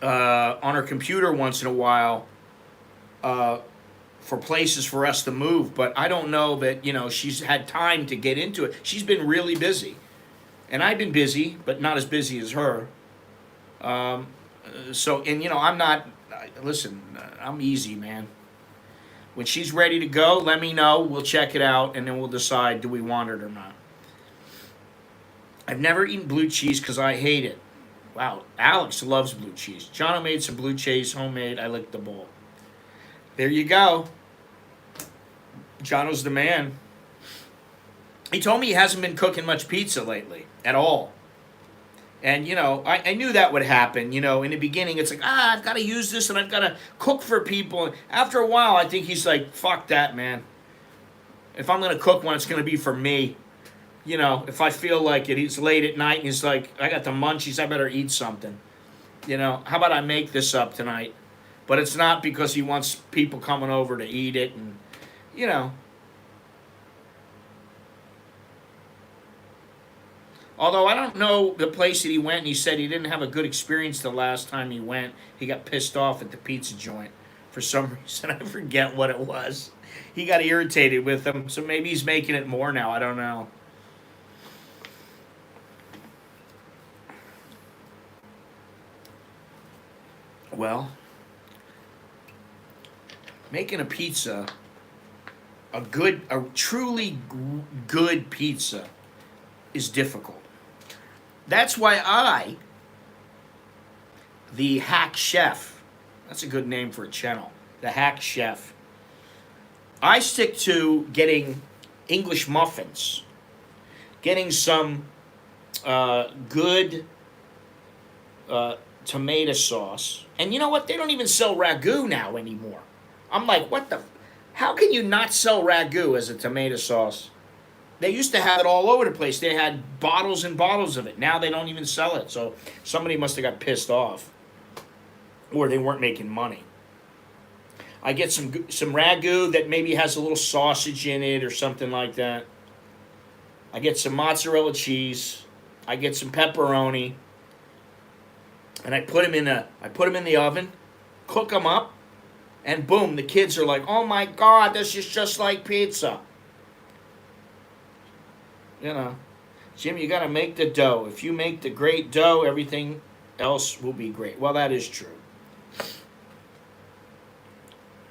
S1: on her computer once in a while for places for us to move. But I don't know that, she's had time to get into it. She's been really busy. And I've been busy, but not as busy as her. I'm not, listen, I'm easy, man. When she's ready to go, let me know. We'll check it out, and then we'll decide, do we want it or not. I've never eaten blue cheese because I hate it. Wow, Alex loves blue cheese. Jono made some blue cheese, homemade. I licked the bowl. There you go. Jono's the man. He told me he hasn't been cooking much pizza lately, at all. And, I knew that would happen. In the beginning, it's like, I've got to use this and I've got to cook for people. And after a while, I think he's like, fuck that, man. If I'm going to cook one, it's going to be for me. If I feel like it, he's late at night and he's like, I got the munchies, I better eat something. How about I make this up tonight? But it's not because he wants people coming over to eat it. And, although I don't know the place that he went, and he said he didn't have a good experience the last time he went. He got pissed off at the pizza joint for some reason. I forget what it was. He got irritated with them, so maybe he's making it more now. I don't know. Well, making a pizza, a truly good pizza, is difficult. That's why the hack chef, that's a good name for a channel, the hack chef, I stick to getting English muffins, getting some good tomato sauce. And you know what? They don't even sell ragu now anymore. I'm like, how can you not sell ragu as a tomato sauce? They used to have it all over the place. They had bottles and bottles of it. Now they don't even sell it. So somebody must have got pissed off. Or they weren't making money. I get some ragu that maybe has a little sausage in it or something like that. I get some mozzarella cheese. I get some pepperoni. And I put them in the oven, cook them up, and boom, the kids are like, "Oh my God, this is just like pizza." Jim, you got to make the dough. If you make the great dough, everything else will be great. Well, that is true.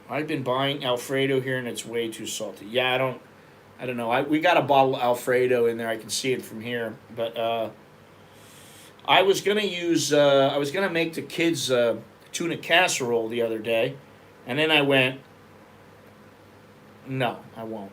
S1: I've been buying Alfredo here, and it's way too salty. Yeah, I don't know. We got a bottle of Alfredo in there. I can see it from here, but I was gonna make the kids tuna casserole the other day, and then I went, no, I won't.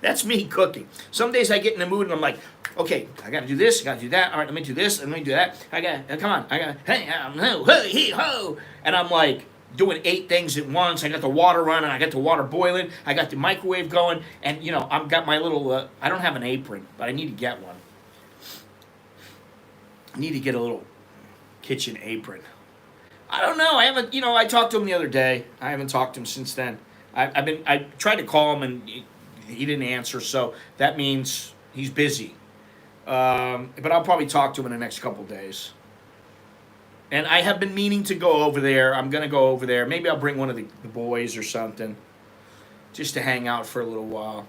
S1: That's me cooking. Some days I get in the mood and I'm like, okay, I gotta do this, I gotta do that. All right, let me do this, let me do that. Come on, hey, ho, and I'm like doing 8 things at once. I got the water running, I got the water boiling, I got the microwave going, and I've got my little. I don't have an apron, but I need to get one. I need to get a little kitchen apron. I don't know. I haven't. I talked to him the other day. I haven't talked to him since then. I tried to call him and he didn't answer, so that means he's busy. But I'll probably talk to him in the next couple days. And I have been meaning to go over there. I'm gonna go over there. Maybe I'll bring one of the boys or something, just to hang out for a little while.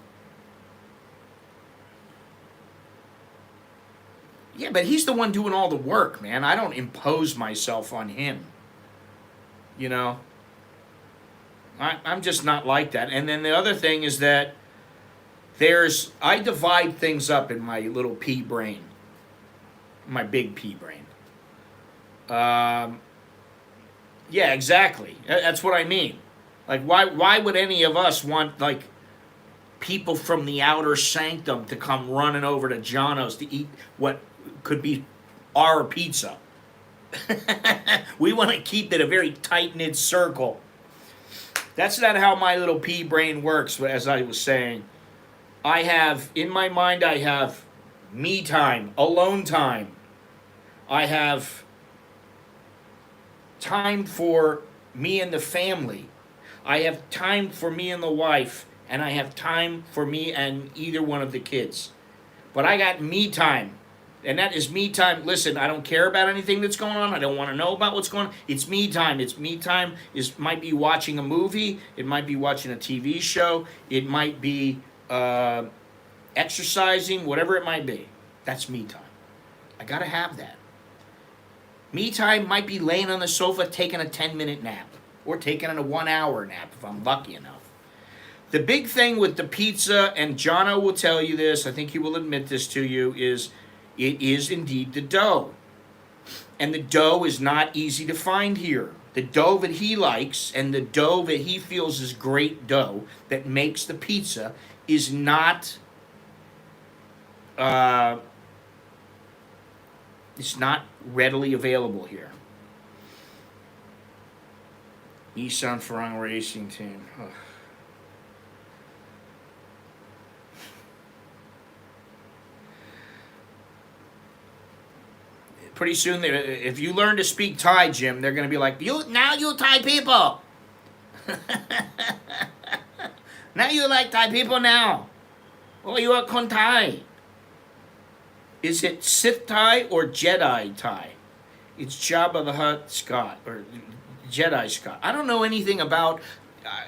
S1: Yeah, but he's the one doing all the work, man. I don't impose myself on him. I'm just not like that. And then the other thing is that I divide things up in my little pea brain, my big pea brain. Yeah, exactly. That's what I mean. Like, why would any of us want, like, people from the outer sanctum to come running over to Jono's to eat what could be our pizza? We want to keep it a very tight-knit circle. That's not how my little pea brain works, as I was saying. In my mind, I have me time, alone time. I have time for me and the family. I have time for me and the wife, and I have time for me and either one of the kids. But I got me time, and that is me time. Listen, I don't care about anything that's going on. I don't want to know about what's going on. It's me time. It's me time. Might be watching a movie. It might be watching a TV show. It might be exercising, whatever it might be. That's me time. I got to have that. Me time might be laying on the sofa taking a 10-minute nap or taking a 1-hour nap if I'm lucky enough. The big thing with the pizza, and Jono will tell you this, I think he will admit this to you, is it is indeed the dough. And the dough is not easy to find here. The dough that he likes and the dough that he feels is great dough that makes the pizza is not It's not readily available here. Nissan Farang Racing Team. Ugh. Pretty soon, if you learn to speak Thai, Jim, they're going to be like, you Thai people. Now you like Thai people now. Oh, you are Kon Thai. Is it Sith Thai or Jedi Thai? It's Jabba the Hutt Scott, or Jedi Scott. I don't know anything about,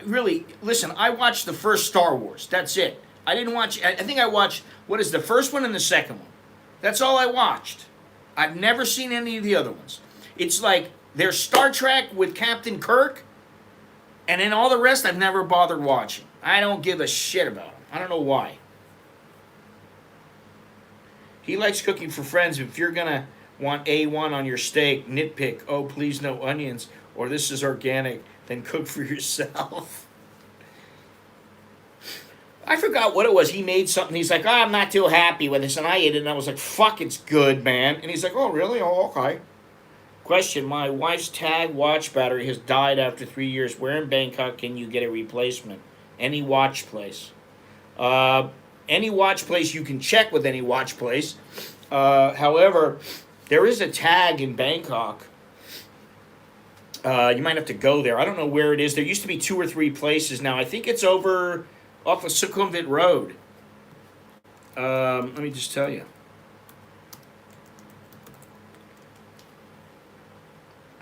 S1: really, listen, I watched the first Star Wars. That's it. I didn't watch, I think I watched, what is the first one and the second one? That's all I watched. I've never seen any of the other ones. It's like there's Star Trek with Captain Kirk, and then all the rest I've never bothered watching. I don't give a shit about them. I don't know why. He likes cooking for friends. If you're going to want A1 on your steak, nitpick, oh, please no onions, or this is organic, then cook for yourself. I forgot what it was. He made something. He's like, oh, I'm not too happy with this. And I ate it, and I was like, fuck, it's good, man. And he's like, oh, really? Oh, okay. Question, my wife's Tag watch battery has died after 3 years. Where in Bangkok can you get a replacement? Any watch place. Any watch place, you can check with any watch place. However, there is a Tag in Bangkok. You might have to go there. I don't know where it is. There used to be 2 or 3 places now. I think it's over off of Sukhumvit Road. Let me just tell you.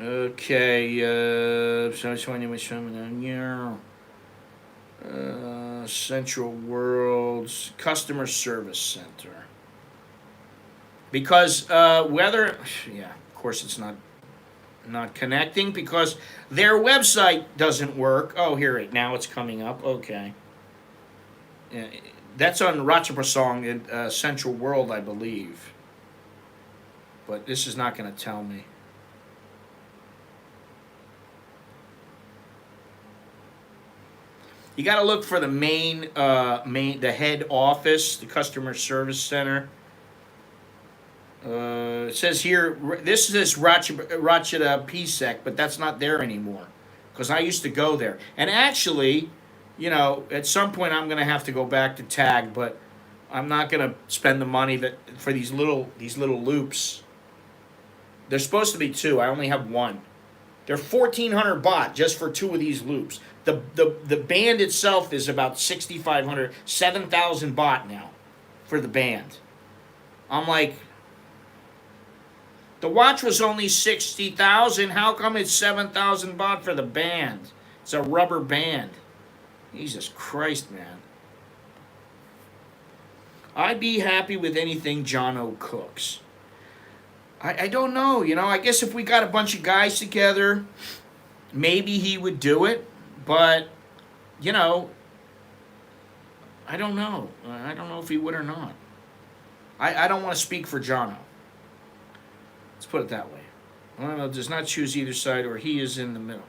S1: Okay, Central World's Customer Service Center. Because whether, yeah, of course it's not connecting because their website doesn't work. Oh, here it now it's coming up. Okay. That's on Ratchaprasong in Central World, I believe. But this is not going to tell me. You got to look for the the head office, the customer service center. It says here, this is Ratchada PSEC, but that's not there anymore. Because I used to go there. And actually, you know, at some point I'm going to have to go back to Tag, but I'm not going to spend the money for these little loops. There's supposed to be 2. I only have 1. They're 1,400 baht just for 2 of these loops. The band itself is about 6,500, 7,000 baht now for the band. I'm like, the watch was only 60,000. How come it's 7,000 baht for the band? It's a rubber band. Jesus Christ, man. I'd be happy with anything Jono cooks. I don't know, you know. I guess if we got a bunch of guys together, maybe he would do it. But, you know, I don't know. I don't know if he would or not. I don't want to speak for Jono. Let's put it that way. Well, does not choose either side, or he is in the middle.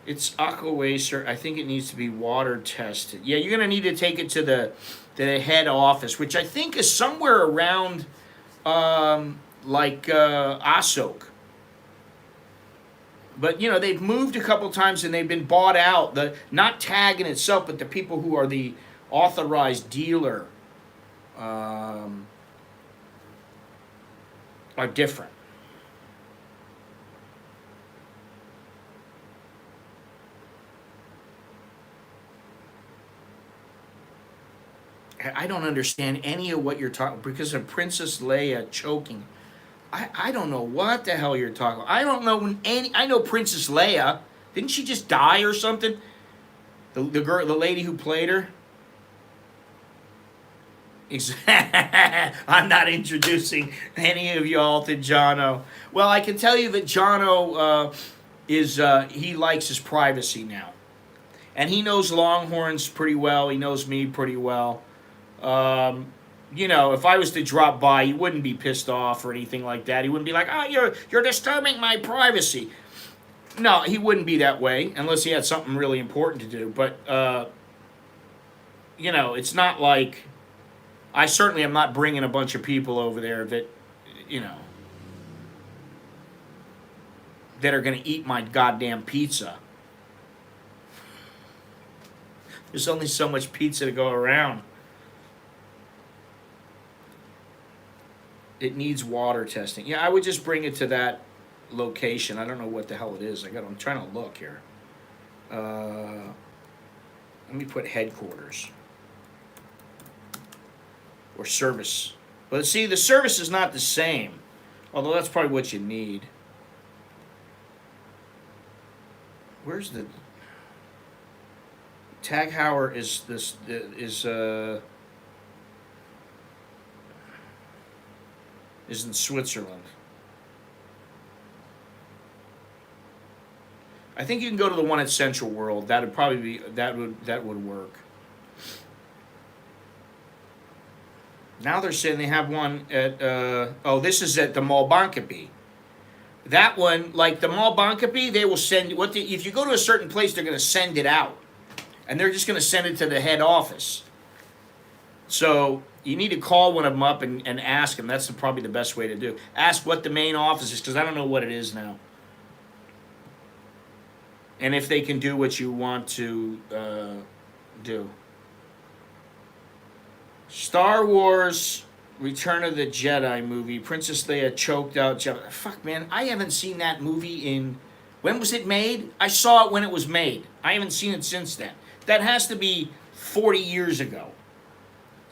S1: It's aqua waster. I think it needs to be water tested. Yeah, you're going to need to take it to the head office, which I think is somewhere around Asok. But, you know, they've moved a couple times and they've been bought out. Not Tag in itself, but the people who are the authorized dealer are different. I don't understand any of what you're talking because of Princess Leia choking. I don't know what the hell you're talking. I don't know I know Princess Leia. Didn't she just die or something? The girl, the lady who played her. I'm not introducing any of y'all to Jono. Well, I can tell you that Jono he likes his privacy now, and he knows Longhorns pretty well. He knows me pretty well. You know, if I was to drop by, he wouldn't be pissed off or anything like that. He wouldn't be like, oh, you're disturbing my privacy. No, he wouldn't be that way unless he had something really important to do. But, you know, it's not like, I certainly am not bringing a bunch of people over there that, you know, that are going to eat my goddamn pizza. There's only so much pizza to go around. It needs water testing. Yeah, I would just bring it to that location. I don't know what the hell it is. I'm trying to look here. Let me put headquarters. Or service. But see, the service is not the same. Although that's probably what you need. Where's the... Tag Heuer is in Switzerland. I think you can go to the one at Central World. That would probably be that would work. Now they're saying they have one at this is at the Mall Bangkok. That one, like the Mall Bangkok, they will send if you go to a certain place, they're going to send it out, and they're just going to send it to the head office. So you need to call one of them up and ask them. That's probably the best way to do. Ask what the main office is, because I don't know what it is now. And if they can do what you want to do. Star Wars Return of the Jedi movie. Princess Leia choked out Jedi. Fuck, man. I haven't seen that movie in... When was it made? I saw it when it was made. I haven't seen it since then. That has to be 40 years ago.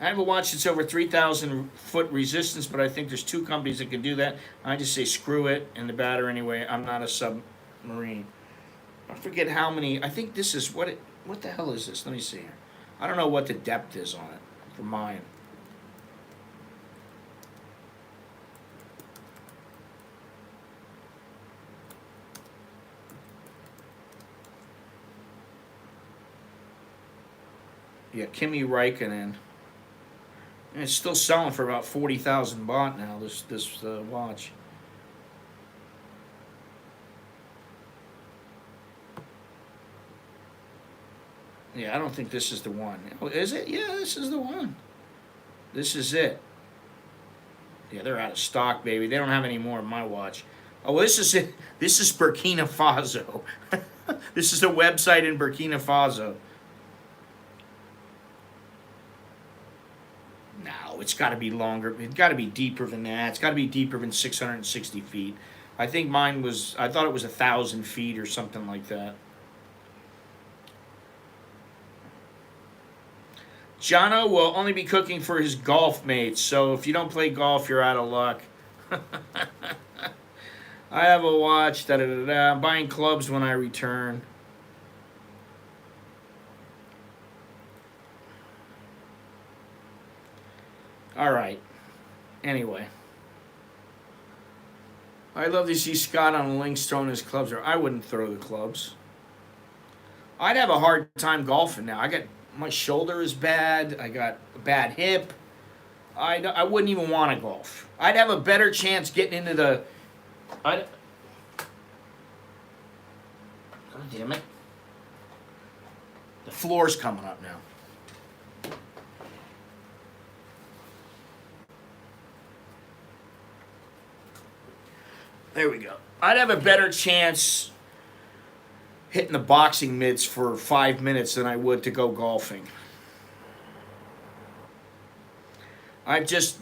S1: I haven't watched It's over 3,000 foot resistance, but I think there's 2 companies that can do that. I just say screw it and the batter anyway. I'm not a submarine. I forget how many. I think this is what the hell is this? Let me see here. I don't know what the depth is on it for mine. Yeah, Kimi Räikkönen. And it's still selling for about 40,000 baht now, this watch. Yeah, I don't think this is the one. Oh, is it? Yeah, this is the one. This is it. Yeah, they're out of stock, baby. They don't have any more of my watch. Oh, well, this is it. This is Burkina Faso. This is a website in Burkina Faso. No, it's got to be longer. It's got to be deeper than that. It's got to be deeper than 660 feet. I think mine was, I thought it was 1,000 feet or something like that. Jono will only be cooking for his golf mates, so if you don't play golf, you're out of luck. I have a watch, I'm buying clubs when I return. All right. Anyway. I'd love to see Scott on the links throwing his clubs. Or I wouldn't throw the clubs. I'd have a hard time golfing now. My shoulder is bad. I got a bad hip. I wouldn't even want to golf. I'd have a better chance getting into the... God damn it. The floor's coming up now. There we go. I'd have a better chance hitting the boxing mitts for 5 minutes than I would to go golfing. I've just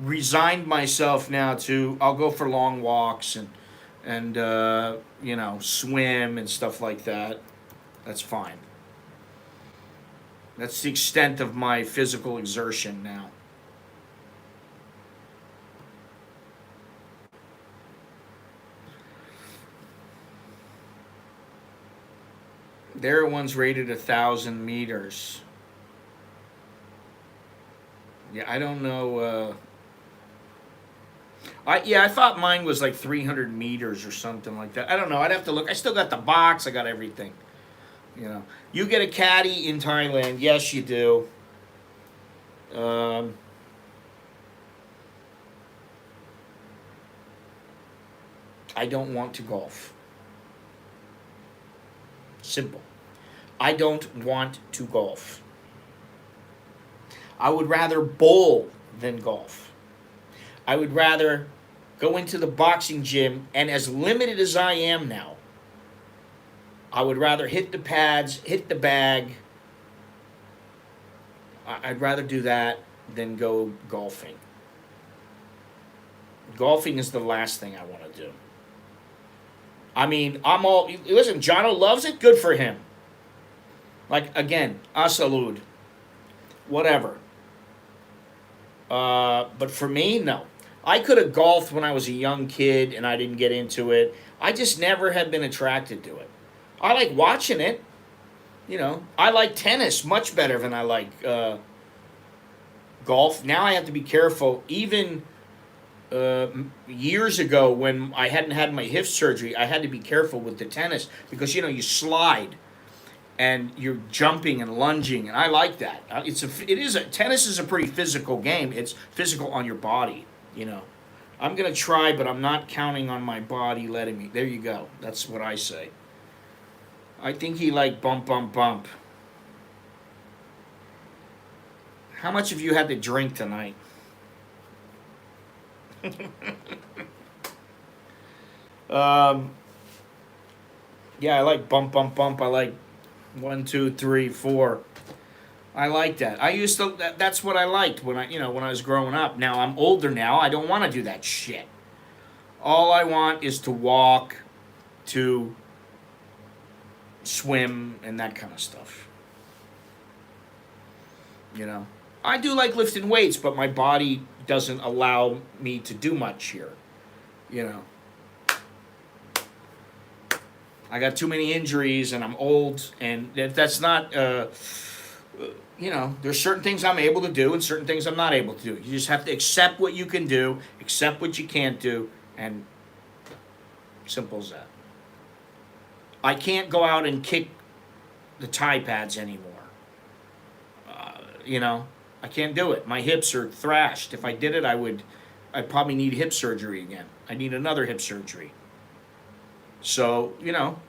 S1: resigned myself now to, I'll go for long walks and you know, swim and stuff like that. That's fine. That's the extent of my physical exertion now. Their one's rated 1,000 meters. Yeah, I don't know. I thought mine was like 300 meters or something like that. I don't know. I'd have to look. I still got the box. I got everything. You know, you get a caddy in Thailand. Yes, you do. I don't want to golf. Simple. I don't want to golf. I would rather bowl than golf. I would rather go into the boxing gym, and as limited as I am now, I would rather hit the pads, hit the bag. I'd rather do that than go golfing. Golfing is the last thing I want to do. I mean, listen, Jono loves it, good for him. Like, again, a salud. Whatever. But for me, no. I could have golfed when I was a young kid and I didn't get into it. I just never have been attracted to it. I like watching it. You know, I like tennis much better than I like golf. Now I have to be careful. Even years ago when I hadn't had my hip surgery, I had to be careful with the tennis because, you know, you slide and you're jumping and lunging, and I like that. Tennis is a pretty physical game. It's physical on your body, you know. I'm going to try, but I'm not counting on my body letting me. There you go. That's what I say. I think he liked bump, bump, bump. How much have you had to drink tonight? Yeah, I like bump, bump, bump. I like 1, 2, 3, 4. I like that. That's what I liked when I was growing up. Now I'm older now. I don't want to do that shit. All I want is to walk, to swim, and that kind of stuff. You know, I do like lifting weights, but my body doesn't allow me to do much here. You know, I got too many injuries, and I'm old, and that's not. You know, there's certain things I'm able to do and certain things I'm not able to do. You just have to accept what you can do, accept what you can't do, and simple as that. I can't go out and kick the Thai pads anymore. You know, I can't do it. My hips are thrashed. If I did it, I'd probably need hip surgery again. I need another hip surgery. So, you know,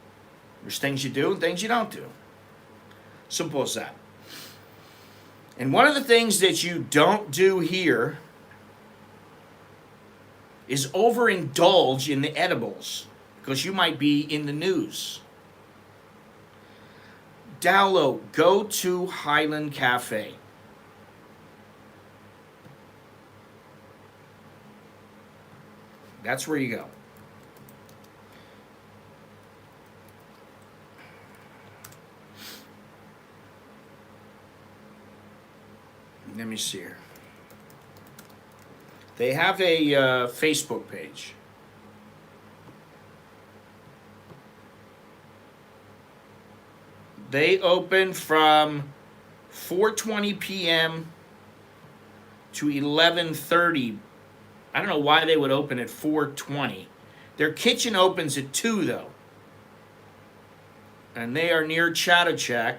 S1: there's things you do and things you don't do. Simple as that. And one of the things that you don't do here is overindulge in the edibles, because you might be in the news. Dowlow, go to Highland Cafe. That's where you go. Let me see here. They have a Facebook page. They open from 4:20 p.m. to 11:30. I don't know why they would open at 4:20. Their kitchen opens at 2, though. And they are near Chattachak.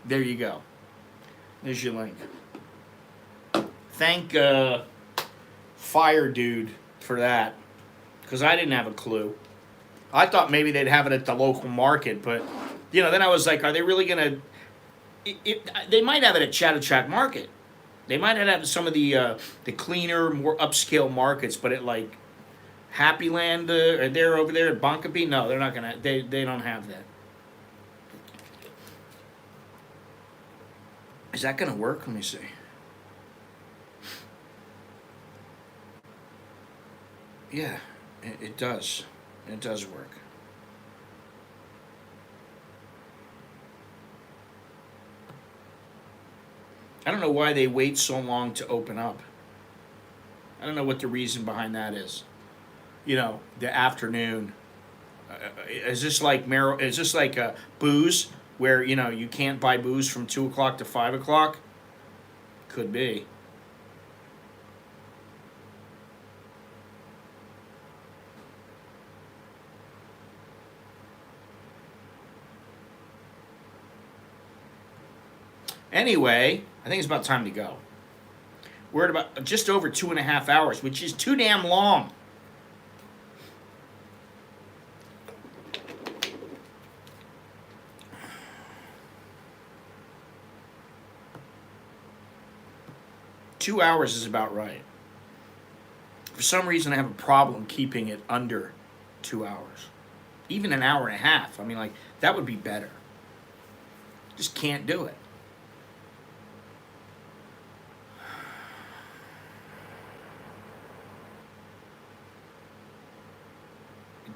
S1: There you go. There's your link. Thank Fire Dude for that, because I didn't have a clue. I thought maybe they'd have it at the local market, but, you know, then I was like, are they really going to... They might have it at Chattachak Market. They might have some of the cleaner, more upscale markets, but at, like, Happy Land, or they're over there at Bangkok, no, they're not going to... They don't have that. Is that going to work? Let me see. Yeah, it does. It does work. I don't know why they wait so long to open up. I don't know what the reason behind that is. You know, the afternoon. Is this like booze, where, you know, you can't buy booze from 2 o'clock to 5 o'clock? Could be. Anyway, I think it's about time to go. We're at about just over 2.5 hours, which is too damn long. 2 hours is about right. For some reason, I have a problem keeping it under 2 hours. Even an hour and a half. I mean, like, that would be better. Just can't do it.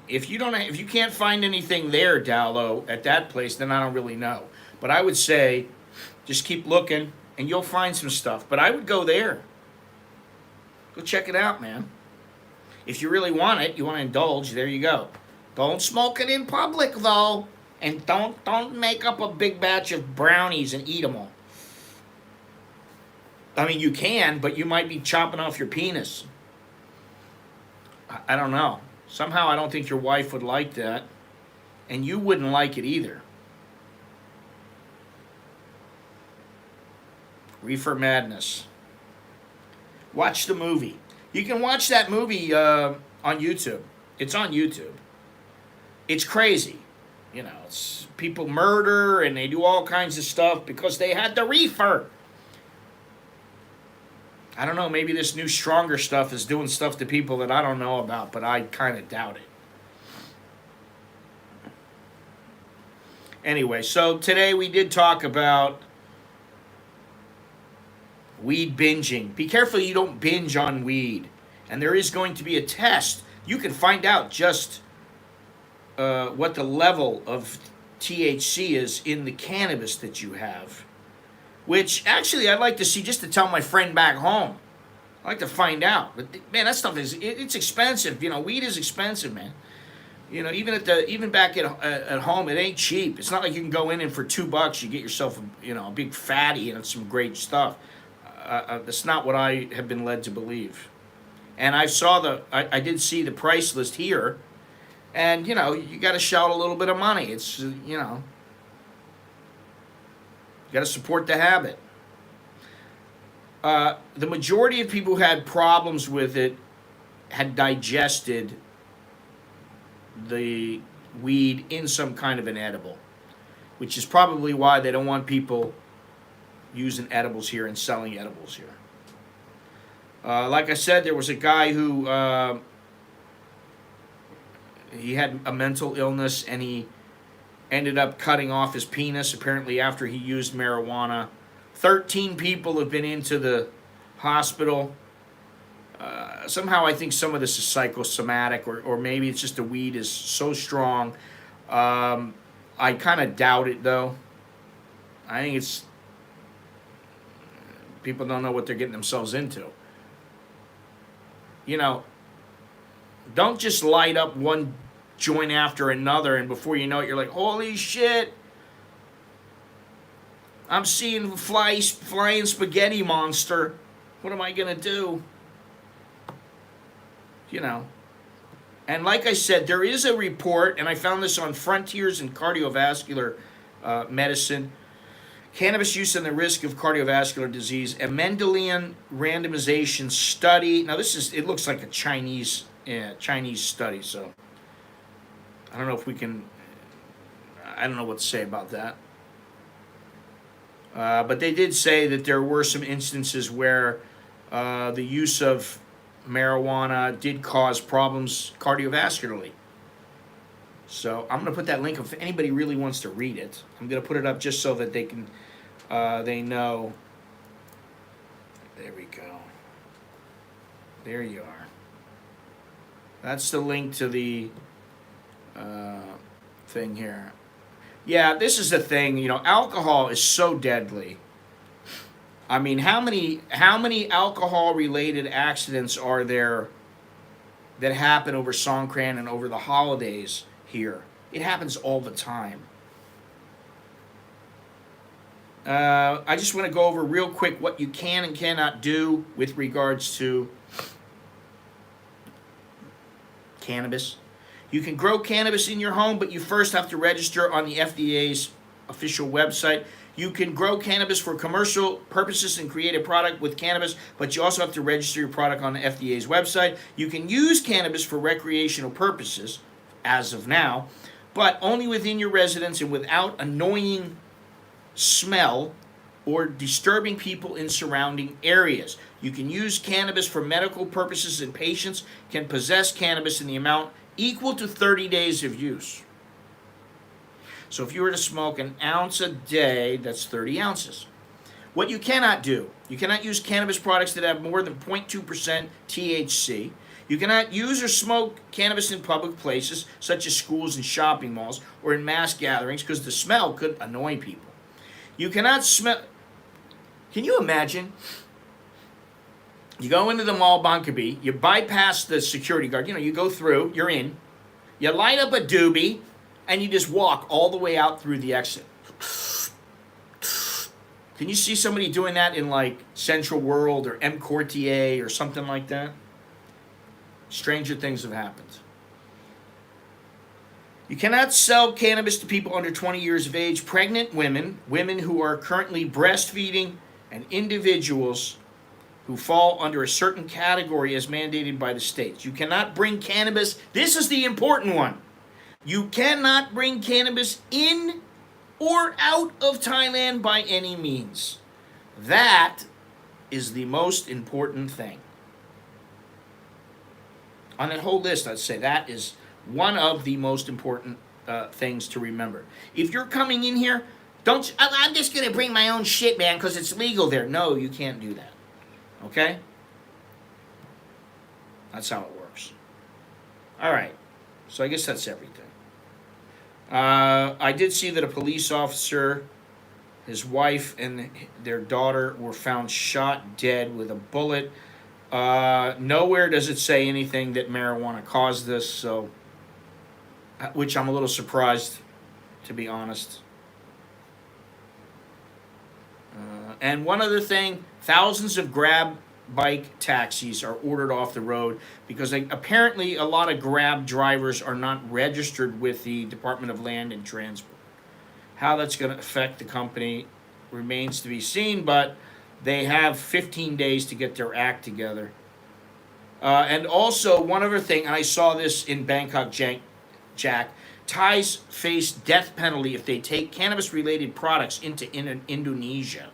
S1: If you can't find anything there, Dallo, at that place, then I don't really know. But I would say, just keep looking, and you'll find some stuff. But I would go there. Go check it out, man. If you really want it, you want to indulge, there you go. Don't smoke it in public, though. And don't make up a big batch of brownies and eat them all. I mean, you can, but you might be chopping off your penis. I don't know. Somehow I don't think your wife would like that. And you wouldn't like it either. Reefer Madness. Watch the movie. You can watch that movie on YouTube. It's on YouTube. It's crazy. You know, it's people murder and they do all kinds of stuff because they had the reefer. I don't know, maybe this new stronger stuff is doing stuff to people that I don't know about, but I kind of doubt it. Anyway, so today we did talk about weed binging. Be careful you don't binge on weed. And there is going to be a test. You can find out just what the level of THC is in the cannabis that you have. Which, actually, I'd like to see just to tell my friend back home. I'd like to find out. But, man, that stuff it's expensive. You know, weed is expensive, man. You know, even back at home, it ain't cheap. It's not like you can go in and for $2 you get yourself, a big fatty and some great stuff. That's not what I have been led to believe. And I did see the price list here. And, you got to shout a little bit of money. It's, you got to support the habit. The majority of people who had problems with it had digested the weed in some kind of an edible, which is probably why they don't want people using edibles here and selling edibles here. Like I said, there was a guy who he had a mental illness and he ended up cutting off his penis, apparently after he used marijuana. 13 people have been into the hospital. Somehow I think some of this is psychosomatic, or maybe it's just the weed is so strong. I kind of doubt it, though. I think it's people don't know what they're getting themselves into. Don't just light up one joint after another, and before you know it, you're like, holy shit, I'm seeing flying spaghetti monster. What am I going to do? And like I said, there is a report, and I found this on Frontiers in Cardiovascular Medicine, Cannabis Use and the Risk of Cardiovascular Disease, a Mendelian randomization study. Now it looks like a Chinese study, so I don't know if we can, I don't know what to say about that. But they did say that there were some instances where the use of marijuana did cause problems cardiovascularly. So I'm going to put that link if anybody really wants to read it. I'm going to put it up just so that they can, they know. There we go. There you are. That's the link to the thing here. Yeah, this is the thing. Alcohol is so deadly. I mean, how many alcohol-related accidents are there that happen over Songkran and over the holidays here? It happens all the time. I just want to go over real quick what you can and cannot do with regards to cannabis. You can grow cannabis in your home, but you first have to register on the FDA's official website. You can grow cannabis for commercial purposes and create a product with cannabis, but you also have to register your product on the FDA's website. You can use cannabis for recreational purposes, as of now, but only within your residence and without annoying smell or disturbing people in surrounding areas. You can use cannabis for medical purposes, and patients can possess cannabis in the amount equal to 30 days of use. So if you were to smoke an ounce a day, that's 30 ounces. What you cannot do, you cannot use cannabis products that have more than 0.2% THC. You cannot use or smoke cannabis in public places, such as schools and shopping malls, or in mass gatherings, because the smell could annoy people. You cannot smell... Can you imagine? You go into the mall, Bangkok, you bypass the security guard, you go through, you're in, you light up a doobie, and you just walk all the way out through the exit. Can you see somebody doing that in like Central World or M. Courtier or something like that? Stranger things have happened. You cannot sell cannabis to people under 20 years of age, pregnant women, women who are currently breastfeeding, and individuals who fall under a certain category as mandated by the states. You cannot bring cannabis, this is the important one. You cannot bring cannabis in or out of Thailand by any means. That is the most important thing. On that whole list, I'd say that is one of the most important things to remember. If you're coming in here, I'm just going to bring my own shit, man, because it's legal there. No, you can't do that. Okay? That's how it works. All right. So I guess that's everything. I did see that a police officer, his wife, and their daughter were found shot dead with a bullet. Nowhere does it say anything that marijuana caused this, so, which I'm a little surprised, to be honest. And one other thing, thousands of Grab bike taxis are ordered off the road because apparently a lot of Grab drivers are not registered with the Department of Land and Transport. How that's going to affect the company remains to be seen, but they have 15 days to get their act together. And also, one other thing, and I saw this in Bangkok, Jack, Thais face death penalty if they take cannabis-related products into Indonesia.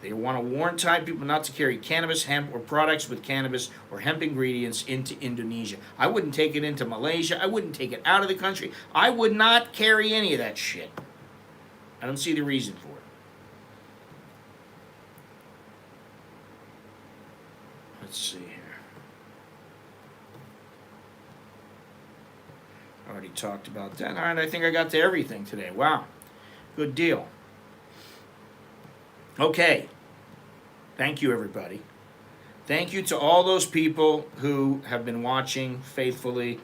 S1: They want to warn Thai people not to carry cannabis, hemp, or products with cannabis or hemp ingredients into Indonesia. I wouldn't take it into Malaysia. I wouldn't take it out of the country. I would not carry any of that shit. I don't see the reason for it. Let's see here. I already talked about that. All right, I think I got to everything today. Wow. Good deal. Okay. Thank you, everybody. Thank you to all those people who have been watching faithfully.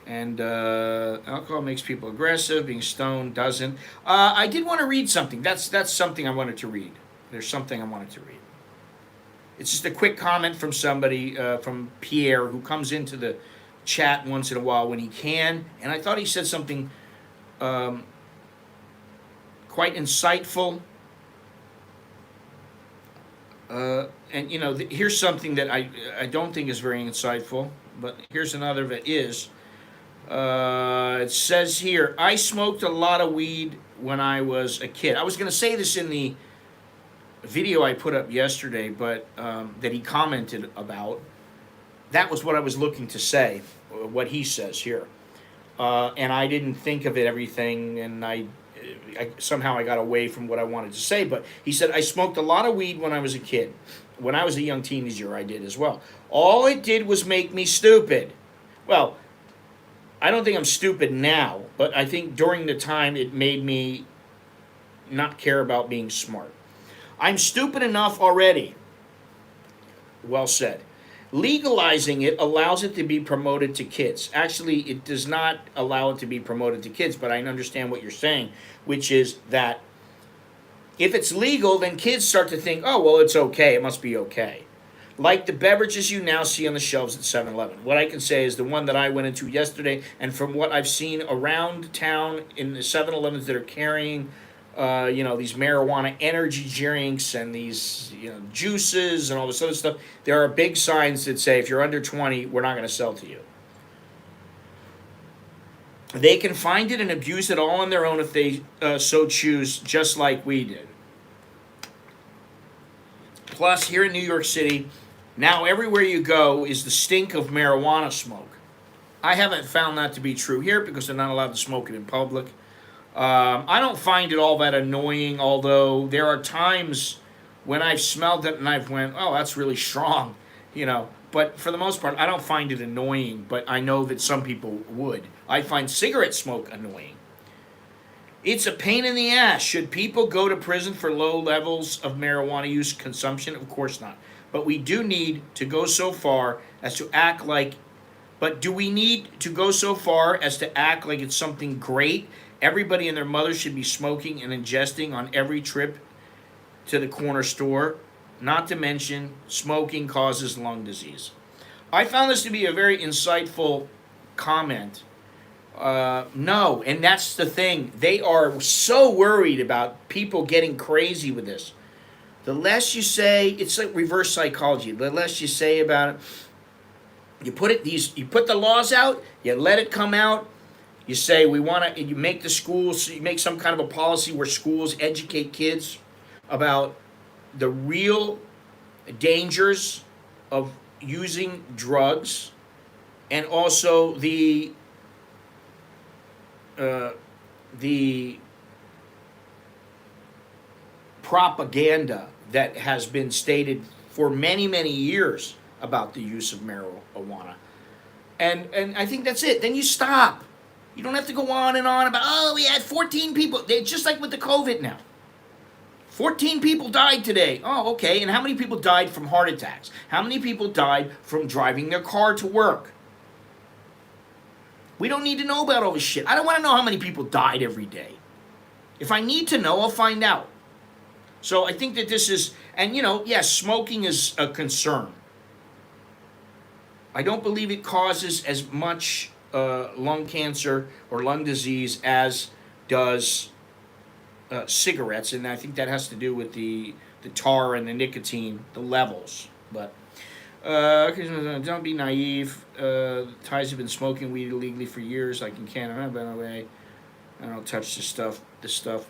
S1: And alcohol makes people aggressive. Being stoned doesn't. I did want to read something. That's something I wanted to read. There's something I wanted to read. It's just a quick comment from somebody, from Pierre, who comes into the chat once in a while when he can. And I thought he said something quite insightful. And, here's something that I don't think is very insightful, but here's another that is. It says here, I smoked a lot of weed when I was a kid. I was going to say this in the video I put up yesterday, but that he commented about. That was what I was looking to say, what he says here. And I didn't think of it, everything, and I somehow I got away from what I wanted to say. But he said, I smoked a lot of weed when I was a kid. When I was a young teenager, I did as well. All it did was make me stupid. Well, I don't think I'm stupid now, but I think during the time it made me not care about being smart. I'm stupid enough already. Well said. Legalizing it allows it to be promoted to kids. Actually, it does not allow it to be promoted to kids, but I understand what you're saying, which is that if it's legal, then kids start to think, oh, well, it's okay. It must be okay. Like the beverages you now see on the shelves at 7-Eleven. What I can say is the one that I went into yesterday, and from what I've seen around town in the 7-Elevens that are carrying these marijuana energy drinks and these, juices and all this other stuff, there are big signs that say, if you're under 20, we're not going to sell to you. They can find it and abuse it all on their own if they so choose, just like we did. Plus, here in New York City, now everywhere you go is the stink of marijuana smoke. I haven't found that to be true here because they're not allowed to smoke it in public. I don't find it all that annoying, although there are times when I've smelled it and I've went, oh, that's really strong, you know. But for the most part, I don't find it annoying, but I know that some people would. I find cigarette smoke annoying. It's a pain in the ass. Should people go to prison for low levels of marijuana use consumption? Of course not. But we do need to go so far as to act like, but do we need to go so far as to act like it's something great? Everybody and their mother should be smoking and ingesting on every trip to the corner store. Not to mention, smoking causes lung disease. I found this to be a very insightful comment. No, and that's the thing. They are so worried about people getting crazy with this. The less you say, it's like reverse psychology. The less you say about it, you put the laws out, you let it come out. You say you make the schools, you make some kind of a policy where schools educate kids about the real dangers of using drugs, and also the propaganda that has been stated for many, many years about the use of marijuana. And I think that's it. Then you stop. You don't have to go on and on about, oh, we had 14 people. It's just like with the COVID now. 14 people died today. Oh, okay. And how many people died from heart attacks? How many people died from driving their car to work? We don't need to know about all this shit. I don't want to know how many people died every day. If I need to know, I'll find out. So I think that this is, and yes, smoking is a concern. I don't believe it causes as much lung cancer or lung disease as does cigarettes, and I think that has to do with the tar and the nicotine, the levels. But don't be naive. Thais have been smoking weed illegally for years, like in Canada. By the way, I don't touch this stuff,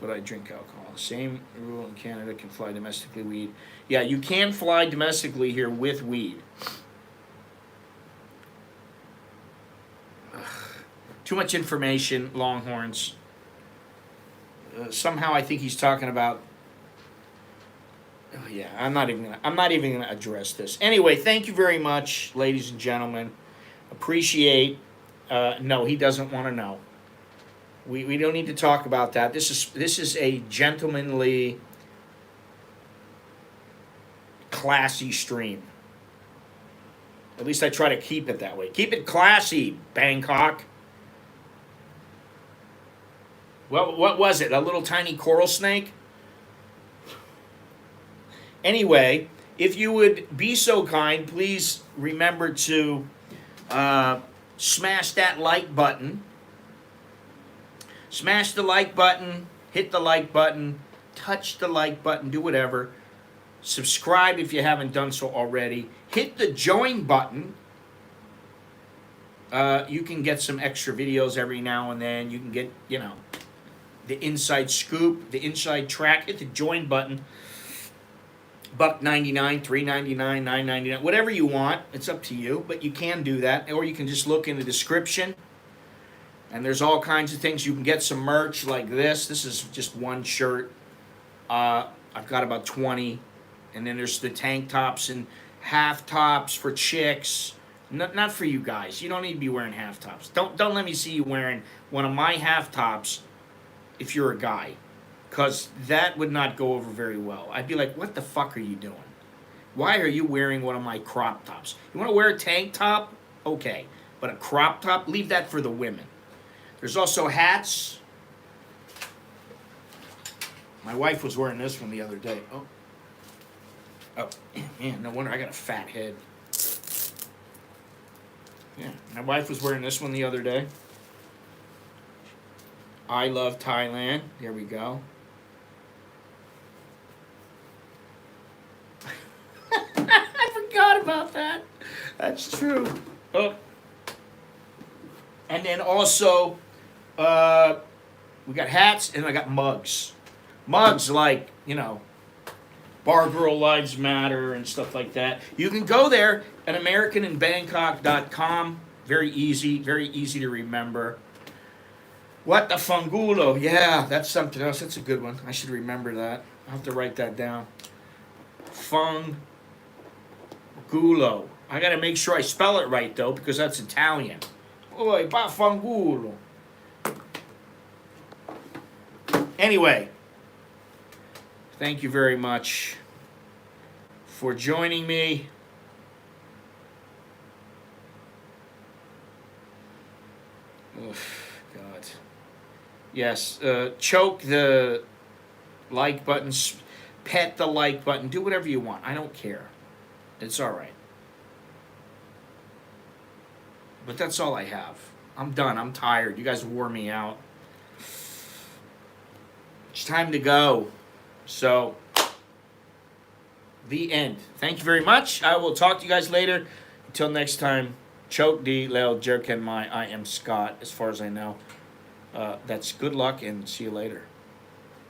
S1: but I drink alcohol. Same rule in Canada, can fly domestically weed. Yeah, you can fly domestically here with weed. Ugh. Too much information, Longhorns. Somehow I think he's talking about. Oh yeah, I'm not even gonna address this. Anyway, thank you very much, ladies and gentlemen. Appreciate. No, he doesn't want to know. We don't need to talk about that. This is a gentlemanly, classy stream. At least I try to keep it that way. Keep it classy, Bangkok. What was it? A little tiny coral snake? Anyway, if you would be so kind, please remember to smash that like button. Smash the like button, hit the like button, touch the like button, do whatever. Subscribe if you haven't done so already. Hit the join button. You can get some extra videos every now and then. You can get, the inside scoop, the inside track. Hit the join button. $1.99, $3.99, $9.99, whatever you want. It's up to you, but you can do that. Or you can just look in the description. And there's all kinds of things. You can get some merch like this. This is just one shirt. I've got about 20. And then there's the tank tops and half tops for chicks. Not for you guys. You don't need to be wearing half tops. Don't let me see you wearing one of my half tops if you're a guy. Because that would not go over very well. I'd be like, what the fuck are you doing? Why are you wearing one of my crop tops? You want to wear a tank top? Okay. But a crop top? Leave that for the women. There's also hats. My wife was wearing this one the other day. Oh, man, no wonder I got a fat head. Yeah, my wife was wearing this one the other day. I love Thailand. There we go. I forgot about that. That's true. Oh. And then also, we got hats and I got mugs. Mugs like, Bar Girl Lives Matter and stuff like that. You can go there at americaninbangkok.com. Very easy to remember. What the fungulo? Yeah, that's something else. That's a good one. I should remember that. I'll have to write that down. Fungulo. I got to make sure I spell it right, though, because that's Italian. Oi, ba fangulo. Anyway, thank you very much for joining me. Oof, God. Yes, choke the like button, pet the like button, do whatever you want. I don't care. It's all right. But that's all I have. I'm done. I'm tired. You guys wore me out. It's time to go. So, the end. Thank you very much. I will talk to you guys later. Until next time, choke di leo jerken mai. I am Scott, as far as I know. That's good luck and see you later.